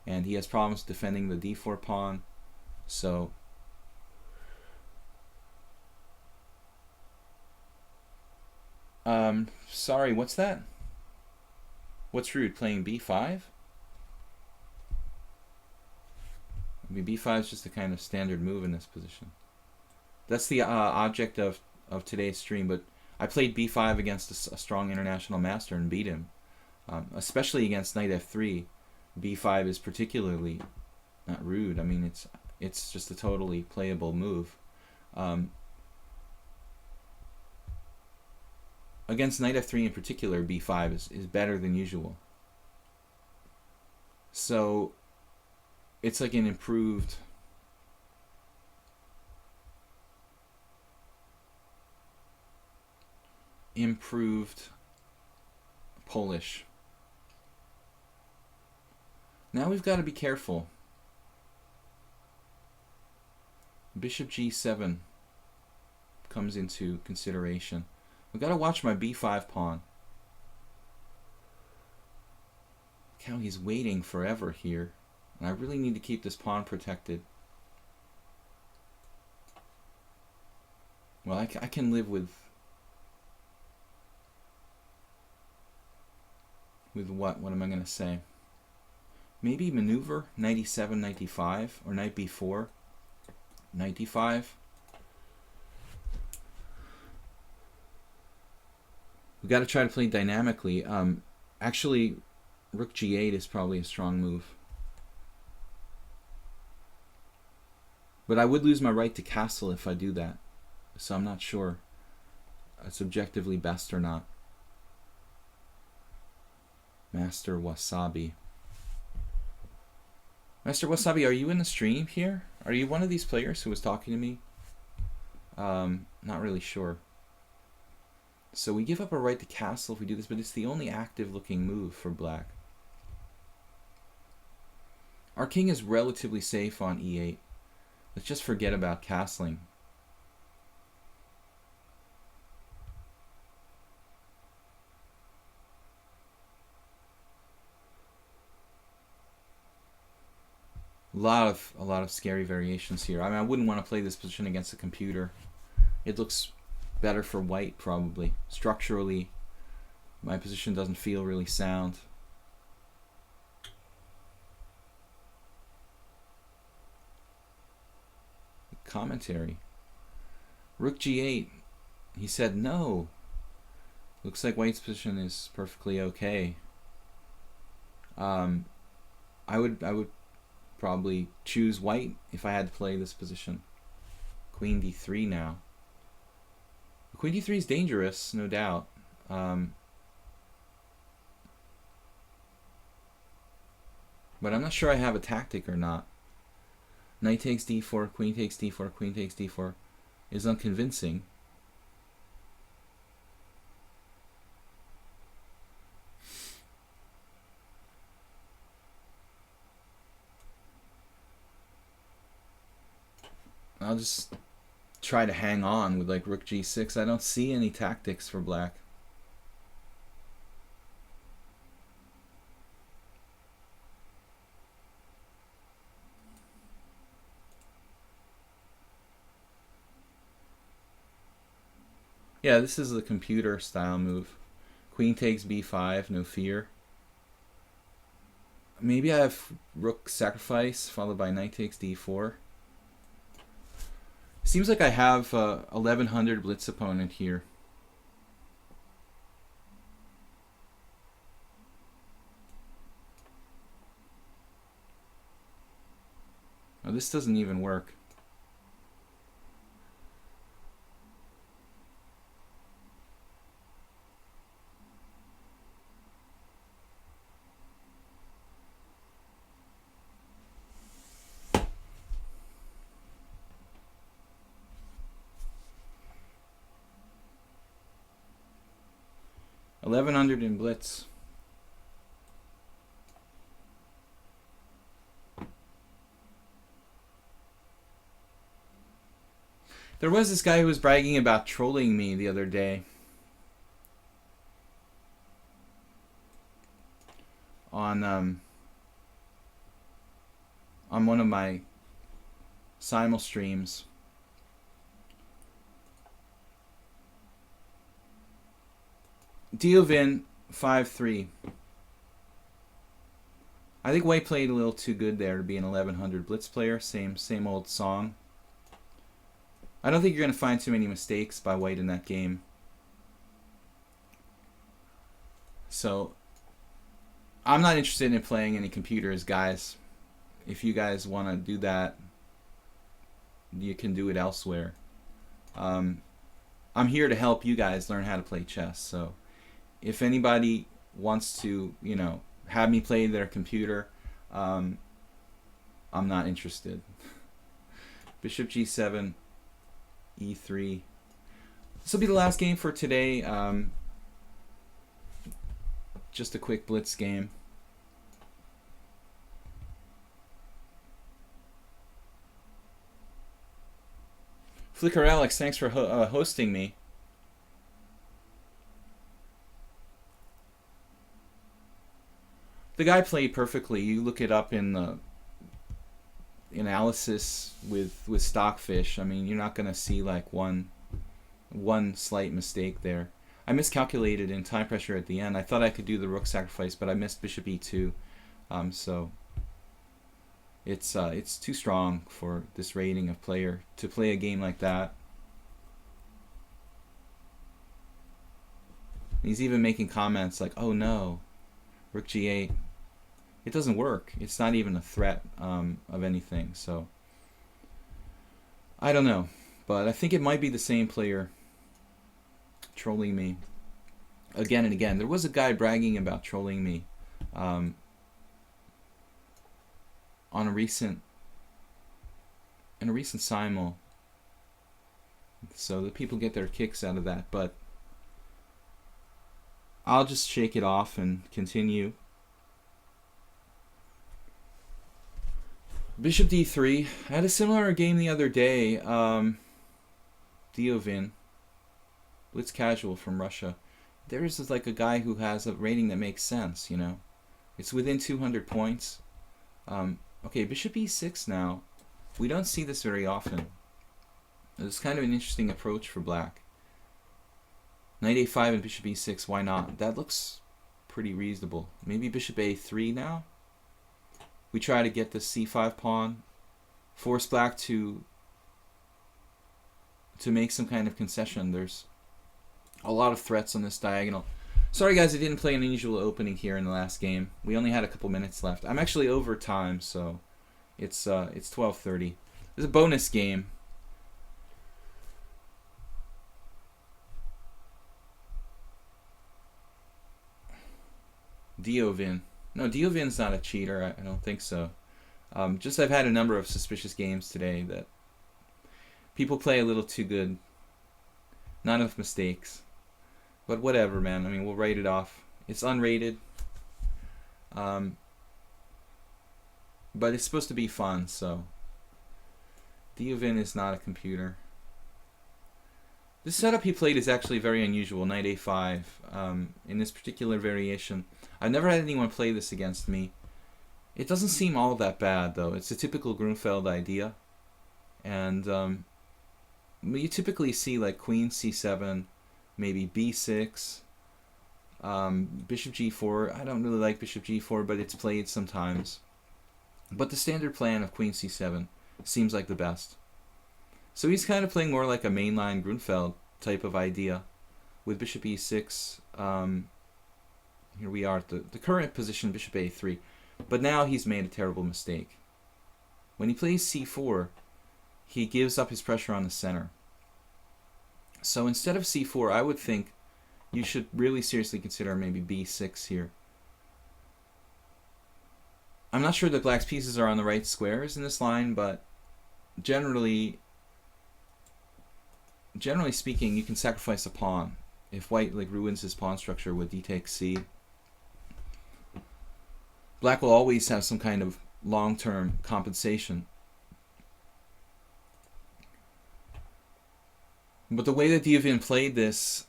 and he has problems defending the d4 pawn. So sorry, what's that? What's rude? Playing b5? I mean, b5 is just a kind of standard move in this position. That's the object of today's stream, but I played b5 against a strong international master and beat him. Especially against knight f3, b5 is particularly not rude. I mean, it's just a totally playable move. Against knight f3 in particular, b5 is better than usual. So it's like an improved Polish. Now we've got to be careful. Bishop g7 comes into consideration. We've got to watch my b5 pawn. Look how he's waiting forever here. And I really need to keep this pawn protected. Well, I can live with what? What am I going to say? Maybe maneuver, knight e7, knight d5, or knight b4, knight d5. We've got to try to play dynamically. Actually, rook g8 is probably a strong move. But I would lose my right to castle if I do that. So I'm not sure it's objectively best or not. Master Wasabi. Master Wasabi, are you in the stream here? Are you one of these players who was talking to me? Not really sure. So we give up our right to castle if we do this, but it's the only active looking move for black. Our king is relatively safe on e8. Let's just forget about castling. A lot of scary variations here. I mean, I wouldn't want to play this position against a computer. It looks better for white, probably. Structurally, my position doesn't feel really sound. Commentary. Rook g8. He said no. Looks like white's position is perfectly okay. I would probably choose white if I had to play this position. Queen d3 now. Queen d3 is dangerous, no doubt. But I'm not sure I have a tactic or not. Knight takes d4, queen takes d4, queen takes d4 is unconvincing. I'll just try to hang on with like rook g6. I don't see any tactics for black. Yeah, this is the computer style move. Queen takes b5, no fear. Maybe I have rook sacrifice followed by knight takes d4. Seems like I have 1100 blitz opponent here. Oh, this doesn't even work. $1100 in blitz. There was this guy who was bragging about trolling me the other day on one of my simul streams. Diovin 5-3. I think White played a little too good there to be an 1100 blitz player. Same old song. I don't think you're going to find too many mistakes by White in that game. So, I'm not interested in playing any computers, guys. If you guys want to do that, you can do it elsewhere. I'm here to help you guys learn how to play chess. So, if anybody wants to, have me play their computer, I'm not interested. Bishop g7. E3. This will be the last game for today. Just a quick blitz game. Flicker Alex, thanks for hosting me. The guy played perfectly. You look it up in the analysis with Stockfish. I mean, you're not going to see like one slight mistake there. I miscalculated in time pressure at the end. I thought I could do the rook sacrifice, but I missed bishop e2. So it's too strong for this rating of player to play a game like that. He's even making comments like, "Oh no, rook g8." It doesn't work. It's not even a threat of anything. So I don't know, but I think it might be the same player trolling me again and again. There was a guy bragging about trolling me on a recent simul. So the people get their kicks out of that, but I'll just shake it off and continue. Bishop d3. I had a similar game the other day. Diovin. Blitz Casual from Russia. There's like a guy who has a rating that makes sense, It's within 200 points. Okay, bishop e6 now. We don't see this very often. It's kind of an interesting approach for black. Knight a5 and bishop e6, why not? That looks pretty reasonable. Maybe bishop a3 now? We try to get the c5 pawn, force black to make some kind of concession. There's a lot of threats on this diagonal. Sorry guys, I didn't play an unusual opening here in the last game. We only had a couple minutes left. I'm actually over time, so it's 12:30. This is a bonus game. Diovin. No, Diovin's not a cheater. I don't think so. Just I've had a number of suspicious games today that people play a little too good. Not enough mistakes. But whatever, man. I mean, we'll write it off. It's unrated. But it's supposed to be fun, so. Diovin is not a computer. This setup he played is actually very unusual, knight a5. In this particular variation, I've never had anyone play this against me. It doesn't seem all that bad, though. It's a typical Grunfeld idea. And you typically see like queen c7, maybe b6, bishop g4. I don't really like bishop g4, but it's played sometimes. But the standard plan of queen c7 seems like the best. So he's kind of playing more like a mainline Grunfeld type of idea with bishop e6. Here we are at the current position, bishop a3. But now he's made a terrible mistake. When he plays c4, he gives up his pressure on the center. So instead of c4, I would think you should really seriously consider maybe b6 here. I'm not sure that black's pieces are on the right squares in this line, but generally speaking, you can sacrifice a pawn. If white ruins his pawn structure with d takes c, black will always have some kind of long-term compensation. But the way that Diavin played this,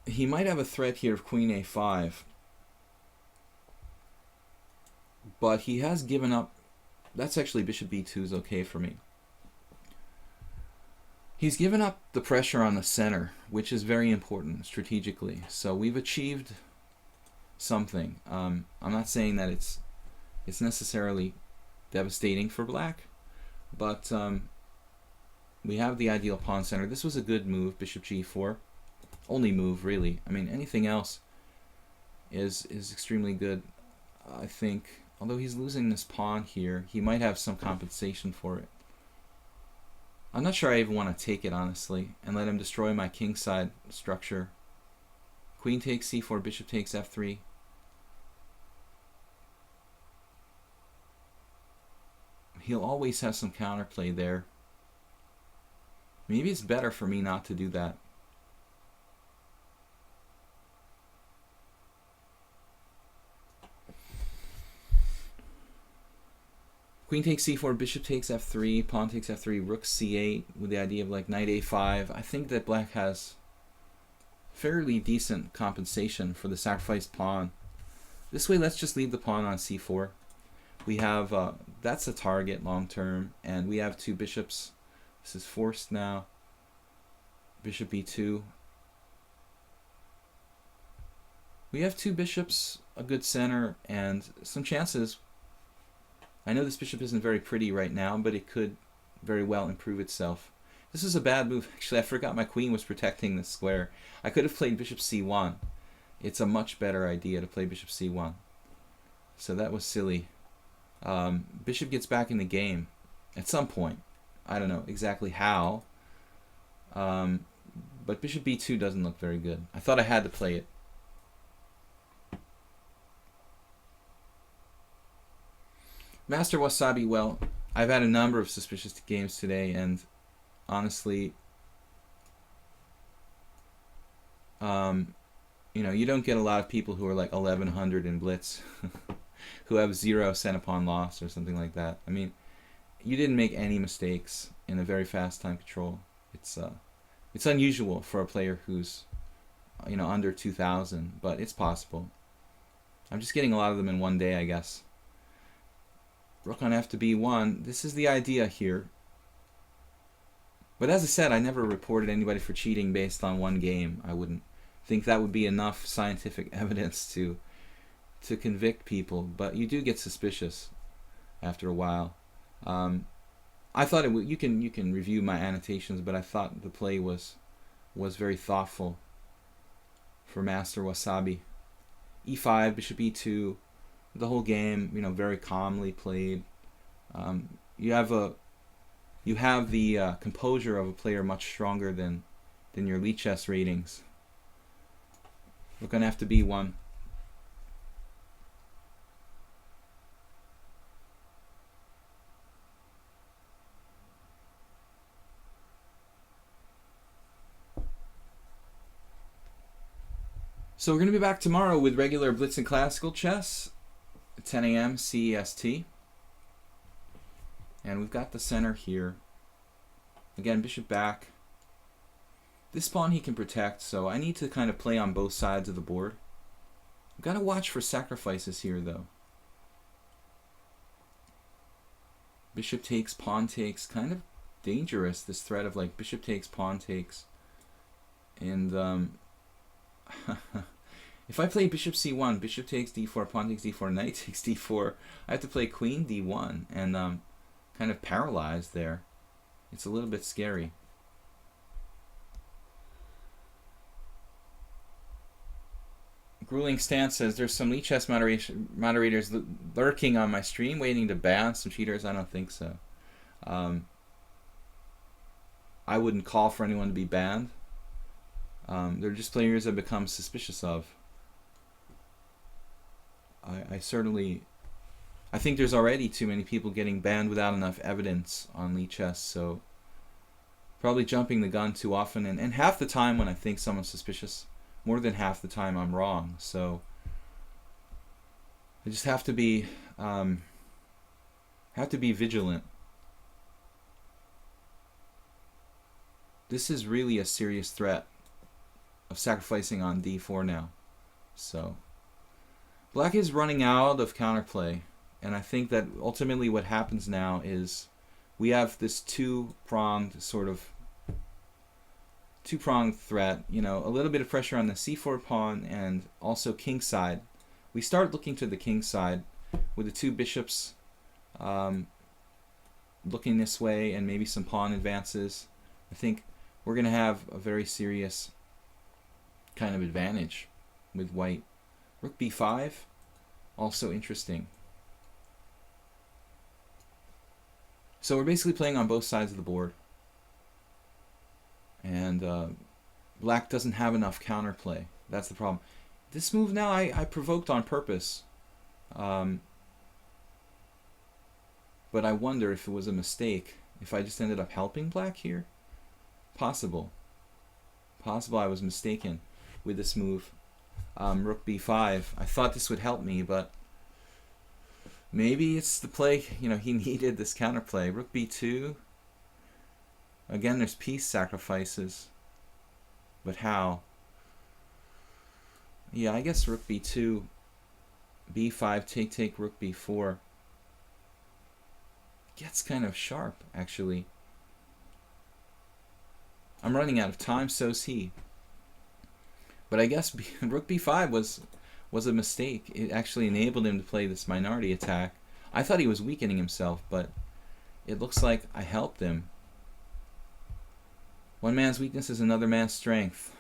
he might have a threat here of queen a5. But he has given up. That's actually bishop b2 is okay for me. He's given up the pressure on the center, which is very important strategically. So we've achieved something. I'm not saying that it's necessarily devastating for black, but we have the ideal pawn center. This was a good move, bishop g4. Only move, really. I mean, anything else is extremely good, I think. Although he's losing this pawn here, he might have some compensation for it. I'm not sure I even want to take it, honestly, and let him destroy my kingside structure. Queen takes c4, bishop takes f3. He'll always have some counterplay there. Maybe it's better for me not to do that. Queen takes c4, bishop takes f3, pawn takes f3, rook c8 with the idea of knight a5. I think that black has fairly decent compensation for the sacrificed pawn. This way, let's just leave the pawn on c4. We have, that's a target long term, and we have two bishops. This is forced now. Bishop b2. We have two bishops, a good center, and some chances. I know this bishop isn't very pretty right now, but it could very well improve itself. This is a bad move. Actually, I forgot my queen was protecting this square. I could have played bishop c1. It's a much better idea to play bishop c1. So that was silly. Bishop gets back in the game at some point. I don't know exactly how. But bishop b2 doesn't look very good. I thought I had to play it. Master Wasabi, well, I've had a number of suspicious games today, and honestly, you don't get a lot of people who are 1100 in blitz who have 0 cent upon loss or something like that. I mean, you didn't make any mistakes in a very fast time control. It's unusual for a player who's under 2000, but it's possible. I'm just getting a lot of them in one day, I guess. Rook on f to b1. This is the idea here. But as I said, I never reported anybody for cheating based on one game. I wouldn't think that would be enough scientific evidence to convict people. But you do get suspicious after a while. I thought you can review my annotations, but I thought the play was very thoughtful for Master Wasabi. e5, bishop e2. The whole game, very calmly played. You have the composure of a player much stronger than your lichess ratings. We're gonna have to b1. So we're gonna be back tomorrow with regular Blitz and Classical chess. 10 a.m. CEST. And we've got the center here. Again, bishop back. This pawn he can protect, so I need to kind of play on both sides of the board. I've got to watch for sacrifices here, though. Bishop takes, pawn takes. Kind of dangerous, this threat of bishop takes, pawn takes. And If I play bishop c1, bishop takes d4, pawn takes d4, knight takes d4, I have to play queen d1, and kind of paralyzed there. It's a little bit scary. Grueling Stance says there's some lichess moderators lurking on my stream, waiting to ban some cheaters. I don't think so. I wouldn't call for anyone to be banned. They're just players I've become suspicious of. I think there's already too many people getting banned without enough evidence on lichess, so probably jumping the gun too often. And half the time when I think someone's suspicious, more than half the time I'm wrong. So I just have to be vigilant. This is really a serious threat of sacrificing on d4 now. So black is running out of counterplay, and I think that ultimately what happens now is we have this two-pronged threat, you know, a little bit of pressure on the c4 pawn and also king side. We start looking to the king side with the two bishops looking this way and maybe some pawn advances. I think we're going to have a very serious kind of advantage with white. Rook b5, also interesting. So we're basically playing on both sides of the board. And black doesn't have enough counterplay. That's the problem. This move now I provoked on purpose. But I wonder if it was a mistake. If I just ended up helping black here. Possible I was mistaken with this move. Rook b5. I thought this would help me, but maybe it's the play. You know, he needed this counterplay. Rook b2. Again, there's piece sacrifices. But how? Yeah, I guess rook b2, b5, take rook b4. Gets kind of sharp, actually. I'm running out of time, so's he. But I guess rook b5 was a mistake. It actually enabled him to play this minority attack. I thought he was weakening himself, but it looks like I helped him. One man's weakness is another man's strength.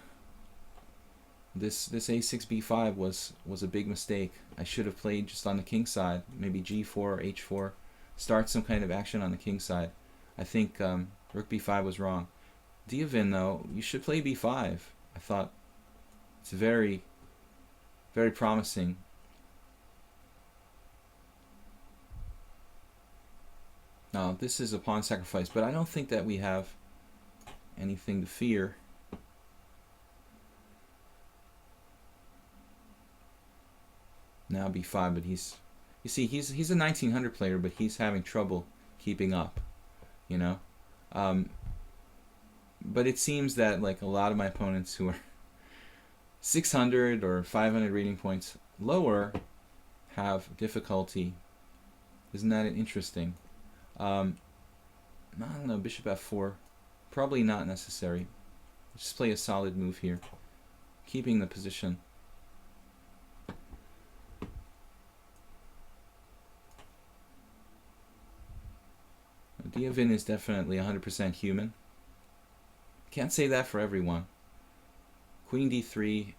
This a6 b5 was a big mistake. I should have played just on the king side, maybe g4 or h4, start some kind of action on the king side. I think rook b5 was wrong. Diavin, though, you should play b5. I thought it's very, very promising. Now, this is a pawn sacrifice, but I don't think that we have anything to fear. Now b5, but he's a 1900 player, but he's having trouble keeping up, you know. But it seems that like a lot of my opponents who are 600 or 500 rating points lower have difficulty. Isn't that interesting? I don't know, bishop f4. Probably not necessary. Just play a solid move here. Keeping the position. Diavin is definitely 100% human. Can't say that for everyone. Queen d3.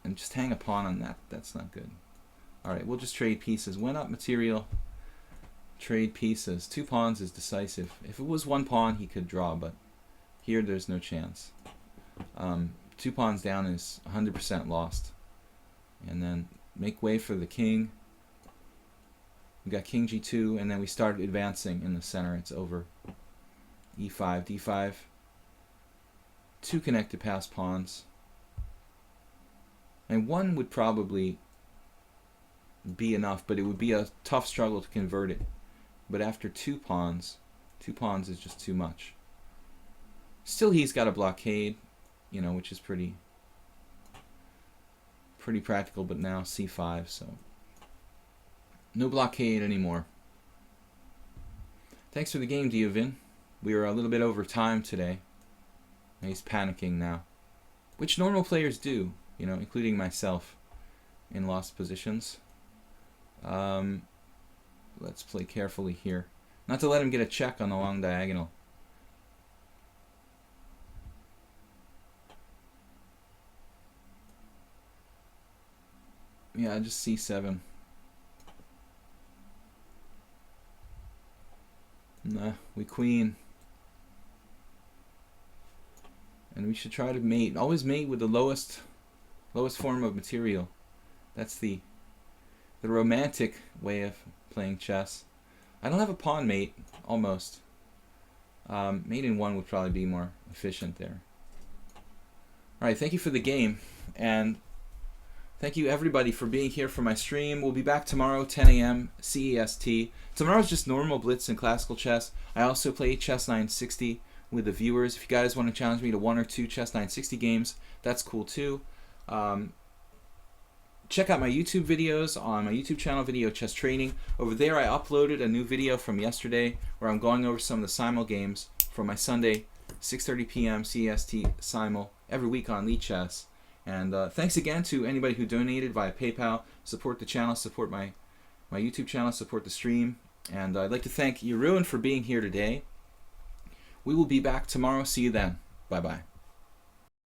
And just hang a pawn on that. That's not good. Alright, we'll just trade pieces. Went up material. Trade pieces. 2 pawns is decisive. If it was 1 pawn, he could draw, but here there's no chance. 2 pawns down is 100% lost. And then make way for the king. We got king g2, and then we started advancing in the center. It's over. e5, d5. 2 connected passed pawns. And 1 would probably be enough, but it would be a tough struggle to convert it. But after 2 pawns is just too much. Still, he's got a blockade, you know, which is pretty practical, but now c5, so no blockade anymore. Thanks for the game, Diavin. We were a little bit over time today. He's panicking now. which normal players do, you know, including myself in lost positions. Let's play carefully here. Not to let him get a check on the long diagonal. Yeah, just c7. Nah, we queen. And we should try to mate. Always mate with the lowest form of material. That's the romantic way of playing chess. I don't have a pawn mate, almost. Mate in 1 would probably be more efficient there. Alright, thank you for the game. And thank you everybody for being here for my stream. We'll be back tomorrow, 10 a.m. CEST. Tomorrow's just normal blitz and classical chess. I also play Chess 960 with the viewers. If you guys want to challenge me to 1 or 2 Chess 960 games, that's cool too. Check out my YouTube videos on my YouTube channel, Video Chess Training. Over there I uploaded a new video from yesterday where I'm going over some of the simul games for my Sunday 6:30 p.m. CEST simul every week on lichess. And thanks again to anybody who donated via PayPal. Support the channel, support my YouTube channel, support the stream. And I'd like to thank Jeroen for being here today. We will be back tomorrow. See you then. Bye-bye.